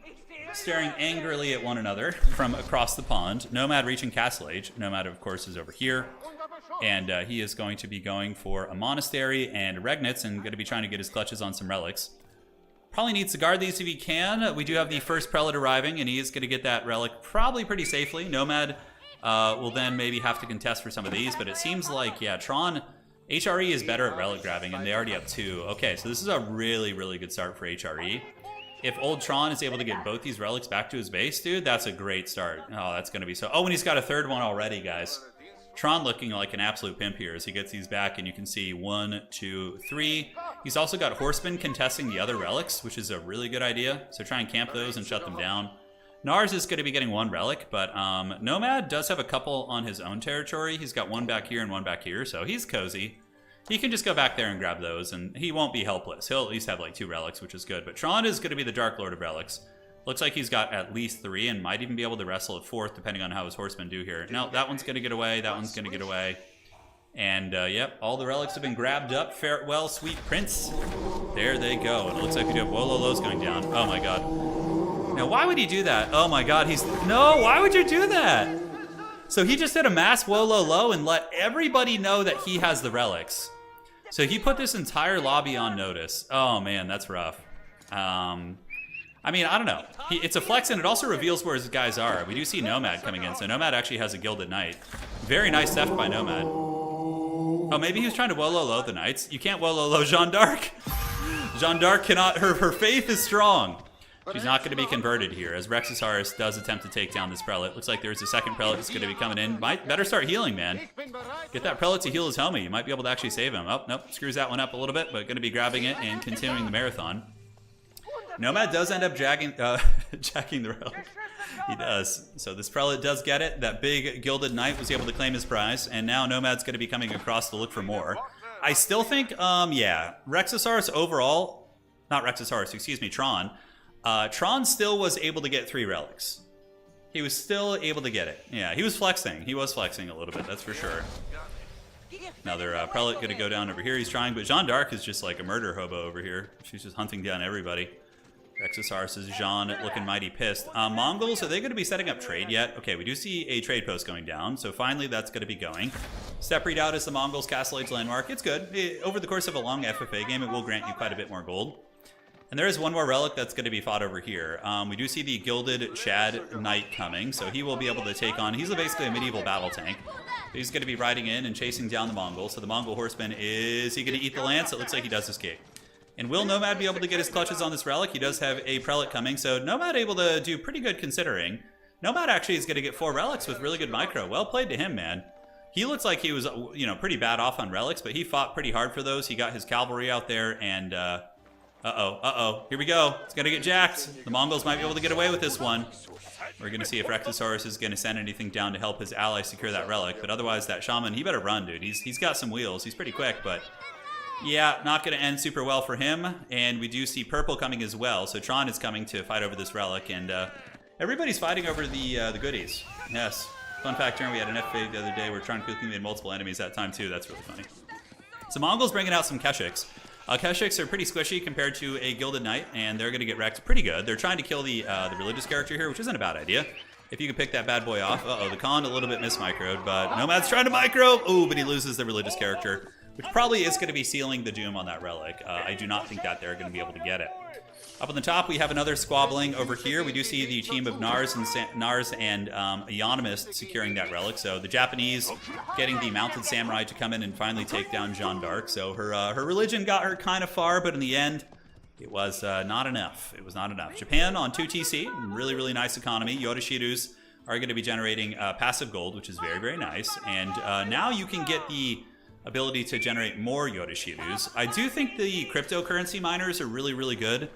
staring angrily at one another from across the pond. Nomad reaching Castle Age. Nomad, of course, is over here. And he is going to be going for a monastery and Regnitz and going to be trying to get his clutches on some relics. Probably needs to guard these if he can. We do have the first prelate arriving, and he is going to get that relic probably pretty safely. Nomad will then maybe have to contest for some of these, but it seems like, yeah, Tron, HRE is better at relic grabbing, and they already have 2. Okay, so this is a really, really good start for HRE. If old Tron is able to get both these relics back to his base, dude, that's a great start. Oh, that's going to be so... Oh, and he's got a third one already, guys. Tron looking like an absolute pimp here as he gets these back, and you can see 1, 2, 3. He's also got horsemen contesting the other relics, which is a really good idea. So try and camp those and shut them down. Nars is going to be getting 1 relic, but Nomad does have a couple on his own territory. He's got 1 back here and 1 back here, so he's cozy. He can just go back there and grab those, and he won't be helpless. He'll at least have like 2 relics, which is good. But Tron is going to be the Dark Lord of relics. Looks like he's got at least 3 and might even be able to wrestle a 4th, depending on how his horsemen do here. No, that one's going to get away. That one's going to get away. And, yep, all the relics have been grabbed up. Farewell, sweet prince. There they go. And it looks like we do have Wololo's going down. Oh, my God. Now, why would he do that? Oh, my God. No, why would you do that? So he just did a mass Wololo and let everybody know that he has the relics. So he put this entire lobby on notice. Oh, man, that's rough. I mean, I don't know. It's a flex, and it also reveals where his guys are. We do see Nomad coming in, so Nomad actually has a Gilded Knight. Very nice theft by Nomad. Oh, maybe he was trying to Wololo the Knights. You can't Wololo Jeanne d'Arc. Jeanne d'Arc cannot... Her faith is strong. She's not going to be converted here, as Rexosaurus does attempt to take down this Prelate. Looks like there's a second Prelate that's going to be coming in. Better start healing, man. Get that Prelate to heal his homie. You might be able to actually save him. Oh, nope. Screws that one up a little bit, but going to be grabbing it and continuing the marathon. Nomad does end up jacking the relic. He does. So this Prelate does get it. That big Gilded Knight was able to claim his prize, and now Nomad's going to be coming across to look for more. I still think, yeah, Rexosaurus overall, not Rexosaurus, excuse me, Tron. Tron still was able to get 3 relics. He was still able to get it. Yeah, he was flexing. He was flexing a little bit, that's for sure. Another Prelate going to go down over here. He's trying, but Jeanne d'Arc is just like a murder hobo over here. She's just hunting down everybody. Rexosaurus is Jeanne looking mighty pissed. Mongols, are they going to be setting up trade yet? Okay, we do see a trade post going down, so finally that's going to be going. Step readout is the Mongols Castle Age landmark. It's good. Over the course of a long FFA game, it will grant you quite a bit more gold. And there is one more relic that's going to be fought over here. We do see the Gilded Chad Knight coming, so he will be able to take on... He's basically a medieval battle tank. He's going to be riding in and chasing down the Mongols. So the Mongol horseman, is he going to eat the lance? It looks like he does escape. And will Nomad be able to get his clutches on this relic? He does have a Prelate coming, so Nomad able to do pretty good considering. Nomad actually is going to get 4 relics with really good micro. Well played to him, man. He looks like he was, you know, pretty bad off on relics, but he fought pretty hard for those. He got his cavalry out there, and here we go. It's going to get jacked. The Mongols might be able to get away with this one. We're going to see if Rexosaurus is going to send anything down to help his ally secure that relic, but otherwise that Shaman, he better run, dude. He's got some wheels. He's pretty quick, but... yeah, not going to end super well for him, and we do see Purple coming as well, so Tron is coming to fight over this relic, and everybody's fighting over the goodies. Yes. Fun fact here, we had an FFA the other day where Tron quickly made multiple enemies that time too. That's really funny. So Mongols bringing out some Keshiks. Keshiks are pretty squishy compared to a Gilded Knight, and they're going to get wrecked pretty good. They're trying to kill the religious character here, which isn't a bad idea. If you can pick that bad boy off. The Khan a little bit mismicroed, but Nomad's trying to micro. Ooh, but he loses the religious character, which probably is going to be sealing the doom on that relic. I do not think that they're going to be able to get it. Up on the top, we have another squabbling over here. We do see the team of Nars and Euonymus securing that relic. So the Japanese getting the mounted samurai to come in and finally take down Jeanne d'Arc. So her religion got her kind of far, but in the end, it was not enough. It was not enough. Japan on 2 TC, really, really nice economy. Yodashirus are going to be generating passive gold, which is very, very nice. And now you can get the ability to generate more Yodashirus. I do think the cryptocurrency miners are really, really good.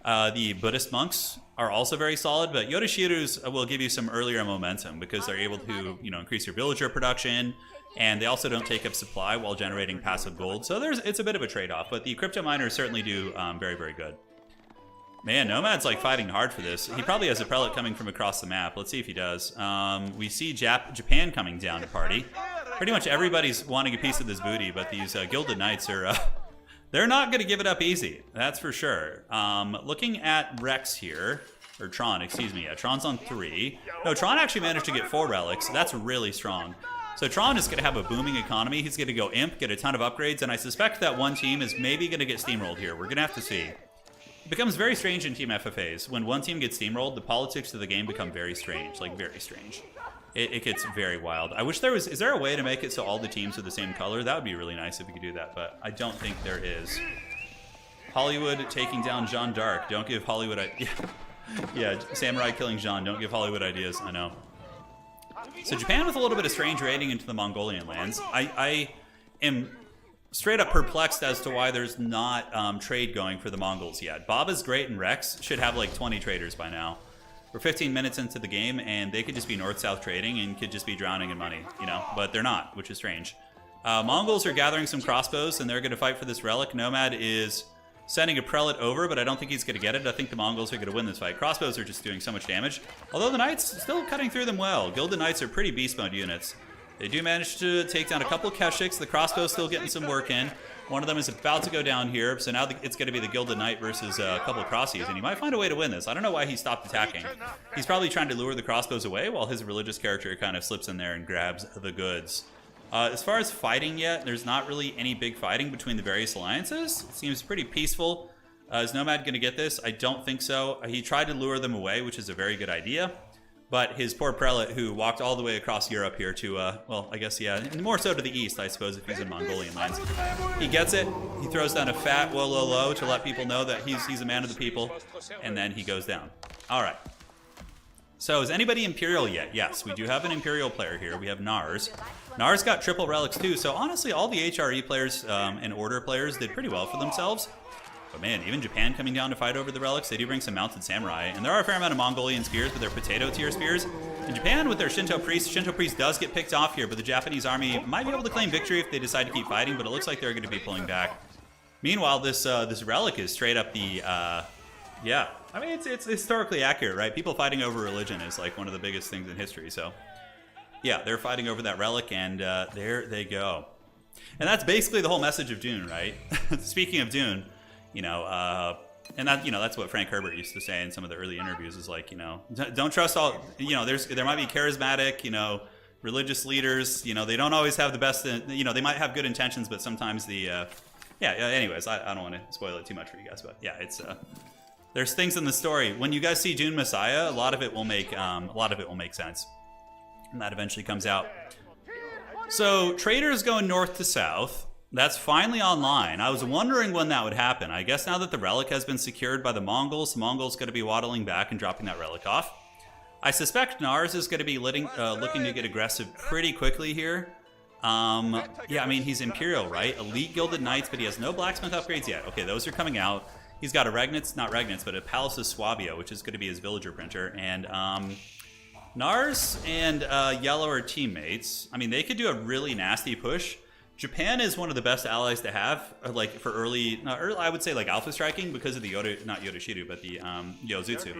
The Buddhist monks are also very solid, but Yodashirus will give you some earlier momentum because they're able to, you know, increase your villager production, and they also don't take up supply while generating passive gold. So it's a bit of a trade-off, but the crypto miners certainly do very, very good. Man, Nomad's like fighting hard for this. He probably has a Prelate coming from across the map. Let's see if he does. We see Japan coming down to party. Pretty much everybody's wanting a piece of this booty, but these Gilded Knights are... they're not going to give it up easy, that's for sure. Looking at Rex here, or Tron, excuse me. Yeah, Tron's on 3. No, Tron actually managed to get 4 relics. That's really strong. So Tron is going to have a booming economy. He's going to go Imp, get a ton of upgrades, and I suspect that one team is maybe going to get steamrolled here. We're going to have to see. It becomes very strange in team FFAs. When one team gets steamrolled, the politics of the game become very strange, like very strange. It gets very wild. I wish there was... Is there a way to make it so all the teams are the same color? That would be really nice if we could do that, but I don't think there is. Hollywood taking down Jeanne d'Arc. Don't give Hollywood... Yeah, Samurai killing Jeanne. Don't give Hollywood ideas. I know. So Japan with a little bit of strange raiding into the Mongolian lands. I am straight up perplexed as to why there's not trade going for the Mongols yet. Baba's great and Rex should have like 20 traders by now. We're 15 minutes into the game, and they could just be north-south trading and could just be drowning in money, you know? But they're not, which is strange. Mongols are gathering some crossbows, and they're going to fight for this relic. Nomad is sending a prelate over, but I don't think he's going to get it. I think the Mongols are going to win this fight. Crossbows are just doing so much damage. Although the Knights still cutting through them well. Gilded Knights are pretty beast mode units. They do manage to take down a couple of Keshiks. The crossbow's still getting some work in. One of them is about to go down here, so now it's going to be the Gilded Knight versus a couple of Crossies, and he might find a way to win this. I don't know why he stopped attacking. He's probably trying to lure the crossbows away while his religious character kind of slips in there and grabs the goods. As far as fighting yet, there's not really any big fighting between the various alliances. It seems pretty peaceful. Is Nomad going to get this? I don't think so. He tried to lure them away, which is a very good idea. But his poor prelate, who walked all the way across Europe here to, well, I guess, yeah, more so to the east, I suppose, if he's in Mongolian lands. He gets it. He throws down a fat whoa, low, low to let people know that he's a man of the people. And then he goes down. All right. So is anybody Imperial yet? Yes, we do have an Imperial player here. We have Nars. Nars got triple relics too. So honestly, all the HRE players and Order players did pretty well for themselves. But man, even Japan coming down to fight over the relics, they do bring some mounted samurai. And there are a fair amount of Mongolian spears, but they're potato tier spears. In Japan, with their Shinto priest does get picked off here, but the Japanese army might be able to claim victory if they decide to keep fighting, but it looks like they're going to be pulling back. Meanwhile, this relic is straight up the, yeah. I mean, it's historically accurate, right? People fighting over religion is like one of the biggest things in history, so. Yeah, they're fighting over that relic, and there they go. And that's basically the whole message of Dune, right? Speaking of Dune, you know, and that, you know, that's what Frank Herbert used to say in some of the early interviews, is like, you know, don't trust all, you know, there might be charismatic, you know, religious leaders, you know, they don't always have the best, you know, they might have good intentions, but sometimes the, yeah, anyways, I don't want to spoil it too much for you guys, but yeah, it's, there's things in the story. When you guys see Dune Messiah, a lot of it will make sense. And that eventually comes out. So, traders going north to south. That's finally online. I was wondering when that would happen. I guess now that the relic has been secured by the Mongols going to be waddling back and dropping that relic off. I suspect Nars is going to be looking to get aggressive pretty quickly here. Yeah, I mean, he's Imperial, right? Elite Gilded Knights, but he has no blacksmith upgrades yet. Okay, those are coming out. He's got a Regnitz, not Regnitz, but a Palace of Swabia, which is going to be his villager printer. And Nars and Yellow are teammates. I mean, they could do a really nasty push. Japan is one of the best allies to have, like for early, I would say like alpha striking, because of the not Yodashiru, but the Yozutsu.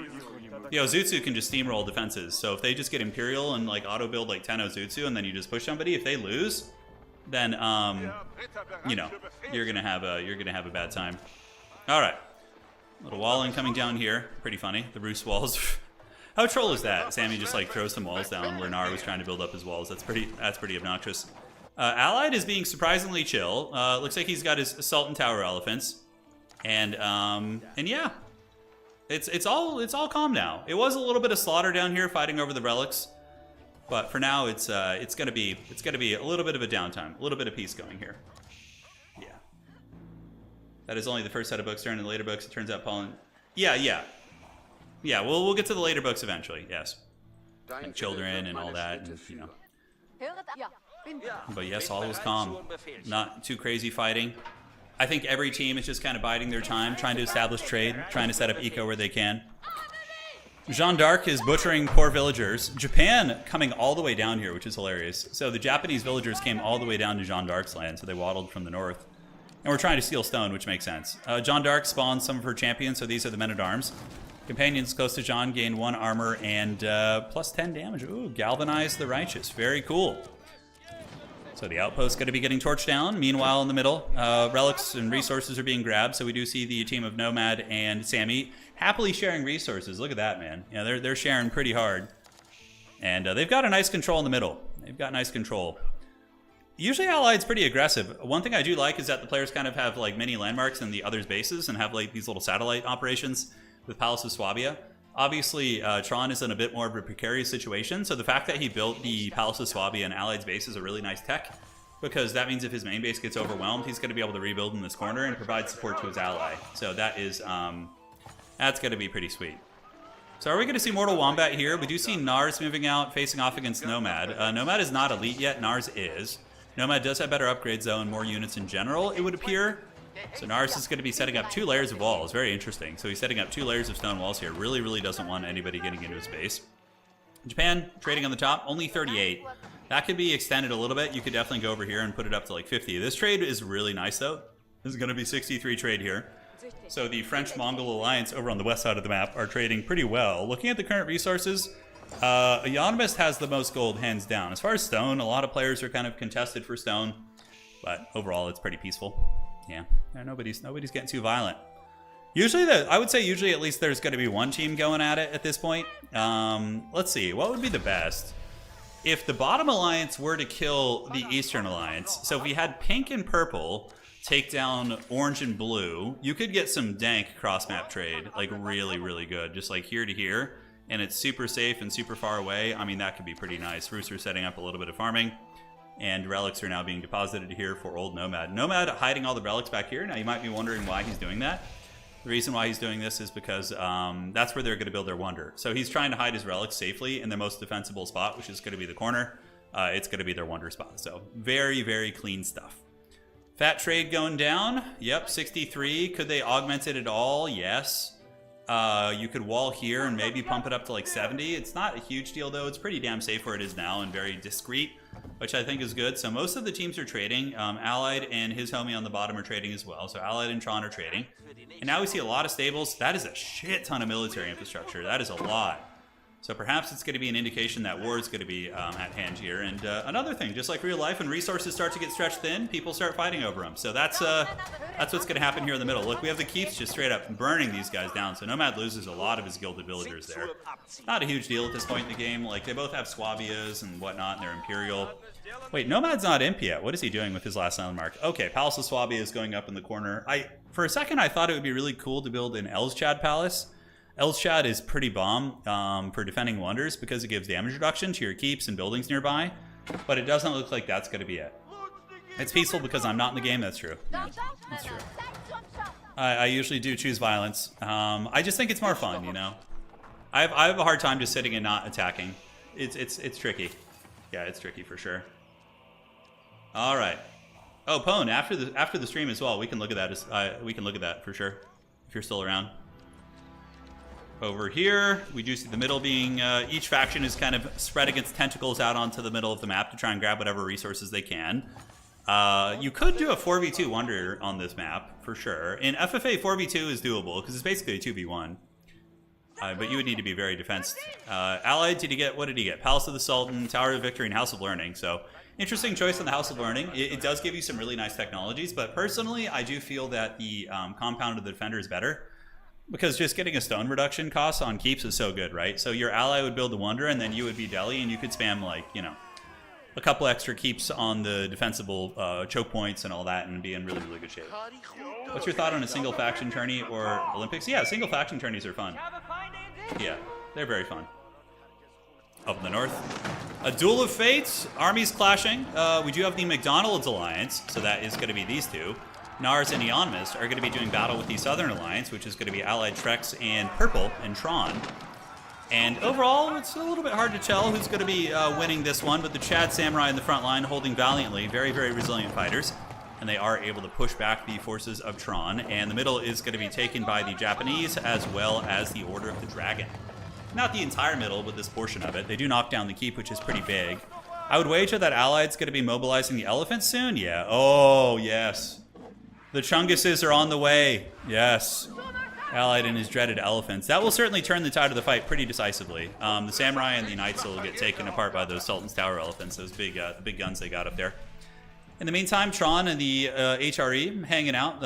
The Yozutsu can just steamroll defenses. So if they just get Imperial and like auto build like 10 Ozutsu, and then you just push somebody, if they lose, then you know, you're gonna have a bad time. All right, little walling coming down here, pretty funny. The roost walls. How troll is that? Sammy just like throws some walls down where Nar was trying to build up his walls. That's pretty obnoxious. Allied is being surprisingly chill. Looks like he's got his Assault and Tower Elephants, and yeah, it's all calm now. It was a little bit of slaughter down here fighting over the relics, but for now it's gonna be a little bit of a downtime, a little bit of peace going here. Yeah, that is only the first set of books. During the later books, it turns out Poland. Yeah. We'll get to the later books eventually. Yes, and children and all that, and, you know. But yes, all was calm. Not too crazy fighting. I think every team is just kind of biding their time, trying to establish trade, trying to set up eco where they can. Jeanne d'Arc is butchering poor villagers. Japan coming all the way down here, which is hilarious. So the Japanese villagers came all the way down to Jeanne d'Arc's land, so they waddled from the north. And we're trying to steal stone, which makes sense. Jeanne d'Arc spawned some of her champions, so these are the men-at-arms. Companions close to Jeanne gain 1 armor and plus 10 damage. Ooh, galvanize the righteous. Very cool. So the outpost's going to be getting torched down. Meanwhile, in the middle, relics and resources are being grabbed. So we do see the team of Nomad and Sammy happily sharing resources. Look at that, man. Yeah, they're sharing pretty hard. And they've got a nice control in the middle. They've got nice control. Usually Allied's pretty aggressive. One thing I do like is that the players kind of have like mini landmarks in the others' bases and have like these little satellite operations with Palace of Swabia. Obviously, Tron is in a bit more of a precarious situation, so the fact that he built the Palace of Swabia and Allied's base is a really nice tech, because that means if his main base gets overwhelmed, he's going to be able to rebuild in this corner and provide support to his ally. So that is, that's going to be pretty sweet. So are we going to see Mortal Wombat here? We do see Nars moving out, facing off against Nomad. Nomad is not elite yet, Nars is. Nomad does have better upgrades though, and more units in general, it would appear. So Nars is going to be setting up 2 layers of walls. Very interesting. So he's setting up 2 layers of stone walls here. Really doesn't want anybody getting into his base. Japan, trading on the top, only 38. That could be extended a little bit. You could definitely go over here and put it up to like 50. This trade is really nice, though. This is going to be 63 trade here. So the French-Mongol alliance over on the west side of the map are trading pretty well. Looking at the current resources, Economist has the most gold, hands down. As far as stone, a lot of players are kind of contested for stone. But overall, it's pretty peaceful. Yeah, nobody's getting too violent. Usually, I would say usually at least there's going to be one team going at it at this point. Let's see, what would be the best? If the bottom alliance were to kill the Eastern Alliance, so if we had pink and purple take down orange and blue, you could get some dank cross-map trade, like really good, just like here to here, and it's super safe and super far away. I mean, that could be pretty nice. Rooster setting up a little bit of farming, and relics are now being deposited here for old Nomad. Nomad hiding all the relics back here. Now you might be wondering why he's doing that. The reason why he's doing this is because that's where they're going to build their wonder. So he's trying to hide his relics safely in the most defensible spot, which is going to be the corner. It's going to be their wonder spot. So very clean stuff. Fat trade going down. Yep, 63. Could they augment it at all? Yes. You could wall here and maybe pump it up to like 70. It's not a huge deal, though. It's pretty damn safe where it is now and very discreet, which I think is good. So most of the teams are trading. Allied and his homie on the bottom are trading as well. So Allied and Tron are trading. And now we see a lot of stables. That is a shit ton of military infrastructure. That is a lot. So perhaps it's going to be an indication that war is going to be at hand here. And another thing, just like real life, when resources start to get stretched thin, people start fighting over them. So that's what's going to happen here in the middle. Look, we have the keeps just straight up burning these guys down. So Nomad loses a lot of his gilded villagers there. Not a huge deal at this point in the game. Like, they both have Swabias and whatnot, and they're Imperial. Wait, Nomad's not imp yet. What is he doing with his last island mark? Okay, Palace of Swabia is going up in the corner. For a second, I thought it would be really cool to build an Elschad Palace. Elschad is pretty bomb for defending wonders because it gives damage reduction to your keeps and buildings nearby, but it doesn't look like that's going to be it. It's peaceful because I'm not in the game. That's true. That's true. I usually do choose violence. I just think it's more fun, you know. I have a hard time just sitting and not attacking. It's tricky. Yeah, it's tricky for sure. All right. Oh, Pone, after the stream as well, we can look at that. We can look at that for sure if you're still around. Over here, we do see the middle being, each faction is kind of spreading its tentacles out onto the middle of the map to try and grab whatever resources they can. You could do a 4v2 wonder on this map, for sure. In FFA, 4v2 is doable, because it's basically a 2v1. But you would need to be very defensed. Allied, what did he get? Palace of the Sultan, Tower of Victory, and House of Learning. So, interesting choice on the House of Learning. It does give you some really nice technologies, but personally, I do feel that the Compound of the Defender is better. Because just getting a stone reduction cost on keeps is so good, right? So your ally would build the wonder, and then you would be Delhi, and you could spam, like, you know, a couple extra keeps on the defensible choke points and all that, and be in really good shape. What's your thought on a single faction tourney or Olympics? Yeah, single faction tourneys are fun. Yeah, they're very fun. Up in the north. A duel of fates, armies clashing. We do have the McDonald's alliance, so that is going to be these two. Nars and Economist are going to be doing battle with the Southern Alliance, which is going to be Allied Trex and Purple and Tron. And overall, it's a little bit hard to tell who's going to be winning this one, but the Chad Samurai in the front line holding valiantly, very resilient fighters. And they are able to push back the forces of Tron. And the middle is going to be taken by the Japanese as well as the Order of the Dragon. Not the entire middle, but this portion of it. They do knock down the keep, which is pretty big. I would wager that Allied's going to be mobilizing the elephants soon. Yeah. Oh, yes. The Chunguses are on the way. Yes. Allied and his dreaded elephants. That will certainly turn the tide of the fight pretty decisively. The Samurai and the Knights will get taken apart by those Sultan's Tower elephants, those big guns they got up there. In the meantime, Tron and the HRE hanging out.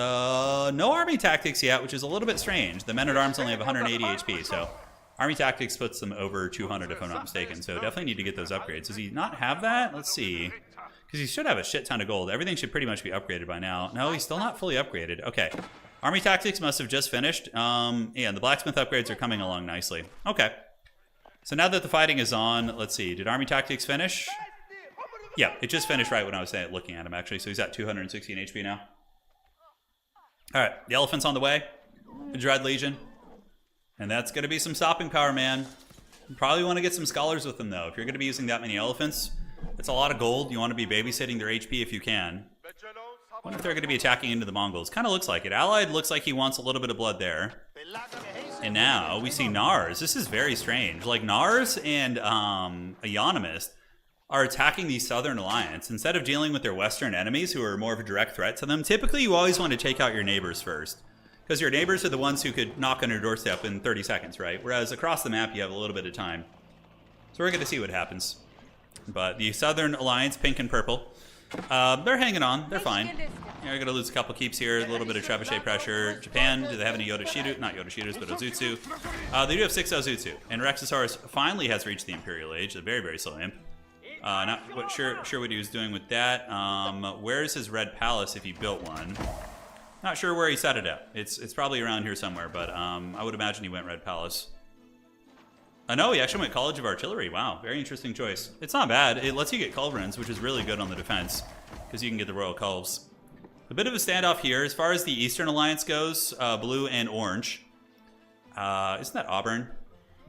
No army tactics yet, which is a little bit strange. The men-at-arms only have 180 HP, so army tactics puts them over 200 if I'm not mistaken. So definitely need to get those upgrades. Does he not have that? Let's see. Because he should have a shit ton of gold. Everything should pretty much be upgraded by now. No, he's still not fully upgraded. Okay. Army tactics must have just finished. Yeah, and the blacksmith upgrades are coming along nicely. Okay. So now that the fighting is on, let's see. Did army tactics finish? Yeah, it just finished right when I was looking at him, actually. So he's at 216 HP now. All right. The elephant's on the way. The Dread Legion. And that's going to be some stopping power, man. You probably want to get some scholars with them, though. If you're going to be using that many elephants, it's a lot of gold. You want to be babysitting their HP if you can. Wonder if they're going to be attacking into the Mongols. Kind of looks like it. Allied looks like he wants a little bit of blood there. And now we see Nars. This is very strange. Like Nars and Ionomist are attacking the Southern Alliance. Instead of dealing with their Western enemies who are more of a direct threat to them, typically you always want to take out your neighbors first. Because your neighbors are the ones who could knock on your doorstep in 30 seconds, right? Whereas across the map you have a little bit of time. So we're going to see what happens. But the Southern Alliance, pink and purple, they're hanging on. They're fine. They're going to lose a couple keeps here. A little bit of trebuchet pressure. Japan, do they have any Yoda Shiru? Not Yoda Shirus, but Ozutsu. They do have 6 Ozutsu. And Rexosaurus finally has reached the Imperial Age. A very, very slow imp. Not what sure what he was doing with that. Where's his Red Palace if he built one? Not sure where he set it up. It's probably around here somewhere, but I would imagine he went Red Palace. No, he actually went College of Artillery. Wow, very interesting choice. It's not bad. It lets you get Culverins, which is really good on the defense, because you can get the Royal Culves. A bit of a standoff here. As far as the Eastern Alliance goes, blue and orange. Isn't that Auburn?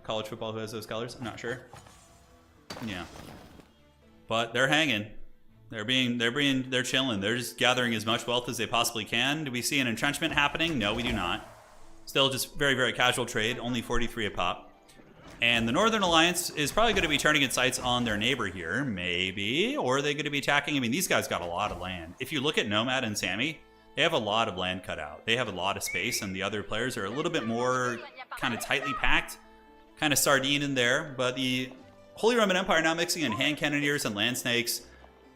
College football who has those colors? I'm not sure. Yeah. But they're hanging. They're chilling. They're just gathering as much wealth as they possibly can. Do we see an entrenchment happening? No, we do not. Still just very, very casual trade. Only 43 a pop. And the Northern Alliance is probably going to be turning its sights on their neighbor here, maybe. Or are they going to be attacking? I mean, these guys got a lot of land. If you look at Nomad and Sammy, they have a lot of land cut out. They have a lot of space, and the other players are a little bit more kind of tightly packed, kind of sardine in there. But the Holy Roman Empire now mixing in hand cannoneers and land snakes,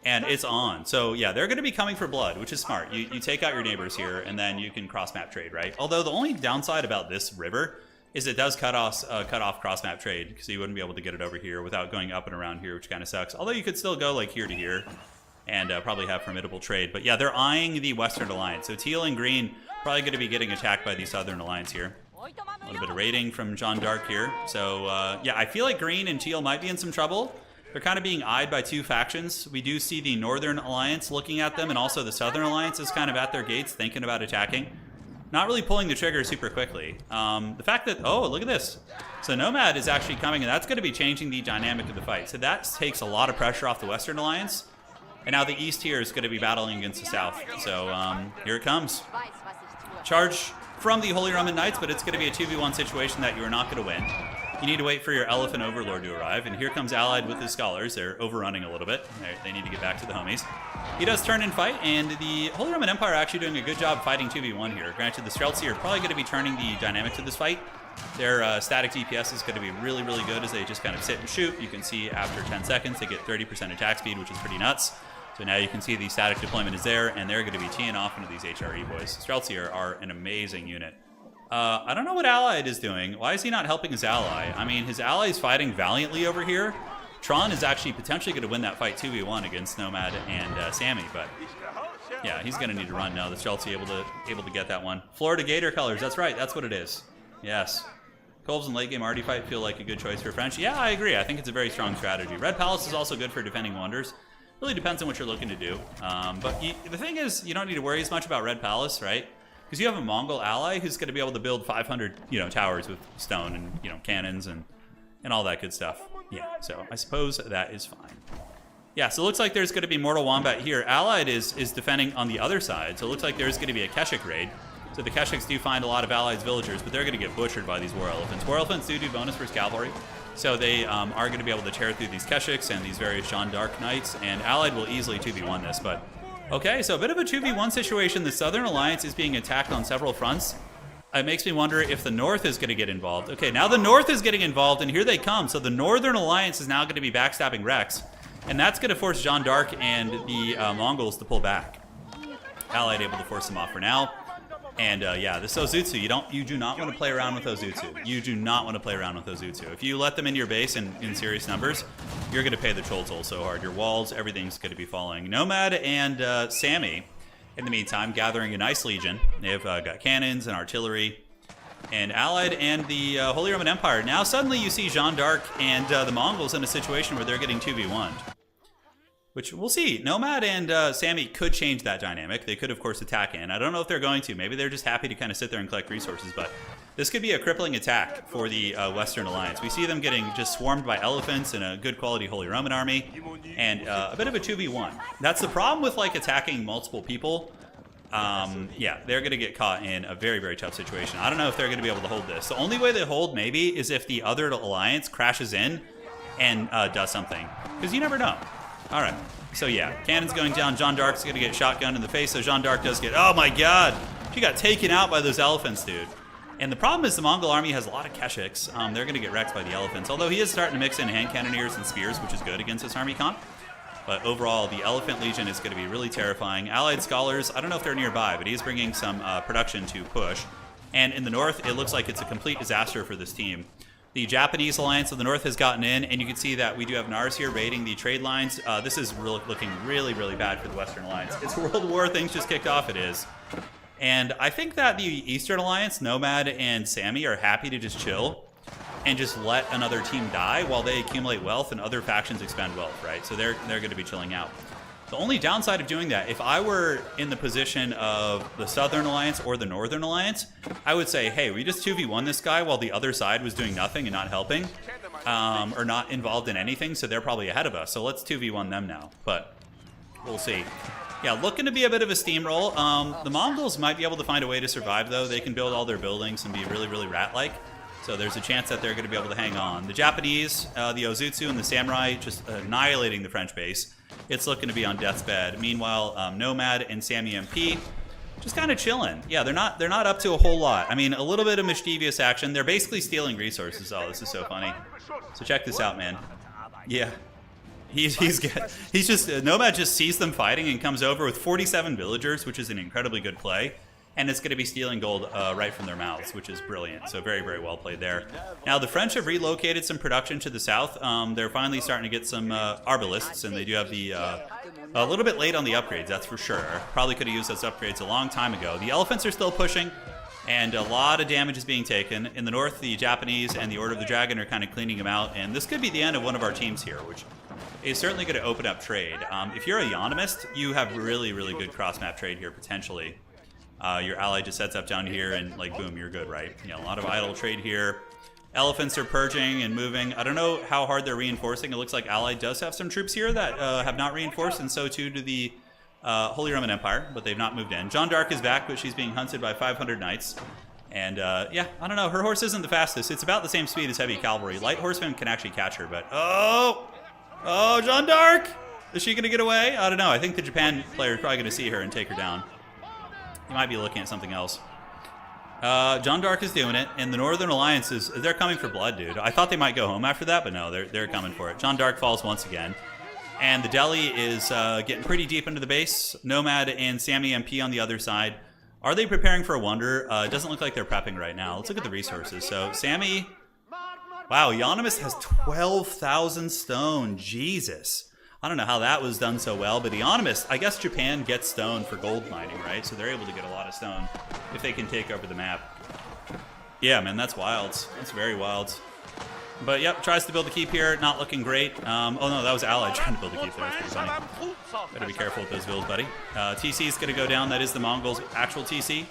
and it's on. So yeah, they're going to be coming for blood, which is smart. You take out your neighbors here, and then you can cross-map trade, right? Although the only downside about this river is it does cut off cross-map trade, so you wouldn't be able to get it over here without going up and around here, which kind of sucks. Although you could still go like here to here and probably have formidable trade. But yeah, they're eyeing the Western Alliance. So teal and green probably going to be getting attacked by the Southern Alliance here. A little bit of raiding from Jeanne d'Arc here. So yeah, I feel like green and teal might be in some trouble. They're kind of being eyed by two factions. We do see the Northern Alliance looking at them, and also the Southern Alliance is kind of at their gates thinking about attacking. Not really pulling the trigger super quickly. The fact that, oh, look at this. So Nomad is actually coming, and that's going to be changing the dynamic of the fight. So that takes a lot of pressure off the Western Alliance. And now the East here is going to be battling against the South. So here it comes. Charge from the Holy Roman Knights, but it's going to be a 2v1 situation that you are not going to win. You need to wait for your Elephant Overlord to arrive. And here comes Allied with his Scholars. They're overrunning a little bit. They need to get back to the homies. He does turn and fight, and the Holy Roman Empire are actually doing a good job fighting 2v1 here. Granted, the Streltsy are probably going to be turning the dynamic to this fight. Their static DPS is going to be really, really good as they just kind of sit and shoot. You can see after 10 seconds they get 30% attack speed, which is pretty nuts. So now you can see the static deployment is there, and they're going to be teeing off into these HRE boys. Streltsy are an amazing unit. I don't know what Allied is doing. Why is he not helping his ally? I mean, his ally is fighting valiantly over here. Tron is actually potentially going to win that fight 2v1 against Nomad and Sammy, but yeah, he's going to need to run now. The Streltsy able to get that one. Florida Gator colors, that's right, that's what it is. Yes. Colves and late game arty fight feel like a good choice for French. Yeah, I agree. I think it's a very strong strategy. Red Palace is also good for defending wonders. Really depends on what you're looking to do. But the thing is, you don't need to worry as much about Red Palace, right? Because you have a Mongol ally who's going to be able to build 500, towers with stone and, cannons and all that good stuff. Yeah, so I suppose that is fine. Yeah, so it looks like there's going to be Mortal Wombat here. Allied is defending on the other side, so it looks like there's going to be a Keshik raid. So the Keshiks do find a lot of Allied's villagers, but they're going to get butchered by these War Elephants. War Elephants do bonus versus cavalry, so they are going to be able to tear through these Keshiks and these various Jeanne d'Arc Knights, and Allied will easily 2v1 this, but okay, so a bit of a 2v1 situation. The Southern Alliance is being attacked on several fronts. It makes me wonder if the North is going to get involved. Okay, now the North is getting involved, and here they come. So the Northern Alliance is now going to be backstabbing Rex, and that's going to force Jeanne d'Arc and the Mongols to pull back. Allied able to force them off for now. And yeah, this Ozutsu, you do not want to play around with Ozutsu. You do not want to play around with Ozutsu. If you let them into your base in serious numbers, you're going to pay the troll toll so hard. Your walls, everything's going to be falling. Nomad and Sammy, in the meantime, gathering a nice legion. They've got cannons and artillery. And Allied and the Holy Roman Empire. Now suddenly you see Jeanne d'Arc and the Mongols in a situation where they're getting 2v1'd. Which we'll see. Nomad and Sammy could change that dynamic. They could, of course, attack in. I don't know if they're going to. Maybe they're just happy to kind of sit there and collect resources. But this could be a crippling attack for the Western Alliance. We see them getting just swarmed by elephants and a good quality Holy Roman army. And a bit of a 2v1. That's the problem with like attacking multiple people. yeah, they're going to get caught in a very, very tough situation. I don't know if they're going to be able to hold this. The only way they hold, maybe, is if the other alliance crashes in and does something. Because you never know. All right. So, yeah, cannon's going down. Jeanne d'Arc's going to get shotgunned in the face. So Jeanne d'Arc does get... Oh, my God. She got taken out by those elephants, dude. And the problem is the Mongol army has a lot of Keshiks. They're going to get wrecked by the elephants. Although he is starting to mix in hand cannoneers and spears, which is good against this army comp. But overall, the Elephant Legion is going to be really terrifying. Allied Scholars, I don't know if they're nearby, but he's bringing some production to push. And in the north, it looks like it's a complete disaster for this team. The Japanese alliance of the north has gotten in, and you can see that we do have Nars here raiding the trade lines. This is looking really, really bad for the Western Alliance. It's World War, things just kicked off, it is. And I think that the Eastern Alliance, Nomad and Sammy, are happy to just chill and just let another team die while they accumulate wealth and other factions expend wealth, right? So they're going to be chilling out. The only downside of doing that, if I were in the position of the Southern Alliance or the Northern Alliance, I would say, hey, we just 2v1 this guy while the other side was doing nothing and not helping, or not involved in anything, so they're probably ahead of us. So let's 2v1 them now, but we'll see. Yeah, looking to be a bit of a steamroll. The Mongols might be able to find a way to survive, though. They can build all their buildings and be really, really rat-like. So there's a chance that they're going to be able to hang on. The Japanese, the Ozutsu and the Samurai just annihilating the French base. It's looking to be on death's bed. Meanwhile, Nomad and Sammy MP just kind of chilling. Yeah, they're not up to a whole lot. I mean, a little bit of mischievous action. They're basically stealing resources. Oh, this is so funny. So check this out, man. Yeah. He's just Nomad just sees them fighting and comes over with 47 villagers, which is an incredibly good play, and it's going to be stealing gold right from their mouths, which is brilliant. So very, very well played there. Now the French have relocated some production to the south. They're finally starting to get some arbalists, and they do have the a little bit late on the upgrades, that's for sure. Probably could have used those upgrades a long time ago. The elephants are still pushing, and a lot of damage is being taken. In the north, the Japanese and the Order of the Dragon are kind of cleaning them out, and this could be the end of one of our teams here, which is certainly going to open up trade. If you're a Yonomist, you have really, really good cross-map trade here, potentially. Your ally just sets up down here, and, like, boom, you're good, right? You know, a lot of idle trade here. Elephants are purging and moving. I don't know how hard they're reinforcing. It looks like Ally does have some troops here that have not reinforced, and so too do the Holy Roman Empire, but they've not moved in. Jeanne d'Arc is back, but she's being hunted by 500 knights. And, yeah, I don't know. Her horse isn't the fastest. It's about the same speed as heavy cavalry. Light horsemen can actually catch her, but... Oh, Jeanne d'Arc! Is she going to get away? I don't know. I think the Japan player is probably going to see her and take her down. He might be looking at something else. Jeanne d'Arc is doing it, and the Northern Alliance they're coming for blood, dude. I thought they might go home after that, but no, they're coming for it. Jeanne d'Arc falls once again. And the Delhi is getting pretty deep into the base. Nomad and Sammy MP on the other side. Are they preparing for a wonder? It doesn't look like they're prepping right now. Let's look at the resources. So, Sammy... Wow, Yonomist has 12,000 stone. Jesus. I don't know how that was done so well, but Yonomist, I guess Japan gets stone for gold mining, right? So they're able to get a lot of stone if they can take over the map. Yeah, man, that's wild. That's very wild. But, yep, tries to build a keep here. Not looking great. Oh, no, that was Allied trying to build a keep there. That's pretty funny. Better be careful with those builds, buddy. TC is going to go down. That is the Mongols' actual TC.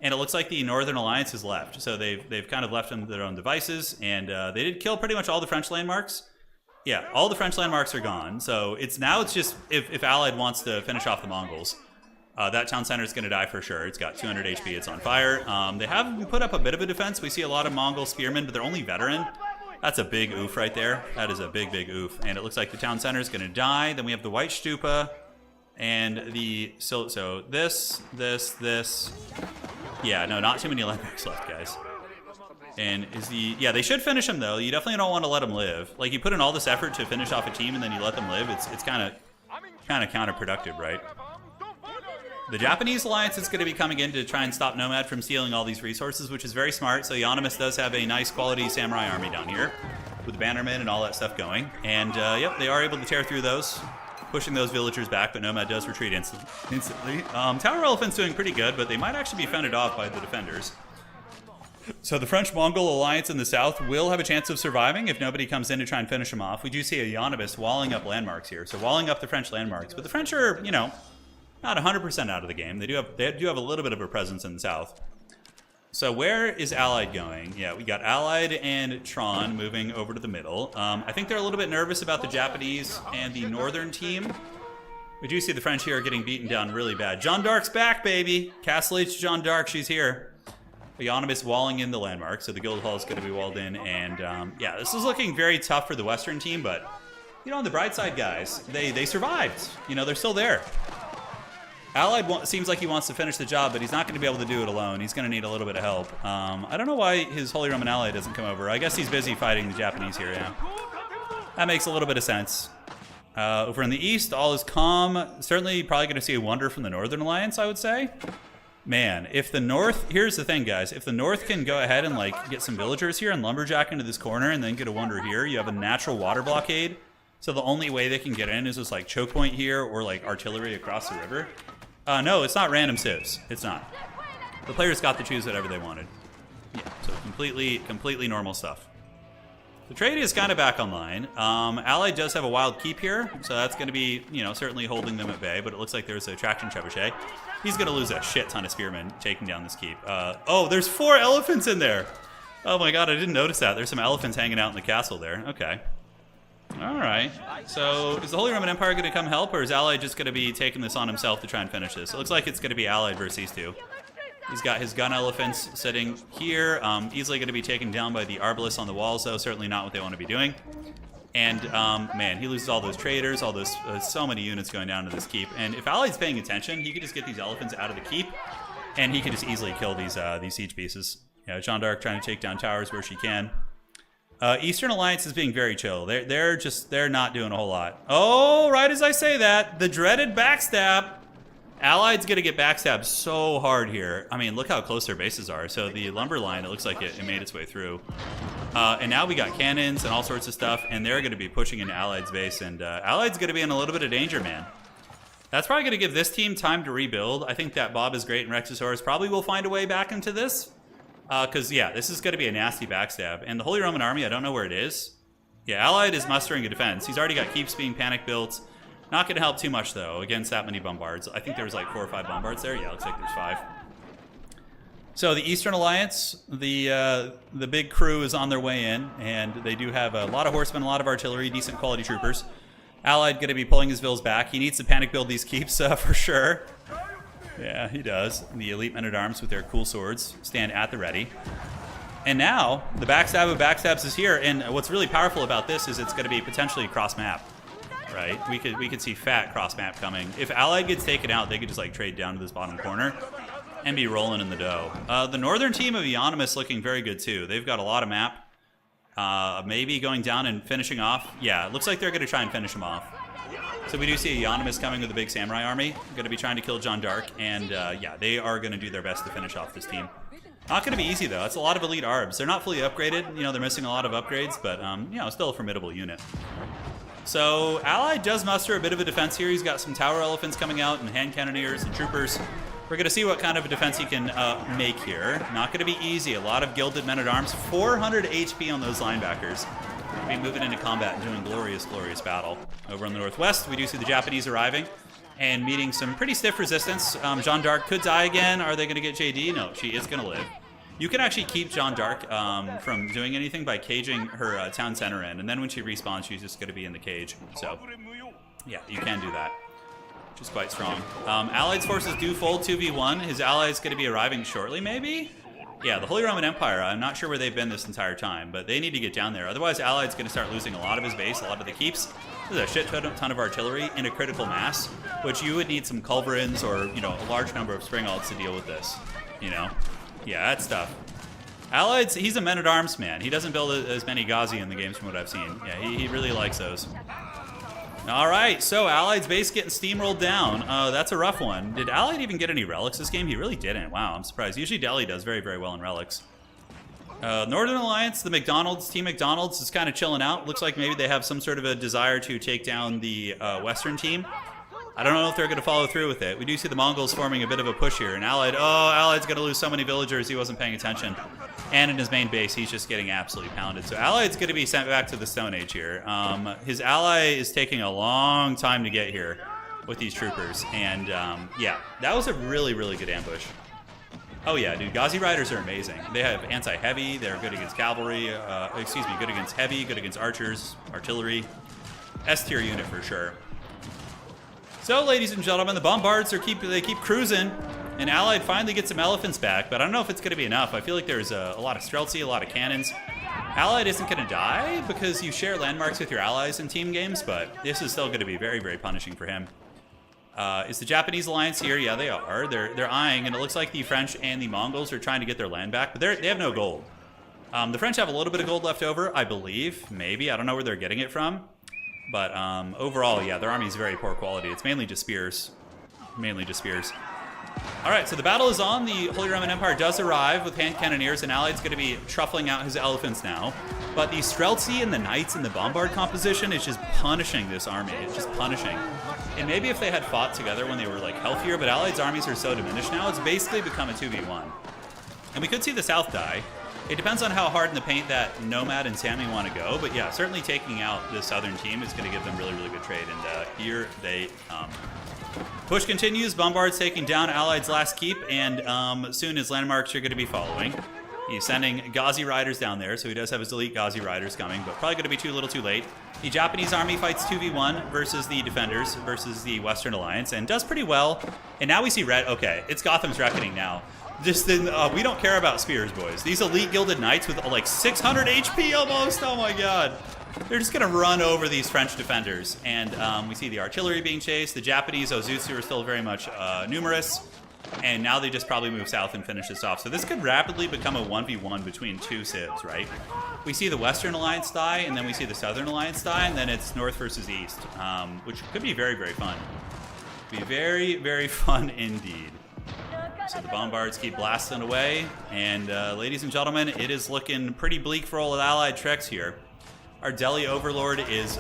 And it looks like the Northern Alliance has left. So they've kind of left them to their own devices. And they did kill pretty much all the French landmarks. Yeah, all the French landmarks are gone. So it's just if Allied wants to finish off the Mongols, that town center is going to die for sure. It's got 200 HP. It's on fire. They have put up a bit of a defense. We see a lot of Mongol spearmen, but they're only veteran. That's a big oof right there. That is a big, big oof. And it looks like the town center is going to die. Then we have the White Stupa. And the... So this... Yeah, no, not too many landmarks left, guys. And is the... Yeah, they should finish him, though. You definitely don't want to let him live. Like, you put in all this effort to finish off a team, and then you let them live. It's kind of counterproductive, right? The Japanese alliance is going to be coming in to try and stop Nomad from stealing all these resources, which is very smart. So Yonomist does have a nice quality samurai army down here with bannermen and all that stuff going. And, yep, they are able to tear through those, pushing those villagers back, but Nomad does retreat instantly. Tower Elephant's doing pretty good, but they might actually be fended off by the defenders. So the French-Mongol alliance in the south will have a chance of surviving if nobody comes in to try and finish them off. We do see a Yonomist walling up landmarks here, so walling up the French landmarks. But the French are, you know, not 100% out of the game. They do have a little bit of a presence in the south. So where is Allied going? Yeah, we got Allied and Tron moving over to the middle. I think they're a little bit nervous about the Japanese and the northern team. We do see the French here getting beaten down really bad. Jeanne d'Arc's back, baby. Castle H Jeanne d'Arc, she's here. Economist walling in the landmark, so the guild hall is going to be walled in. And yeah, this is looking very tough for the Western team, but you know, on the bright side, guys, they survived. You know, they're still there. Allied seems like he wants to finish the job, but he's not going to be able to do it alone. He's going to need a little bit of help. I don't know why his Holy Roman ally doesn't come over. I guess he's busy fighting the Japanese here, yeah. That makes a little bit of sense. Over in the east, all is calm. Certainly probably going to see a wonder from the Northern Alliance, I would say. Man, if the North... Here's the thing, guys. If the North can go ahead and, like, get some villagers here and lumberjack into this corner and then get a wonder here, you have a natural water blockade. So the only way they can get in is this, like, choke point here or, like, artillery across the river. No, it's not random civs. It's not. The players got to choose whatever they wanted. Yeah, so completely normal stuff. The trade is kind of back online. Allied does have a wild keep here, so that's going to be, you know, certainly holding them at bay, but it looks like there's a traction trebuchet. He's going to lose a shit ton of spearmen taking down this keep. Oh, there's 4 elephants in there. Oh my god, I didn't notice that. There's some elephants hanging out in the castle there. Okay. Alright, so is the Holy Roman Empire going to come help, or is Allied just going to be taking this on himself to try and finish this? It looks like it's going to be Allied versus these two. He's got his gun elephants sitting here, easily going to be taken down by the arbalists on the walls, though, certainly not what they want to be doing. And, man, he loses all those traders, all those, so many units going down to this keep. And if Allied's paying attention, he could just get these elephants out of the keep, and he could just easily kill these siege pieces. Yeah, Jeanne d'Arc trying to take down towers where she can. Eastern Alliance is being very chill. They're not doing a whole lot. Oh, right as I say that, the dreaded backstab. Allied's gonna get backstabbed so hard here. I mean, look how close their bases are. So the lumber line, it looks like it made its way through. And now we got cannons and all sorts of stuff, and they're gonna be pushing into Allied's base, and Allied's gonna be in a little bit of danger, man. That's probably gonna give this team time to rebuild. I think that Bob is great and Rexosaurus probably will find a way back into this. Because, yeah, this is going to be a nasty backstab. And the Holy Roman Army, I don't know where it is. Yeah, Allied is mustering a defense. He's already got keeps being panic built. Not going to help too much, though, against that many bombards. I think there was like 4 or 5 bombards there. Yeah, looks like there's 5. So the Eastern Alliance, the big crew is on their way in. And they do have a lot of horsemen, a lot of artillery, decent quality troopers. Allied going to be pulling his vills back. He needs to panic build these keeps for sure. Yeah, he does. The elite men-at-arms with their cool swords stand at the ready. And now, the backstab of backstabs is here, and what's really powerful about this is it's going to be potentially cross-map, right? We could see fat cross-map coming. If Allied gets taken out, they could just, like, trade down to this bottom corner and be rolling in the dough. The northern team of Economists looking very good, too. They've got a lot of map. Maybe going down and finishing off. Yeah, it looks like they're going to try and finish him off. So we do see Economist coming with a big samurai army. Going to be trying to kill Jeanne d'Arc. And yeah, they are going to do their best to finish off this team. Not going to be easy, though. It's a lot of elite arbs. They're not fully upgraded. You know, they're missing a lot of upgrades. But, you know, still a formidable unit. So Allied does muster a bit of a defense here. He's got some tower elephants coming out and hand cannoneers and troopers. We're going to see what kind of a defense he can make here. Not going to be easy. A lot of gilded men-at-arms. 400 HP on those linebackers. Be moving into combat and doing glorious, glorious battle. Over in the northwest, we do see the Japanese arriving and meeting some pretty stiff resistance. Jeanne d'Arc could die again. Are they going to get JD? No, she is going to live. You can actually keep Jeanne d'Arc from doing anything by caging her town center in, and then when she respawns, she's just going to be in the cage. So, yeah, you can do that, which is quite strong. Allied's forces do fold 2v1. His ally is going to be arriving shortly, maybe? Yeah, the Holy Roman Empire, I'm not sure where they've been this entire time, but they need to get down there. Otherwise, Allied's going to start losing a lot of his base, a lot of the keeps. There's a shit ton of artillery in a critical mass, which you would need some culverins or, you know, a large number of spring-alts to deal with this, you know? Yeah, that's tough. Allied's, he's a men-at-arms man. He doesn't build as many Ghazi in the games from what I've seen. Yeah, he really likes those. All right, so Allied's base getting steamrolled down. That's a rough one. Did Allied even get any relics this game? He really didn't. Wow, I'm surprised. Usually Delhi does very, very well in relics. Northern Alliance, the McDonald's, Team McDonald's is kind of chilling out. Looks like maybe they have some sort of a desire to take down the Western team. I don't know if they're going to follow through with it. We do see the Mongols forming a bit of a push here. And Allied, Allied's going to lose so many villagers he wasn't paying attention. And in his main base, he's just getting absolutely pounded. So Allied's going to be sent back to the Stone Age here. His ally is taking a long time to get here with these troopers. And yeah, that was a really, really good ambush. Oh yeah, dude, Ghazi Riders are amazing. They have anti-heavy, they're good against cavalry, good against heavy, good against archers, artillery. S-tier unit for sure. So, ladies and gentlemen, the Bombards they keep cruising, and Allied finally gets some elephants back, but I don't know if it's going to be enough. I feel like there's a lot of Streltsy, a lot of cannons. Allied isn't going to die because you share landmarks with your allies in team games, but this is still going to be very, very punishing for him. Is the Japanese alliance here? Yeah, they are. They're eyeing, and it looks like the French and the Mongols are trying to get their land back, but they have no gold. The French have a little bit of gold left over, I believe. Maybe. I don't know where they're getting it from. But overall, yeah, their army is very poor quality. It's mainly just spears. Mainly just spears. All right, so the battle is on. The Holy Roman Empire does arrive with hand cannoneers, and Allied's going to be truffling out his elephants now. But the Streltsy and the Knights and the Bombard composition is just punishing this army. It's just punishing. And maybe if they had fought together when they were like healthier, but Allied's armies are so diminished now, it's basically become a 2v1. And we could see the South die. It depends on how hard in the paint that Nomad and Sammy want to go, but yeah, certainly taking out the Southern team is going to give them really, really good trade, and here they come. Push continues, Bombard's taking down Allied's last keep, and soon his landmarks are going to be following. He's sending Ghazi riders down there, so he does have his elite Ghazi riders coming, but probably going to be too little too late. The Japanese army fights 2v1 versus the defenders, versus the Western Alliance, and does pretty well. And now we see red. Okay, it's Gotham's Reckoning now. Just then, we don't care about spears, boys. These elite gilded knights with like 600 HP almost. Oh my god. They're just going to run over these French defenders. And we see the artillery being chased. The Japanese Ozutsu are still very much numerous. And now they just probably move south and finish this off. So this could rapidly become a 1v1 between two civs, right? We see the Western Alliance die, and then we see the Southern Alliance die, and then it's North versus East, which could be very, very fun. Be very, very fun indeed. So the Bombards keep blasting away, and ladies and gentlemen, it is looking pretty bleak for all of the Allied treks here. Our Delhi Overlord is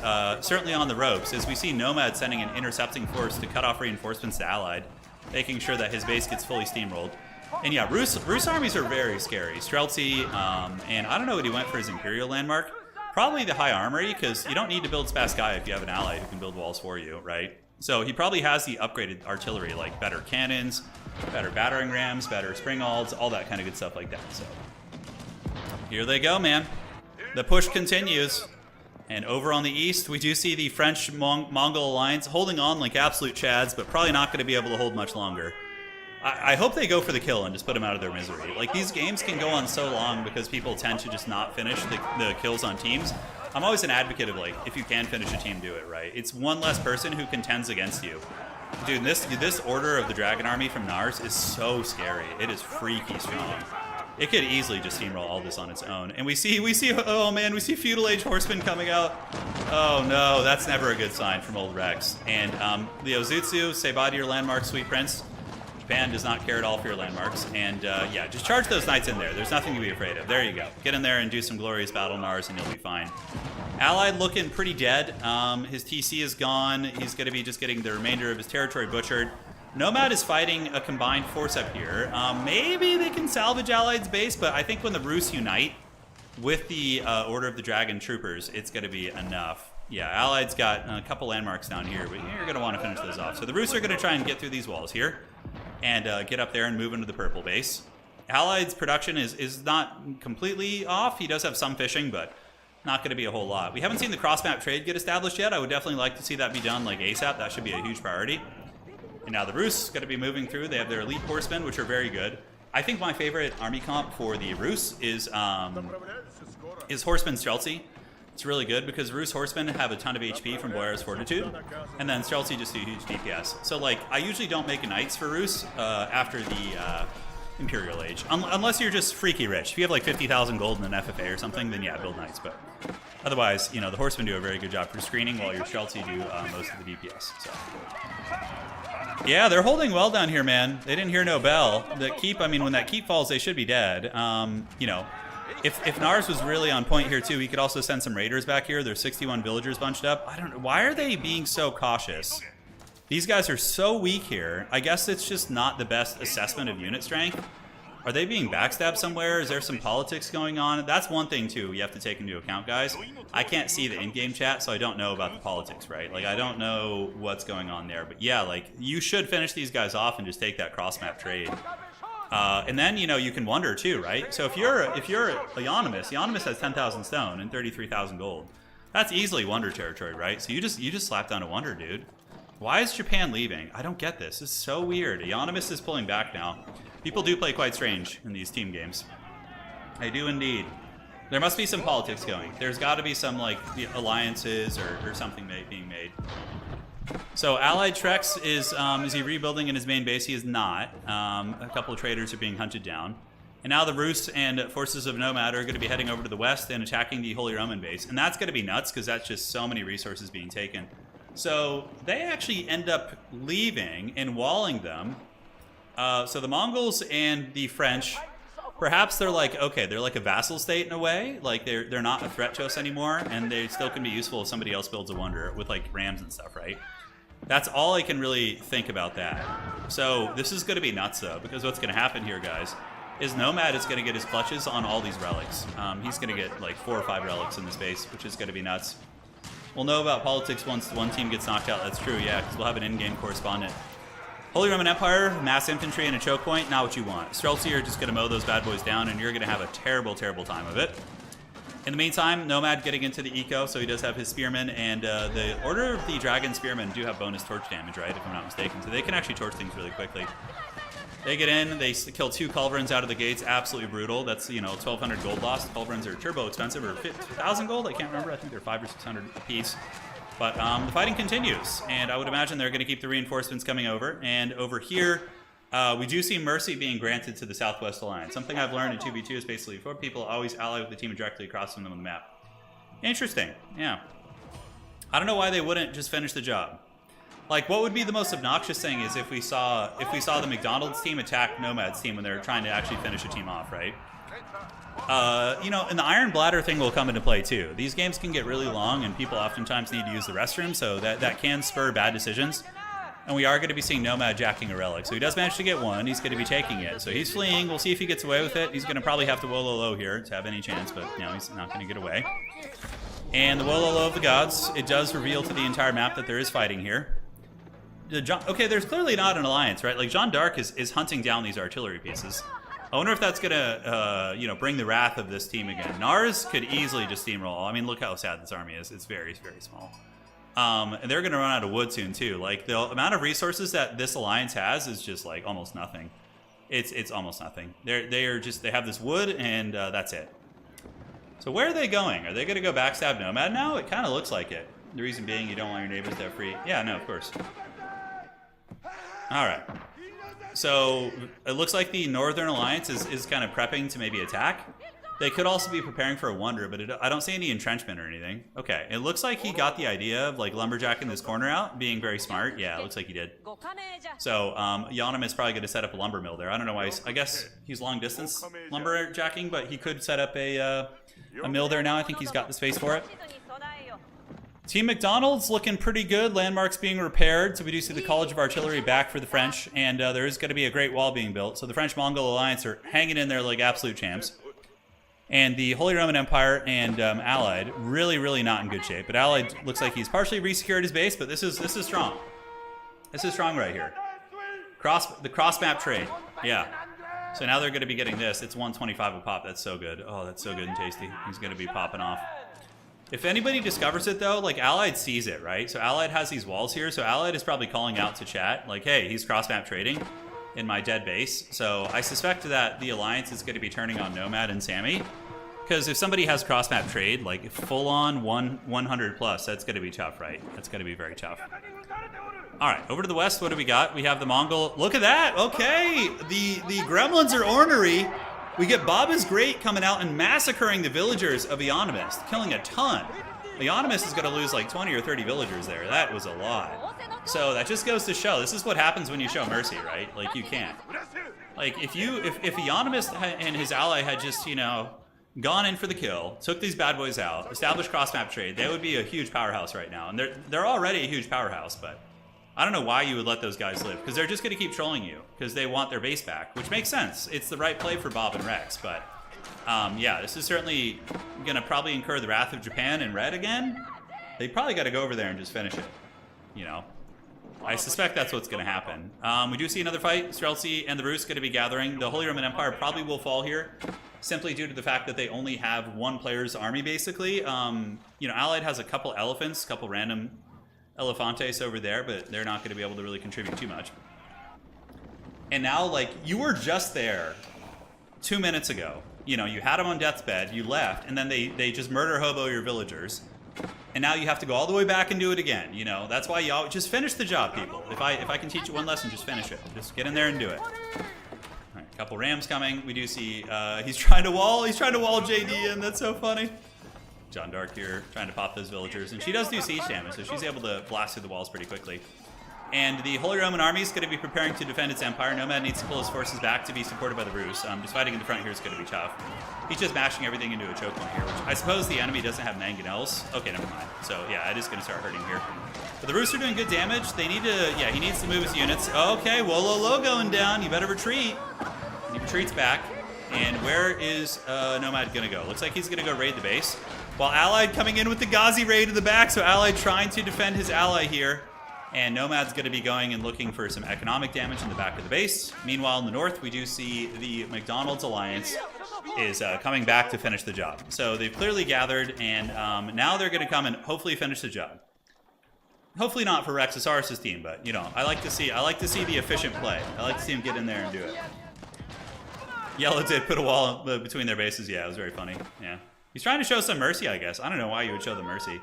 certainly on the ropes, as we see Nomad sending an intercepting force to cut off reinforcements to Allied, making sure that his base gets fully steamrolled. And yeah, Rus armies are very scary. Streltsy, and I don't know what he went for his Imperial landmark. Probably the High Armory, because you don't need to build Spasskaya if you have an ally who can build walls for you, right? So he probably has the upgraded artillery, like better cannons, better battering rams, better spring-alds, all that kind of good stuff like that. So here they go, man. The push continues. And over on the east, we do see the French-Mongol alliance holding on like absolute chads, but probably not going to be able to hold much longer. I hope they go for the kill and just put them out of their misery. Like, these games can go on so long because people tend to just not finish the kills on teams. I'm always an advocate of, like, if you can finish a team, do it, right? It's one less person who contends against you. Dude, this Order of the Dragon Army from Nars is so scary. It is freaky strong. It could easily just steamroll all this on its own. And we see, oh man, we see Feudal Age Horsemen coming out. Oh no, that's never a good sign from old Rex. And the Ozutsu, say bye to your landmarks, sweet prince. Japan does not care at all for your landmarks. And yeah, just charge those knights in there. There's nothing to be afraid of. There you go. Get in there and do some glorious battle, Nars, and you'll be fine. Allied looking pretty dead. His TC is gone. He's going to be just getting the remainder of his territory butchered. Nomad is fighting a combined force up here. Maybe they can salvage Allied's base, but I think when the Rus unite with the Order of the Dragon troopers, it's going to be enough. Yeah, Allied's got a couple landmarks down here, but you're going to want to finish those off. So the Rus are going to try and get through these walls here and get up there and move into the purple base. Allied's production is not completely off. He does have some fishing, but not going to be a whole lot. We haven't seen the cross-map trade get established yet. I would definitely like to see that be done like ASAP. That should be a huge priority. And now the Rus going to be moving through. They have their elite horsemen, which are very good. I think my favorite army comp for the Rus is Horseman Streltsy. It's really good because Rus horsemen have a ton of HP from Boyar's Fortitude, and then Streltsy just do huge DPS. So like, I usually don't make knights for Rus after the Imperial Age, unless you're just freaky rich. If you have like 50,000 gold in an FFA or something, then yeah, build knights. But otherwise, you know, the horsemen do a very good job for screening, while your Streltsy do most of the DPS. So. Yeah, they're holding well down here, man. They didn't hear no bell. The keep, I mean, when that keep falls, they should be dead. You know, if Nars was really on point here too, he could also send some raiders back here. There's 61 villagers bunched up. I don't know. Why are they being so cautious? These guys are so weak here. I guess it's just not the best assessment of unit strength. Are they being backstabbed somewhere? Is there some politics going on? That's one thing, too, you have to take into account, guys. I can't see the in-game chat, so I don't know about the politics, right? Like, I don't know what's going on there. But yeah, like, you should finish these guys off and just take that cross-map trade. And then, you know, you can wonder, too, right? So if you're a Euonymus has 10,000 stone and 33,000 gold. That's easily wonder territory, right? So you just slap down a wonder, dude. Why is Japan leaving? I don't get this. This is so weird. Eonomist is pulling back now. People do play quite strange in these team games. They do indeed. There must be some politics going. There's got to be some like alliances or something being made. So Allied Trex is he rebuilding in his main base? He is not. A couple of traders are being hunted down. And now the Rus and forces of Nomad are going to be heading over to the west and attacking the Holy Roman base. And that's going to be nuts because that's just so many resources being taken. So they actually end up leaving and walling them. So the Mongols and the French, perhaps they're like, okay, they're like a vassal state in a way. Like they're not a threat to us anymore, and they still can be useful if somebody else builds a wonder with like rams and stuff, right? That's all I can really think about that. So this is going to be nuts though, because what's going to happen here, guys, is Nomad is going to get his clutches on all these relics. He's going to get like 4 or 5 relics in this base, which is going to be nuts. We'll know about politics once one team gets knocked out. That's true, yeah, because we'll have an in-game correspondent. Holy Roman Empire, mass infantry and a choke point, not what you want. Streltsy are just going to mow those bad boys down, and you're going to have a terrible, terrible time of it. In the meantime, Nomad getting into the eco, so he does have his spearmen, and the Order of the Dragon spearmen do have bonus torch damage, right, if I'm not mistaken, so they can actually torch things really quickly. They get in, they kill 2 culverins out of the gates, absolutely brutal. That's, you know, 1,200 gold lost. Culverins are turbo expensive, or 1,000 gold, I can't remember, I think they're 500 or 600 a piece. But the fighting continues, and I would imagine they're going to keep the reinforcements coming over. And over here, we do see mercy being granted to the Southwest Alliance. Something I've learned in 2v2 is basically 4 people always ally with the team directly across from them on the map. Interesting, yeah. I don't know why they wouldn't just finish the job. Like, what would be the most obnoxious thing is if we saw the McDonald's team attack Nomad's team when they're trying to actually finish a team off, right? You know, and the Iron Bladder thing will come into play too. These games can get really long, and people oftentimes need to use the restroom, so that can spur bad decisions. And we are going to be seeing Nomad jacking a relic. So he does manage to get one. He's going to be taking it. So he's fleeing. We'll see if he gets away with it. He's going to probably have to Wololo here to have any chance, but no, he's not going to get away. And the Wololo of the Gods, it does reveal to the entire map that there is fighting here. Okay, there's clearly not an alliance, right? Like, Jeanne d'Arc is hunting down these artillery pieces. I wonder if that's going to, you know, bring the wrath of this team again. Nars could easily just steamroll. I mean, look how sad this army is. It's very, very small. And they're going to run out of wood soon, too. Like, the amount of resources that this alliance has is just, like, almost nothing. It's almost nothing. They have this wood, and that's it. So where are they going? Are they going to go backstab Nomad now? It kind of looks like it. The reason being you don't want your neighbors to have free... Yeah, no, of course. All right. So it looks like the Northern Alliance is kind of prepping to maybe attack. They could also be preparing for a wonder, but I don't see any entrenchment or anything. Okay, it looks like he got the idea of like lumberjacking this corner out, being very smart. Yeah, it looks like he did. So Yonam is probably going to set up a lumber mill there. I don't know why. I guess he's long distance lumberjacking, but he could set up a mill there now. I think he's got the space for it. Team McDonald's looking pretty good. Landmarks being repaired. So we do see the College of Artillery back for the French. And there is going to be a great wall being built. So the French-Mongol Alliance are hanging in there like absolute champs. And the Holy Roman Empire and Allied, really, really not in good shape. But Allied looks like he's partially resecured his base, but this is strong. This is strong right here. The cross-map trade. Yeah. So now they're going to be getting this. It's 125 a pop. That's so good. Oh, that's so good and tasty. He's going to be popping off. If anybody discovers it, though, like, Allied sees it, right? So Allied has these walls here, so Allied is probably calling out to chat, like, hey, he's cross-map trading in my dead base. So I suspect that the Alliance is going to be turning on Nomad and Sammy. Because if somebody has cross-map trade, like, full-on 100 plus, that's going to be tough, right? That's going to be very tough. All right, over to the west, what do we got? We have the Mongol. Look at that! Okay, the gremlins are ornery. We get Baba's Great coming out and massacring the villagers of Eonomist, killing a ton. Eonomist is going to lose like 20 or 30 villagers there. That was a lot. So that just goes to show, this is what happens when you show mercy, right? Like, you can't. Like, if Eonomist and his ally had just, you know, gone in for the kill, took these bad boys out, established cross-map trade, they would be a huge powerhouse right now. And they're already a huge powerhouse, but I don't know why you would let those guys live, because they're just going to keep trolling you, because they want their base back, which makes sense. It's the right play for Bob and Rex, but yeah, this is certainly going to probably incur the wrath of Japan and Red again. They probably got to go over there and just finish it, you know. I suspect that's what's going to happen. We do see another fight. Streltsy and the Rus going to be gathering. The Holy Roman Empire probably will fall here, simply due to the fact that they only have one player's army, basically. You know, Allied has a couple elephants, a couple random Elefantes over there, but they're not going to be able to really contribute too much. And now, like, you were just there 2 minutes ago. You know, you had them on death's bed, you left, and then they just murder hobo your villagers. And now you have to go all the way back and do it again. You know, that's why you always just finish the job, people. If I can teach you one lesson, just finish it. Just get in there and do it. All right, a couple rams coming. We do see he's trying to wall JD in. That's so funny. John Dark here trying to pop those villagers, and she does do siege damage, so she's able to blast through the walls pretty quickly. And the Holy Roman Army is going to be preparing to defend its empire. Nomad needs to pull his forces back to be supported by the Rus. Just fighting in the front here is going to be tough. He's just mashing everything into a choke point here, which I suppose the enemy doesn't have mangonels. Okay, never mind. So yeah, it is going to start hurting here. But the Rus are doing good damage. They need to, yeah, he needs to move his units. Okay, Wololo going down. You better retreat. He retreats back. And where is Nomad going to go? Looks like he's going to go raid the base. While Allied coming in with the Ghazi raid in the back. So Allied trying to defend his ally here. And Nomad's going to be going and looking for some economic damage in the back of the base. Meanwhile, in the north, we do see the McDonald's Alliance is coming back to finish the job. So they've clearly gathered, and now they're going to come and hopefully finish the job. Hopefully not for Rexosaurus' team, but you know, I like to see the efficient play. I like to see him get in there and do it. Yellow did put a wall between their bases. Yeah, it was very funny. Yeah, he's trying to show some mercy, I guess. I don't know why you would show the mercy,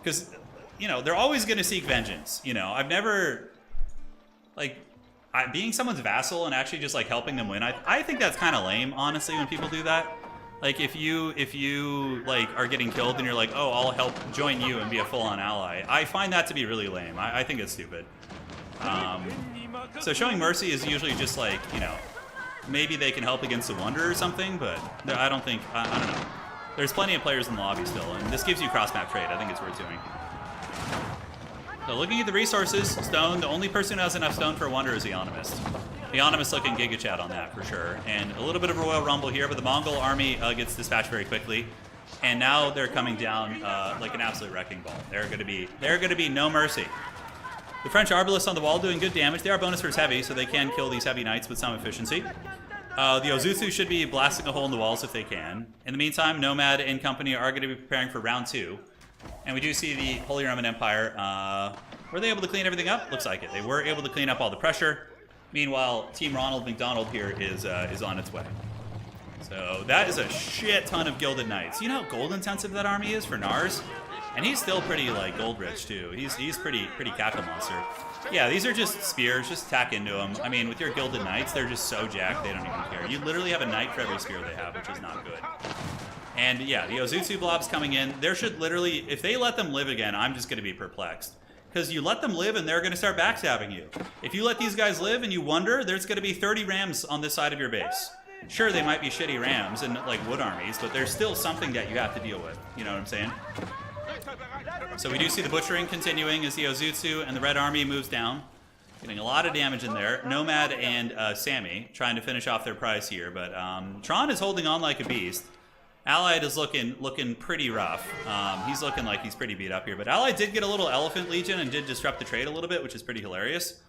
because, you know, they're always going to seek vengeance. You know, I've never, like, being someone's vassal and actually just, like, helping them win, I think that's kind of lame, honestly, when people do that. Like, if you, like, are getting killed and you're like, oh, I'll help join you and be a full-on ally, I find that to be really lame. I think it's stupid. So showing mercy is usually just, like, you know, maybe they can help against the Wonder or something, but I don't think, I don't know. There's plenty of players in the lobby still, and this gives you cross-map trade. I think it's worth doing. So looking at the resources, stone, the only person who has enough stone for a Wonder is the Animist. The Animist looking Giga Chat on that for sure. And a little bit of a Royal Rumble here, but the Mongol army gets dispatched very quickly. And now they're coming down like an absolute wrecking ball. They're gonna be no mercy. The French Arbalists on the wall doing good damage. They are bonus versus heavy, so they can kill these heavy knights with some efficiency. The Ozutsu should be blasting a hole in the walls if they can. In the meantime, Nomad and company are going to be preparing for round 2. And we do see the Holy Roman Empire. Were they able to clean everything up? Looks like it. They were able to clean up all the pressure. Meanwhile, Team Ronald McDonald here is on its way. So that is a shit ton of Gilded Knights. You know how gold intensive that army is for Nars? And he's still pretty, like, gold rich too. He's pretty cackle monster. Yeah, these are just spears. Just attack into them. I mean, with your Gilded Knights, they're just so jacked they don't even care. You literally have a knight for every spear they have, which is not good. And yeah, the Ozutsu blobs coming in. There should literally, if they let them live again, I'm just going to be perplexed. Because you let them live and they're going to start backstabbing you. If you let these guys live and you wonder, there's going to be 30 rams on this side of your base. Sure, they might be shitty rams and like wood armies, but there's still something that you have to deal with. You know what I'm saying? So we do see the butchering continuing as the Ozutsu and the Red Army moves down. Getting a lot of damage in there. Nomad and Sammy trying to finish off their prize here, but Tron is holding on like a beast. Allied is looking pretty rough. He's looking like he's pretty beat up here, but Allied did get a little Elephant Legion and did disrupt the trade a little bit, which is pretty hilarious.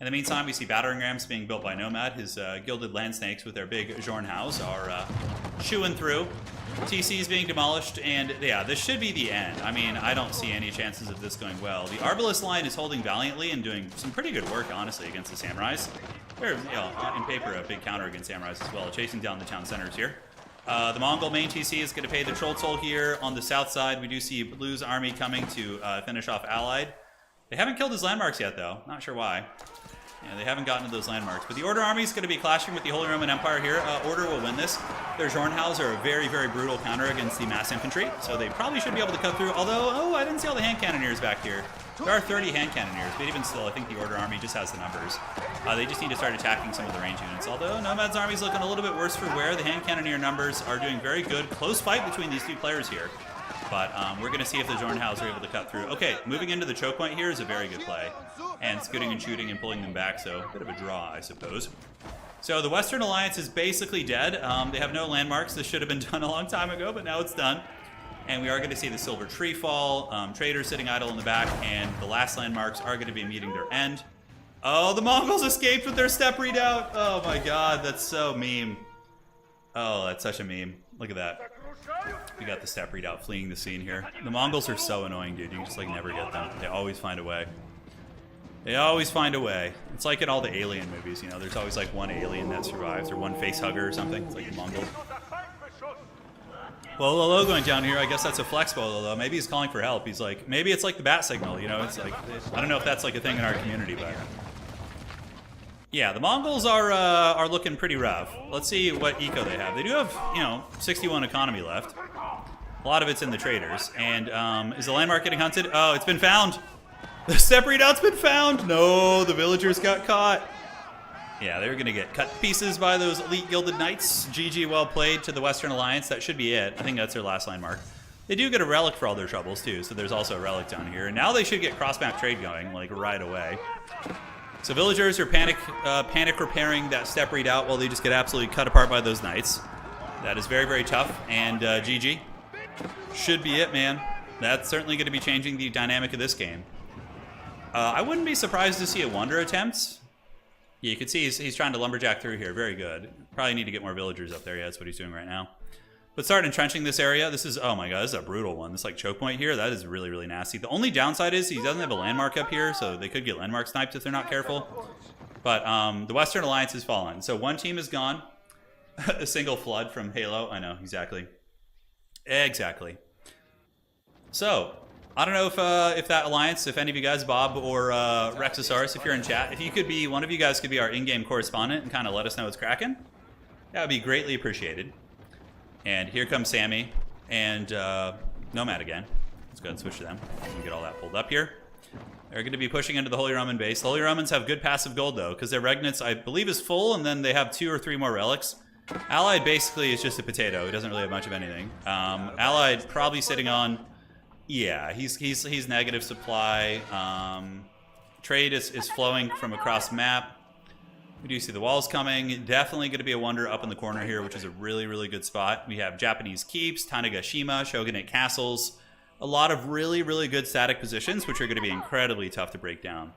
In the meantime, we see battering rams being built by Nomad. His Gilded Land Snakes with their big Jornhaus are chewing through. TC is being demolished, and yeah, this should be the end. I mean, I don't see any chances of this going well. The Arbalist line is holding valiantly and doing some pretty good work, honestly, against the Samurais. They're, you know, in paper, a big counter against Samurais as well, chasing down the town centers here. The Mongol main TC is going to pay the Troll Toll here. On the south side, we do see Blue's army coming to finish off Allied. They haven't killed his landmarks yet, though. Not sure why. Yeah, they haven't gotten to those landmarks. But the Order army is going to be clashing with the Holy Roman Empire here. Order will win this. Their Jornhaus are a very, very brutal counter against the mass infantry, so they probably should be able to cut through. Although, oh, I didn't see all the hand cannoneers back here. There are 30 hand cannoneers, but even still, I think the Order army just has the numbers. They just need to start attacking some of the range units. Although Nomad's army is looking a little bit worse for wear. The hand cannoneer numbers are doing very good. Close fight between these two players here. But we're going to see if the Jornhaus are able to cut through. Okay, moving into the choke point here is a very good play. And scooting and shooting and pulling them back, so a bit of a draw, I suppose. So the Western Alliance is basically dead. They have no landmarks. This should have been done a long time ago, but now it's done. And we are going to see the Silver Tree fall. Traders sitting idle in the back, and the last landmarks are going to be meeting their end. Oh, the Mongols escaped with their step readout. Oh my god, that's so meme. Oh, that's such a meme. Look at that. We got the step readout fleeing the scene here. The Mongols are so annoying, dude. You just like never get them. They always find a way. They always find a way. It's like in all the alien movies, you know. There's always like one alien that survives or one face hugger or something. It's like the Mongol. Well, Lolo going down here. I guess that's a flex Lolo. Maybe he's calling for help. He's like, maybe it's like the bat signal, you know. It's like, I don't know if that's like a thing in our community, but yeah, the Mongols are looking pretty rough. Let's see what eco they have. They do have, you know, 61 economy left. A lot of it's in the traders. And is the landmark getting hunted? Oh, it's been found. The step readout's been found. No, the villagers got caught. Yeah, they're going to get cut to pieces by those elite gilded knights. GG, well played to the Western Alliance. That should be it. I think that's their last landmark. They do get a relic for all their troubles, too. So there's also a relic down here. And now they should get cross-map trade going, like, right away. So villagers are panic repairing that step readout while they just get absolutely cut apart by those knights. That is very, very tough. And GG. Should be it, man. That's certainly going to be changing the dynamic of this game. I wouldn't be surprised to see a wonder attempt. Yeah, you can see he's trying to lumberjack through here. Very good. Probably need to get more villagers up there. Yeah, that's what he's doing right now. But start entrenching this area. This is, oh my god, this is a brutal one. This like choke point here, that is really, really nasty. The only downside is he doesn't have a landmark up here, so they could get landmark sniped if they're not careful. But the Western Alliance has fallen. So one team is gone. A single flood from Halo. I know, exactly. Exactly. So, I don't know if that alliance, if any of you guys, Bob or Rexosaurus, if you're in chat, if you could be, one of you guys could be our in-game correspondent and kind of let us know what's cracking, that would be greatly appreciated. And here comes Sammy and Nomad again. Let's go ahead and switch to them. Let me get all that pulled up here. They're going to be pushing into the Holy Roman base. The Holy Romans have good passive gold, though, because their Regnants, I believe, is full, and then they have 2 or 3 more relics. Allied basically is just a potato. He doesn't really have much of anything. Allied probably sitting on... Yeah, he's negative supply. Trade is flowing from across map. We do see the walls coming. Definitely going to be a wonder up in the corner here, which is a really, really good spot. We have Japanese keeps, Tanegashima, Shogunate castles. A lot of really, really good static positions, which are going to be incredibly tough to break down.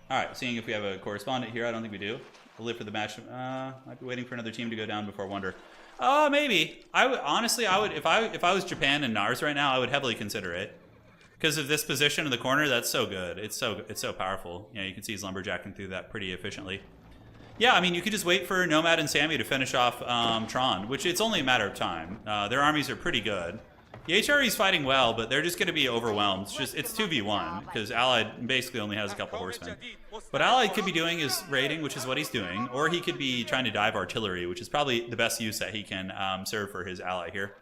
All right, seeing if we have a correspondent here. I don't think we do. We'll live for the match. Might be waiting for another team to go down before wonder. Maybe. I would honestly, I would if I was Japan and NARS right now, I would heavily consider it. Because of this position in the corner, that's so good. It's so powerful. You know, you can see he's lumberjacking through that pretty efficiently. Yeah, I mean, you could just wait for Nomad and Sammy to finish off Tron, which it's only a matter of time. Their armies are pretty good. The HRE's fighting well, but they're just going to be overwhelmed. It's 2v1, because Allied basically only has a couple horsemen. What Allied could be doing is raiding, which is what he's doing, or he could be trying to dive artillery, which is probably the best use that he can serve for his ally here.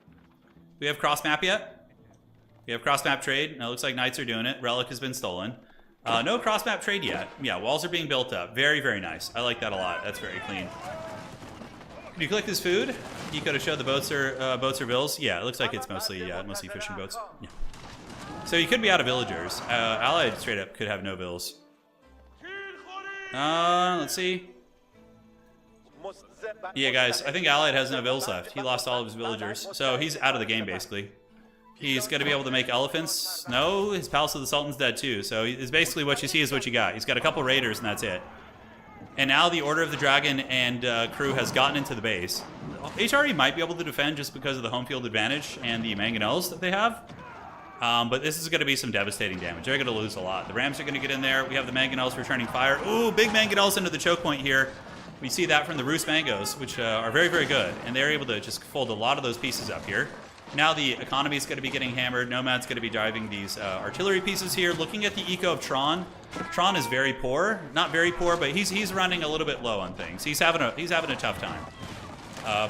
Do we have cross-map yet? We have cross-map trade. Now it looks like Knights are doing it. Relic has been stolen. No cross-map trade yet. Yeah, walls are being built up. Very, very nice. I like that a lot. That's very clean. Can you collect his food? You could have showed the boats or vills. Yeah, it looks like it's mostly fishing boats. Yeah. So you could be out of villagers. Allied straight up could have no vills. Let's see. Yeah, guys, I think Allied has no vills left. He lost all of his villagers, so he's out of the game basically. He's going to be able to make elephants. No, his Palace of the Sultan's dead too. So it's basically what you see is what you got. He's got a couple raiders and that's it. And now the Order of the Dragon and crew has gotten into the base. HRE might be able to defend just because of the home field advantage and the mangonels that they have. But this is going to be some devastating damage. They're going to lose a lot. The Rams are going to get in there. We have the mangonels returning fire. Ooh, big mangonels into the choke point here. We see that from the Roost Mangos, which are very, very good. And they're able to just fold a lot of those pieces up here. Now the economy is going to be getting hammered. Nomad's going to be driving these artillery pieces here. Looking at the eco of Tron, Tron is very poor. Not very poor, but he's running a little bit low on things. He's having a tough time.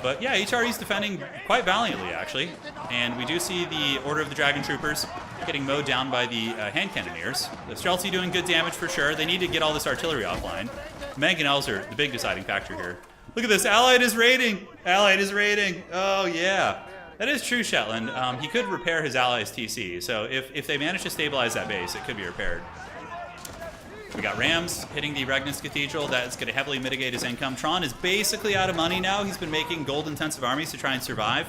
But yeah, HRE's defending quite valiantly actually, and we do see the Order of the Dragon Troopers getting mowed down by the hand cannoneers. The Streltsy doing good damage for sure. They need to get all this artillery offline. Mangonels are the big deciding factor here. Look at this, Allied is raiding. Allied is raiding. Oh yeah. That is true, Shetland. He could repair his allies' TC, so if they manage to stabilize that base, it could be repaired. We got Rams hitting the Regnus Cathedral. That's going to heavily mitigate his income. Tron is basically out of money now. He's been making gold-intensive armies to try and survive.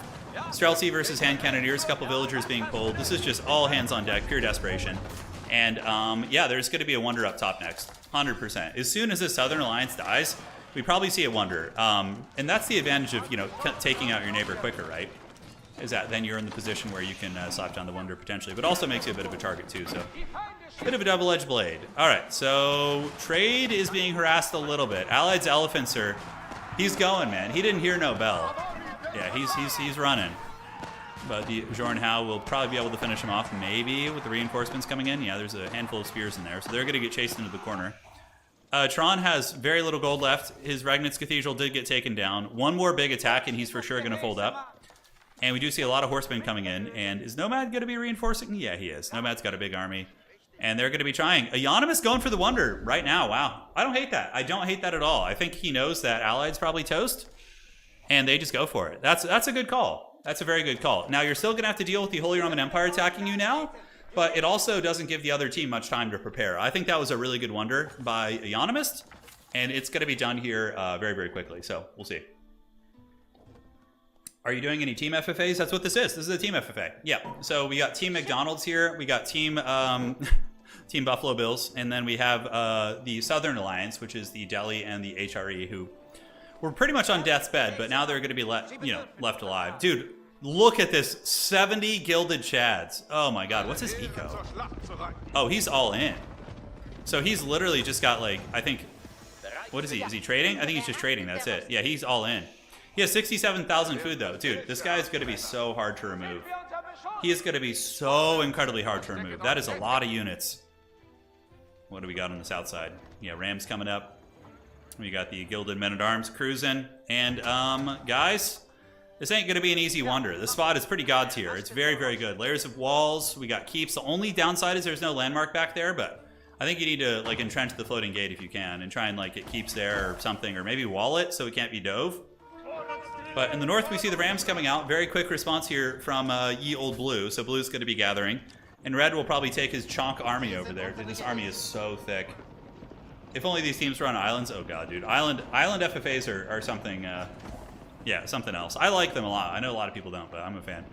Streltsy versus hand cannoneers, a couple villagers being pulled. This is just all hands on deck, pure desperation. And yeah, there's going to be a wonder up top next, 100%. As soon as the Southern Alliance dies, we probably see a wonder. And that's the advantage of, you know, taking out your neighbor quicker, right? Is that then you're in the position where you can slap down the wonder potentially, but also makes you a bit of a target too, so. Bit of a double-edged blade. All right, so Trade is being harassed a little bit. Allied's Elephants are, he's going, man. He didn't hear no bell. Yeah, he's running. But the Jornhau will probably be able to finish him off, maybe with the reinforcements coming in. Yeah, there's a handful of spears in there, so they're going to get chased into the corner. Tron has very little gold left. His Ragnitz Cathedral did get taken down. One more big attack, and he's for sure going to fold up. And we do see a lot of horsemen coming in. And is Nomad going to be reinforcing? Yeah, he is. Nomad's got a big army. And they're going to be trying. Euonymus going for the wonder right now. Wow. I don't hate that. I don't hate that at all. I think he knows that Allied's probably toast. And they just go for it. That's a good call. That's a very good call. Now, you're still going to have to deal with the Holy Roman Empire attacking you now. But it also doesn't give the other team much time to prepare. I think that was a really good wonder by Euonymus. And it's going to be done here very, very quickly. So we'll see. Are you doing any team FFAs? That's what this is. This is a team FFA. Yeah. So we got Team McDonald's here. We got Team Team Buffalo Bills. And then we have the Southern Alliance, which is the Delhi and the HRE, who were pretty much on death's bed. But now they're going to be left alive. Dude, look at this. 70 Gilded Chads. Oh, my God. What's his eco? Oh, he's all in. So he's literally just got, like, I think... What is he? Is he trading? I think he's just trading. That's it. Yeah, he's all in. He has 67,000 food, though. Dude, this guy is going to be so hard to remove. He is going to be so incredibly hard to remove. That is a lot of units. What do we got on the south side? Yeah, Rams coming up. We got the Gilded Men-at-Arms cruising. And, guys, this ain't going to be an easy wonder. This spot is pretty god tier. It's very, very good. Layers of walls. We got keeps. The only downside is there's no landmark back there, but I think you need to, like, entrench the floating gate if you can and try and, like, get keeps there or something, or maybe wall it so it can't be dove. But in the north, we see the Rams coming out. Very quick response here from Ye Old Blue. So Blue's going to be gathering. And Red will probably take his chonk army over there. Dude, this army is so thick. If only these teams were on islands. Oh, God, dude. Island FFAs are something, yeah, something else. I like them a lot. I know a lot of people don't, but I'm a fan.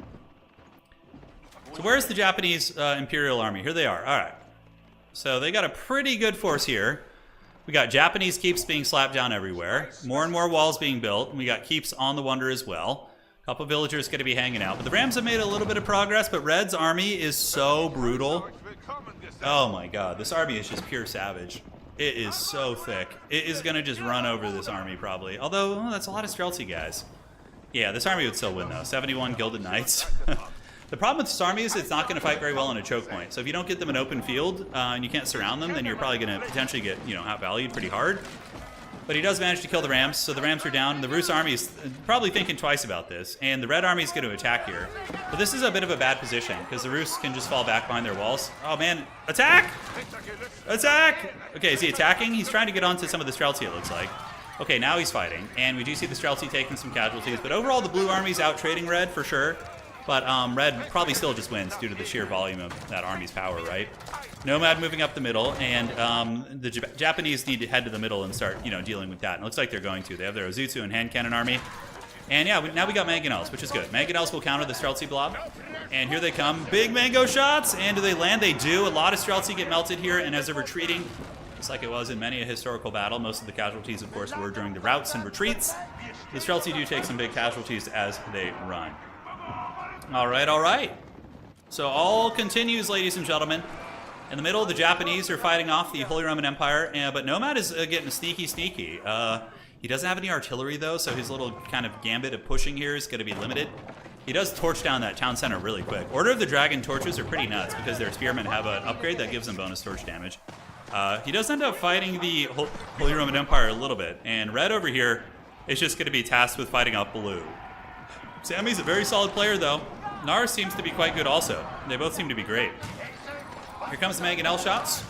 So where's the Japanese Imperial Army? Here they are. All right. So they got a pretty good force here. We got Japanese keeps being slapped down everywhere. More and more walls being built. We got keeps on the wonder as well. A couple villagers going to be hanging out. But the Rams have made a little bit of progress, but Red's army is so brutal. Oh my God, this army is just pure savage. It is so thick. It is going to just run over this army probably. Although, that's a lot of Streltsy guys. Yeah, this army would still win though. 71 Gilded Knights. The problem with this army is it's not going to fight very well in a choke point. So if you don't get them an open field and you can't surround them, then you're probably going to potentially get, outvalued pretty hard. But he does manage to kill the Rams, so the Rams are down. The Rus army is probably thinking twice about this, and the Red army is going to attack here. But this is a bit of a bad position because the Rus can just fall back behind their walls. Oh man, attack! Attack! Okay, is he attacking? He's trying to get onto some of the Streltsy, it looks like. Okay, now he's fighting, and we do see the Streltsy taking some casualties. But overall, the Blue army's out trading Red for sure. But Red probably still just wins due to the sheer volume of that army's power, right? Nomad moving up the middle, and the Japanese need to head to the middle and start, dealing with that. And it looks like they're going to. They have their Ozutsu and hand cannon army. And yeah, now we got Mangonels, which is good. Mangonels will counter the Streltsy blob. And here they come. Big mango shots, and do they land? They do. A lot of Streltsy get melted here, and as they're retreating, just like it was in many a historical battle, most of the casualties, of course, were during the routes and retreats. The Streltsy do take some big casualties as they run. All right. So all continues, ladies and gentlemen. In the middle, the Japanese are fighting off the Holy Roman Empire, but Nomad is getting sneaky. He doesn't have any artillery, though, so his little kind of gambit of pushing here is going to be limited. He does torch down that town center really quick. Order of the Dragon torches are pretty nuts because their spearmen have an upgrade that gives them bonus torch damage. He does end up fighting the Holy Roman Empire a little bit, and Red over here is just going to be tasked with fighting up Blue. Sammy's a very solid player, though. Nars seems to be quite good also. They both seem to be great. Here comes the Mangonel shots.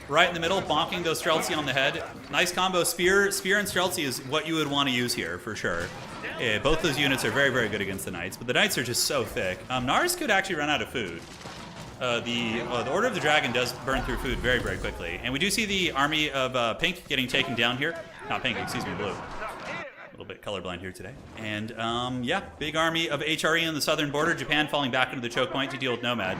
Right in the middle, bonking those Streltsy on the head. Nice combo. Spear and Streltsy is what you would want to use here, for sure. Yeah, both those units are very, very good against the Knights, but the Knights are just so thick. Nars could actually run out of food. The Order of the Dragon does burn through food very, very quickly. And we do see the army of Pink getting taken down here. Not Pink, excuse me, Blue. A little bit colorblind here today. And yeah, big army of HRE on the southern border. Japan falling back into the choke point to deal with Nomad.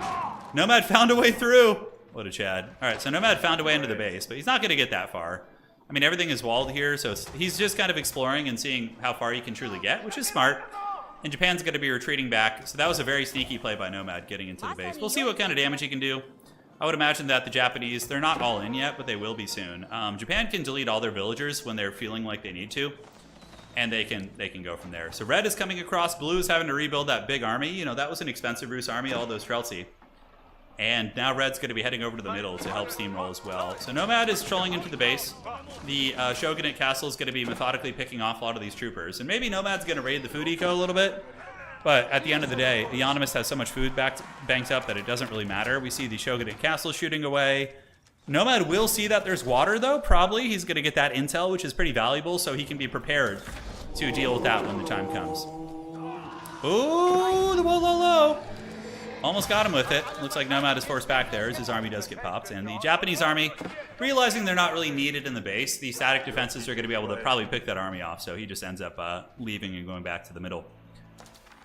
Nomad found a way through. What a Chad. All right, so Nomad found a way into the base, but he's not going to get that far. I mean, everything is walled here, so he's just kind of exploring and seeing how far he can truly get, which is smart. And Japan's going to be retreating back, so that was a very sneaky play by Nomad getting into the base. We'll see what kind of damage he can do. I would imagine that the Japanese, they're not all in yet, but they will be soon. Japan can delete all their villagers when they're feeling like they need to, and they can go from there. So red is coming across. Blue is having to rebuild that big army. You know, that was an expensive Rus army, all those Streltsy. And now red's going to be heading over to the middle to help steamroll as well. So Nomad is trolling into the base. The Shogunate Castle is going to be methodically picking off a lot of these troopers. And maybe Nomad's going to raid the food eco a little bit. But at the end of the day, the Animist has so much food banked up that it doesn't really matter. We see the Shogunate Castle shooting away. Nomad will see that there's water, though, probably. He's going to get that intel, which is pretty valuable, so he can be prepared to deal with that when the time comes. Ooh, the low. Almost got him with it. Looks like Nomad is forced back there as his army does get popped. And the Japanese army, realizing they're not really needed in the base, the static defenses are going to be able to probably pick that army off. So he just ends up leaving and going back to the middle.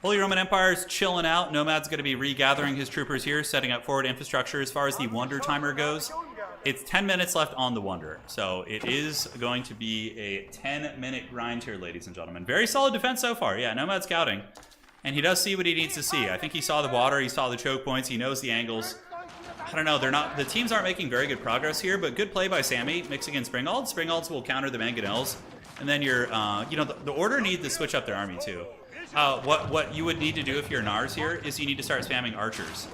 Holy Roman Empire is chilling out. Nomad's going to be regathering his troopers here, setting up forward infrastructure. As far as the Wonder timer goes, it's 10 minutes left on the Wonder. So it is going to be a 10-minute grind here, ladies and gentlemen. Very solid defense so far. Yeah, Nomad scouting. And he does see what he needs to see. I think he saw the water, he saw the choke points, he knows the angles. I don't know, the teams aren't making very good progress here, but good play by Sammy, mixing in Springalds. Springalds will counter the Mangonels. And then you're, the Order need to switch up their army too. What you would need to do if you're Nars here is you need to start spamming archers.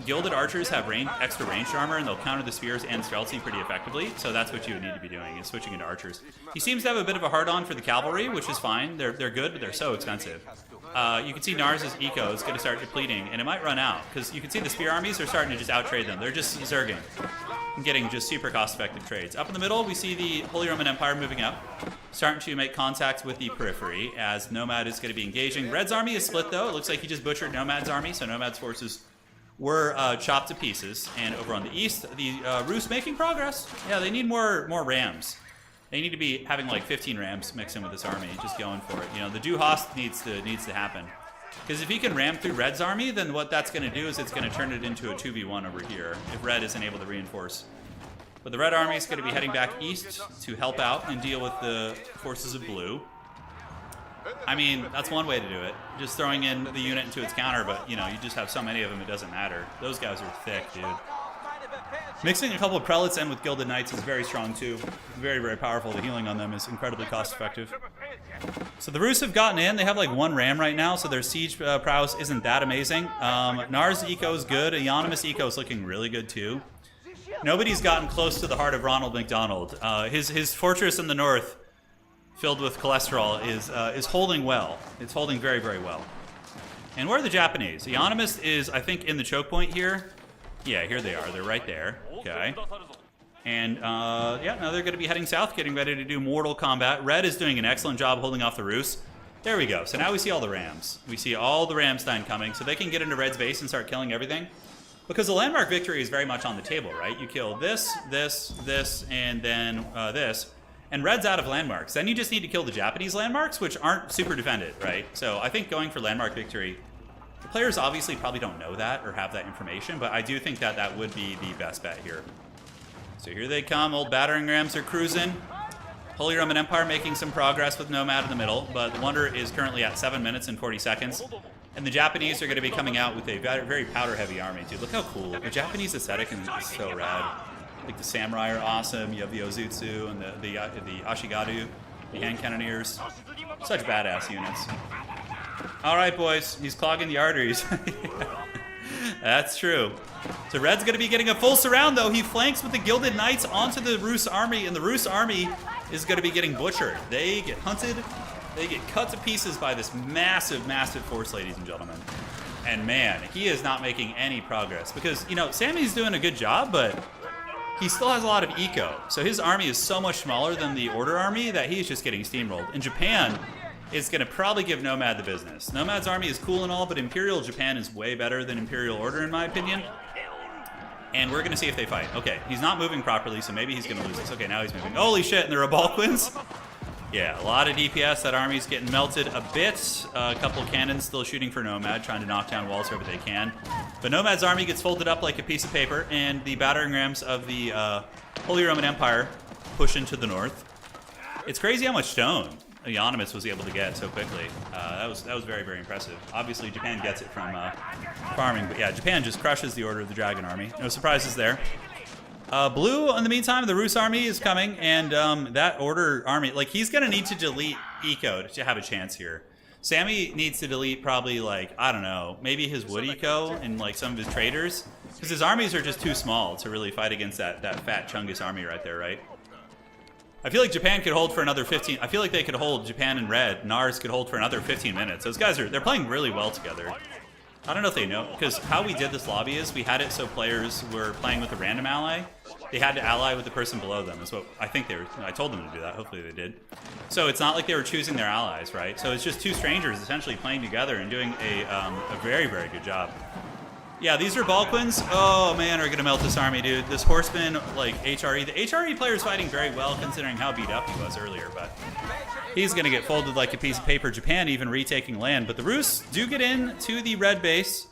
Gilded archers have extra ranged armor, and they'll counter the spears and Streltsy pretty effectively, so that's what you would need to be doing, is switching into archers. He seems to have a bit of a hard-on for the cavalry, which is fine. They're good, but they're so expensive. You can see Nars' eco is going to start depleting, and it might run out, because you can see the spear armies are starting to just out-trade them. They're just zerging and getting just super cost-effective trades. Up in the middle, we see the Holy Roman Empire moving up, starting to make contact with the periphery, as Nomad is going to be engaging. Red's army is split, though. It looks like he just butchered Nomad's army, so Nomad's forces were chopped to pieces. And over on the east, the Rus making progress. Yeah, they need more rams. They need to be having like 15 rams mixed in with this army, just going for it. You know, the Du Hast needs to happen. Because if he can ram through Red's army, then what that's going to do is it's going to turn it into a 2v1 over here, if Red isn't able to reinforce. But the Red army is going to be heading back east to help out and deal with the forces of Blue. I mean, that's one way to do it. Just throwing in the unit into its counter, but, you know, you just have so many of them, it doesn't matter. Those guys are thick, dude. Mixing a couple of prelates in with Gilded Knights is very strong, too. Very, very powerful. The healing on them is incredibly cost-effective. So the Rus have gotten in. They have, like, one ram right now, so their siege prowess isn't that amazing. Nars' eco is good. Euonymus' eco is looking really good, too. Nobody's gotten close to the heart of Ronald McDonald. His fortress in the north, filled with cholesterol, is holding well. It's holding very, very well. And where are the Japanese? Euonymus is, I think, in the choke point here. Yeah, here they are. They're right there. Okay. And, yeah, now they're going to be heading south, getting ready to do mortal combat. Red is doing an excellent job holding off the Rus. There we go. So now we see all the rams. We see all the Ramstein coming, so they can get into Red's base and start killing everything. Because the landmark victory is very much on the table, right? You kill this, and then this. And Red's out of landmarks. Then you just need to kill the Japanese landmarks, which aren't super defended, right? So I think going for landmark victory, the players obviously probably don't know that or have that information, but I do think that that would be the best bet here. So here they come. Old battering rams are cruising. Holy Roman Empire making some progress with Nomad in the middle, but the Wonder is currently at 7 minutes and 40 seconds. And the Japanese are going to be coming out with a very powder-heavy army, dude. Look how cool. The Japanese aesthetic is so rad. Like the samurai are awesome. You have the Ozutsu and the Ashigadu, the hand cannoneers. Such badass units. All right, boys. He's clogging the arteries. That's true. So Red's going to be getting a full surround, though. He flanks with the Gilded Knights onto the Rus army, and the Rus army is going to be getting butchered. They get hunted. They get cut to pieces by this massive force, ladies and gentlemen. And man, he is not making any progress. Because, you know, Sammy's doing a good job, but he still has a lot of eco. So his army is so much smaller than the Order army that he's just getting steamrolled. And Japan is going to probably give Nomad the business. Nomad's army is cool and all, but Imperial Japan is way better than Imperial Order, in my opinion. And we're going to see if they fight. Okay, he's not moving properly, so maybe he's going to lose this. Okay, now he's moving. Holy shit, and the Rebalquins? Yeah, a lot of DPS. That army's getting melted a bit. A couple of cannons still shooting for Nomad, trying to knock down walls wherever they can. But Nomad's army gets folded up like a piece of paper, and the battering rams of the Holy Roman Empire push into the north. It's crazy how much stone Euonymus was able to get so quickly. That was very, very impressive. Obviously, Japan gets it from farming, but yeah, Japan just crushes the Order of the Dragon army. No surprises there. Blue, in the meantime, the Rus army is coming, and that Order army, like, he's going to need to delete Eco to have a chance here. Sammy needs to delete probably, like, I don't know, maybe his Wood Eco and, like, some of his traders, because his armies are just too small to really fight against that fat Chungus army right there, right? I feel like Japan could hold for another 15. I feel like they could hold, Japan and Red. Nars could hold for another 15 minutes. Those guys they're playing really well together. I don't know if they know, because how we did this lobby is we had it so players were playing with a random ally. They had to ally with the person below them, is what I think they were. I told them to do that. Hopefully they did. So it's not like they were choosing their allies, right? So it's just two strangers essentially playing together and doing a very, very good job. Yeah, these are Balquins. Oh man, are gonna melt this army, dude. This Horseman, like HRE. The HRE player is fighting very well considering how beat up he was earlier, but he's gonna get folded like a piece of paper. Japan even retaking land, but the Rus do get in to the red base.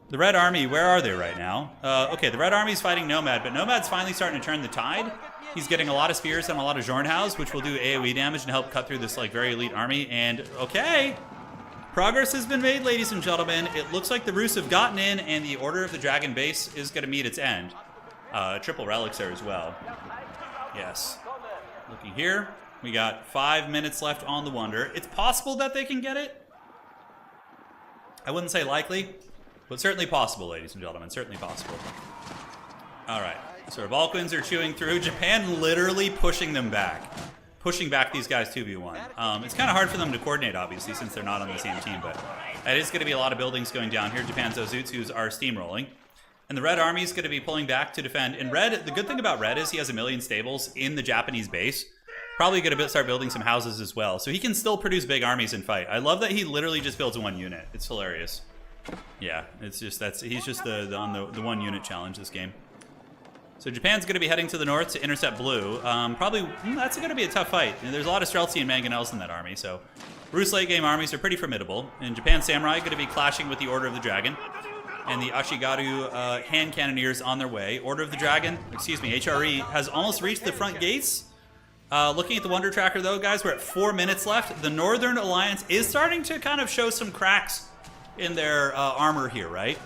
The red army, where are they right now? Okay, the red army's fighting Nomad, but Nomad's finally starting to turn the tide. He's getting a lot of spears and a lot of Zornhaus, which will do AoE damage and help cut through this like very elite army. And okay. Progress has been made, ladies and gentlemen. It looks like the Rus have gotten in, and the Order of the Dragon base is going to meet its end. Triple relics there as well. Yes. Looking here, we got 5 minutes left on the Wonder. It's possible that they can get it. I wouldn't say likely, but certainly possible, ladies and gentlemen. Certainly possible. All right. So our Balquins are chewing through. Japan literally pushing them back. Pushing back these guys 2v1. It's kind of hard for them to coordinate, obviously, since they're not on the same team, but it is going to be a lot of buildings going down here. Japan's Ozutsus are steamrolling. And the red army is going to be pulling back to defend. And red, the good thing about red is he has 1 million stables in the Japanese base. Probably going to start building some houses as well. So he can still produce big armies and fight. I love that he literally just builds 1 unit. It's hilarious. Yeah, it's just, he's just on the 1 unit challenge this game. So Japan's going to be heading to the north to intercept blue. Probably, that's going to be a tough fight. And there's a lot of Streltsy and Mangonels in that army, so Rus late game armies are pretty formidable. And Japan Samurai going to be clashing with the Order of the Dragon. And the Ashigaru hand cannoneers on their way. Order of the Dragon, excuse me, HRE, has almost reached the front gates. Looking at the Wonder Tracker, though, guys, we're at 4 minutes left. The Northern Alliance is starting to kind of show some cracks in their armor here, right?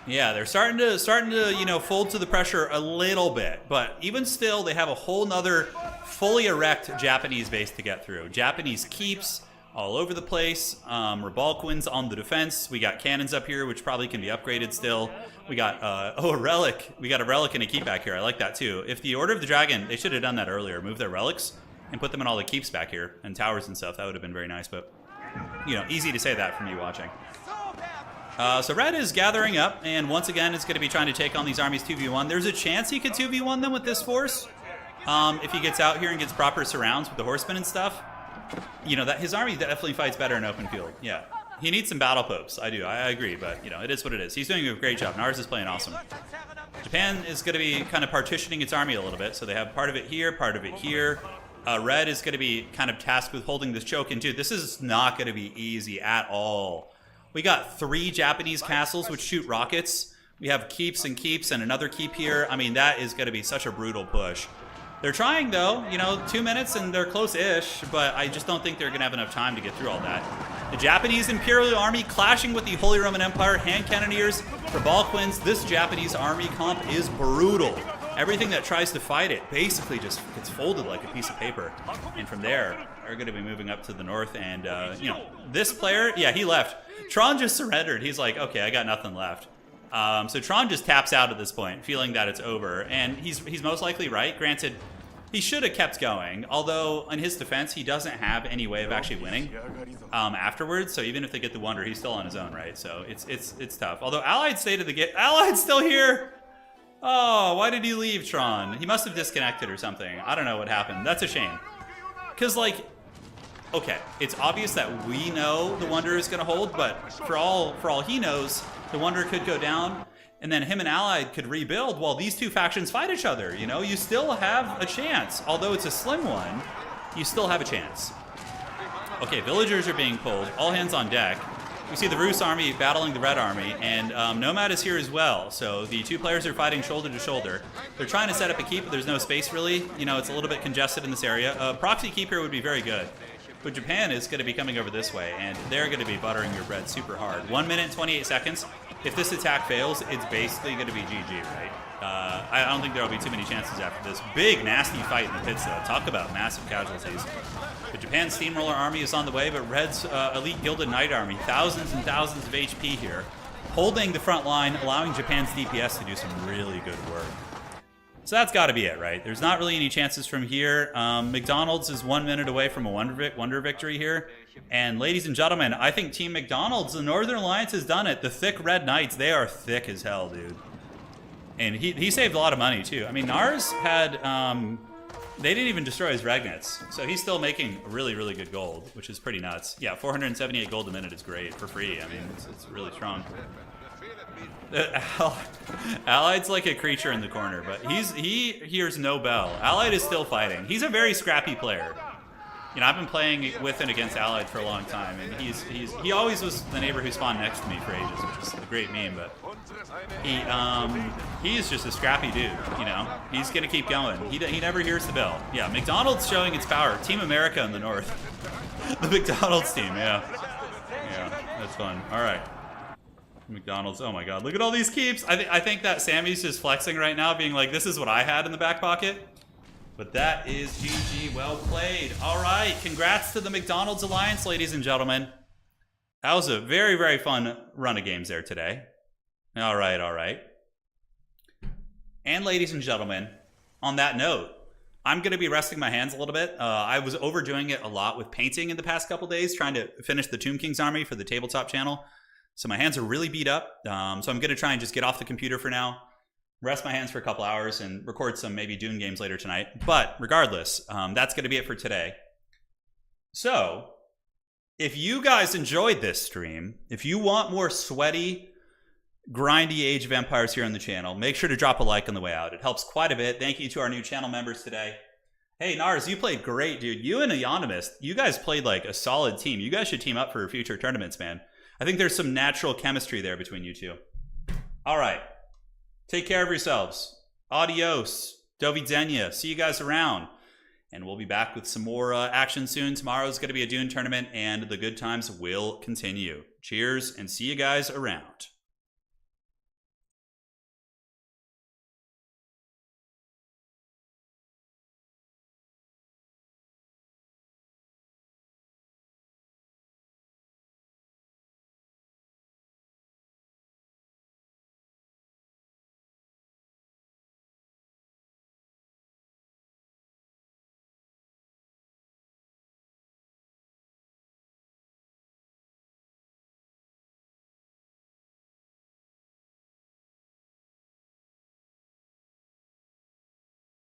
Yeah, they're starting to, you know, fold to the pressure a little bit, but even still, they have a whole nother fully erect Japanese base to get through. Japanese keeps all over the place. Rebalquins on the defense. We got cannons up here, which probably can be upgraded still. We got a relic. We got a relic and a keep back here. I like that too. If the Order of the Dragon, they should have done that earlier. Move their relics and put them in all the keeps back here and towers and stuff. That would have been very nice, but you know, easy to say that from you watching. So Red is gathering up, and once again, it's going to be trying to take on these armies 2v1. There's a chance he could 2v1 them with this force. If he gets out here and gets proper surrounds with the horsemen and stuff. You know, that his army definitely fights better in open field. Yeah. He needs some battle popes. I do. I agree, but, you know, it is what it is. He's doing a great job. Nars is playing awesome. Japan is going to be kind of partitioning its army a little bit, so they have part of it here, part of it here. Red is going to be kind of tasked with holding this choke, and dude, this is not going to be easy at all. We got 3 Japanese castles which shoot rockets. We have keeps and another keep here. I mean, that is going to be such a brutal push. They're trying, though. You know, 2 minutes and they're close-ish, but I just don't think they're going to have enough time to get through all that. The Japanese Imperial Army clashing with the Holy Roman Empire hand cannoneers for Balquins. This Japanese army comp is brutal. Everything that tries to fight it basically just gets folded like a piece of paper. And from there, they're going to be moving up to the north. And, you know, this player, yeah, he left. Tron just surrendered. He's like, okay, I got nothing left. So Tron just taps out at this point, feeling that it's over. And he's most likely right. Granted, he should have kept going. Although, in his defense, he doesn't have any way of actually winning afterwards. So even if they get the Wonder, he's still on his own, right? So it's tough. Although Allied stayed at the gate. Allied's still here! Oh, why did he leave, Tron? He must have disconnected or something. I don't know what happened. That's a shame. Because, like, okay, it's obvious that we know the Wonder is going to hold, but for all he knows, the Wonder could go down, and then him and Allied could rebuild while these two factions fight each other. You know, you still have a chance. Although it's a slim one, you still have a chance. Okay, villagers are being pulled. All hands on deck. we see the Rus army battling the Red army, and Nomad is here as well. So the two players are fighting shoulder to shoulder. They're trying to set up a keep, but there's no space really. You know, it's a little bit congested in this area. A proxy keep here would be very good. But Japan is going to be coming over this way, and they're going to be buttering your bread super hard. 1 minute, 28 seconds. If this attack fails, it's basically going to be GG, right? I don't think there will be too many chances after this. Big, nasty fight in the pits, though. Talk about massive casualties. The Japan Steamroller Army is on the way, but Red's Elite Gilded Knight Army, thousands and thousands of HP here, holding the front line, allowing Japan's DPS to do some really good work. So that's got to be it, right? There's not really any chances from here. McDonald's is 1 minute away from a wonder victory here. And ladies and gentlemen, I think Team McDonald's, the Northern Alliance has done it. The thick Red Knights, they are thick as hell, dude. And he saved a lot of money, too. I mean, Nars had... they didn't even destroy his Regnets. So he's still making really, really good gold, which is pretty nuts. Yeah, 478 gold a minute is great for free. I mean, it's really strong. Allied's like a creature in the corner, but he hears no bell. Allied is still fighting. He's a very scrappy player. You know, I've been playing with and against Allied for a long time, and he always was the neighbor who spawned next to me for ages, which is a great meme. But he is just a scrappy dude. You know, he's gonna keep going. He never hears the bell. Yeah, McDonald's showing its power. Team America in the north. The McDonald's team. Yeah, that's fun. All right. McDonald's, oh my god, look at all these keeps. I think that Sammy's just flexing right now, being like, this is what I had in the back pocket. But that is GG, well played. All right, congrats to the McDonald's Alliance, ladies and gentlemen. That was a very, very fun run of games there today. All right. And ladies and gentlemen, on that note, I'm going to be resting my hands a little bit. I was overdoing it a lot with painting in the past couple days, trying to finish the Tomb King's army for the tabletop channel. So my hands are really beat up. So I'm going to try and just get off the computer for now, rest my hands for a couple hours, and record some maybe Dune games later tonight. But regardless, that's going to be it for today. So if you guys enjoyed this stream, if you want more sweaty, grindy Age of Empires here on the channel, make sure to drop a like on the way out. It helps quite a bit. Thank you to our new channel members today. Hey, Nars, you played great, dude. You and Ayonomist, you guys played like a solid team. You guys should team up for future tournaments, man. I think there's some natural chemistry there between you two. All right. Take care of yourselves. Adios. Do widzenia. See you guys around. And we'll be back with some more action soon. Tomorrow's going to be a Dune tournament, and the good times will continue. Cheers, and see you guys around.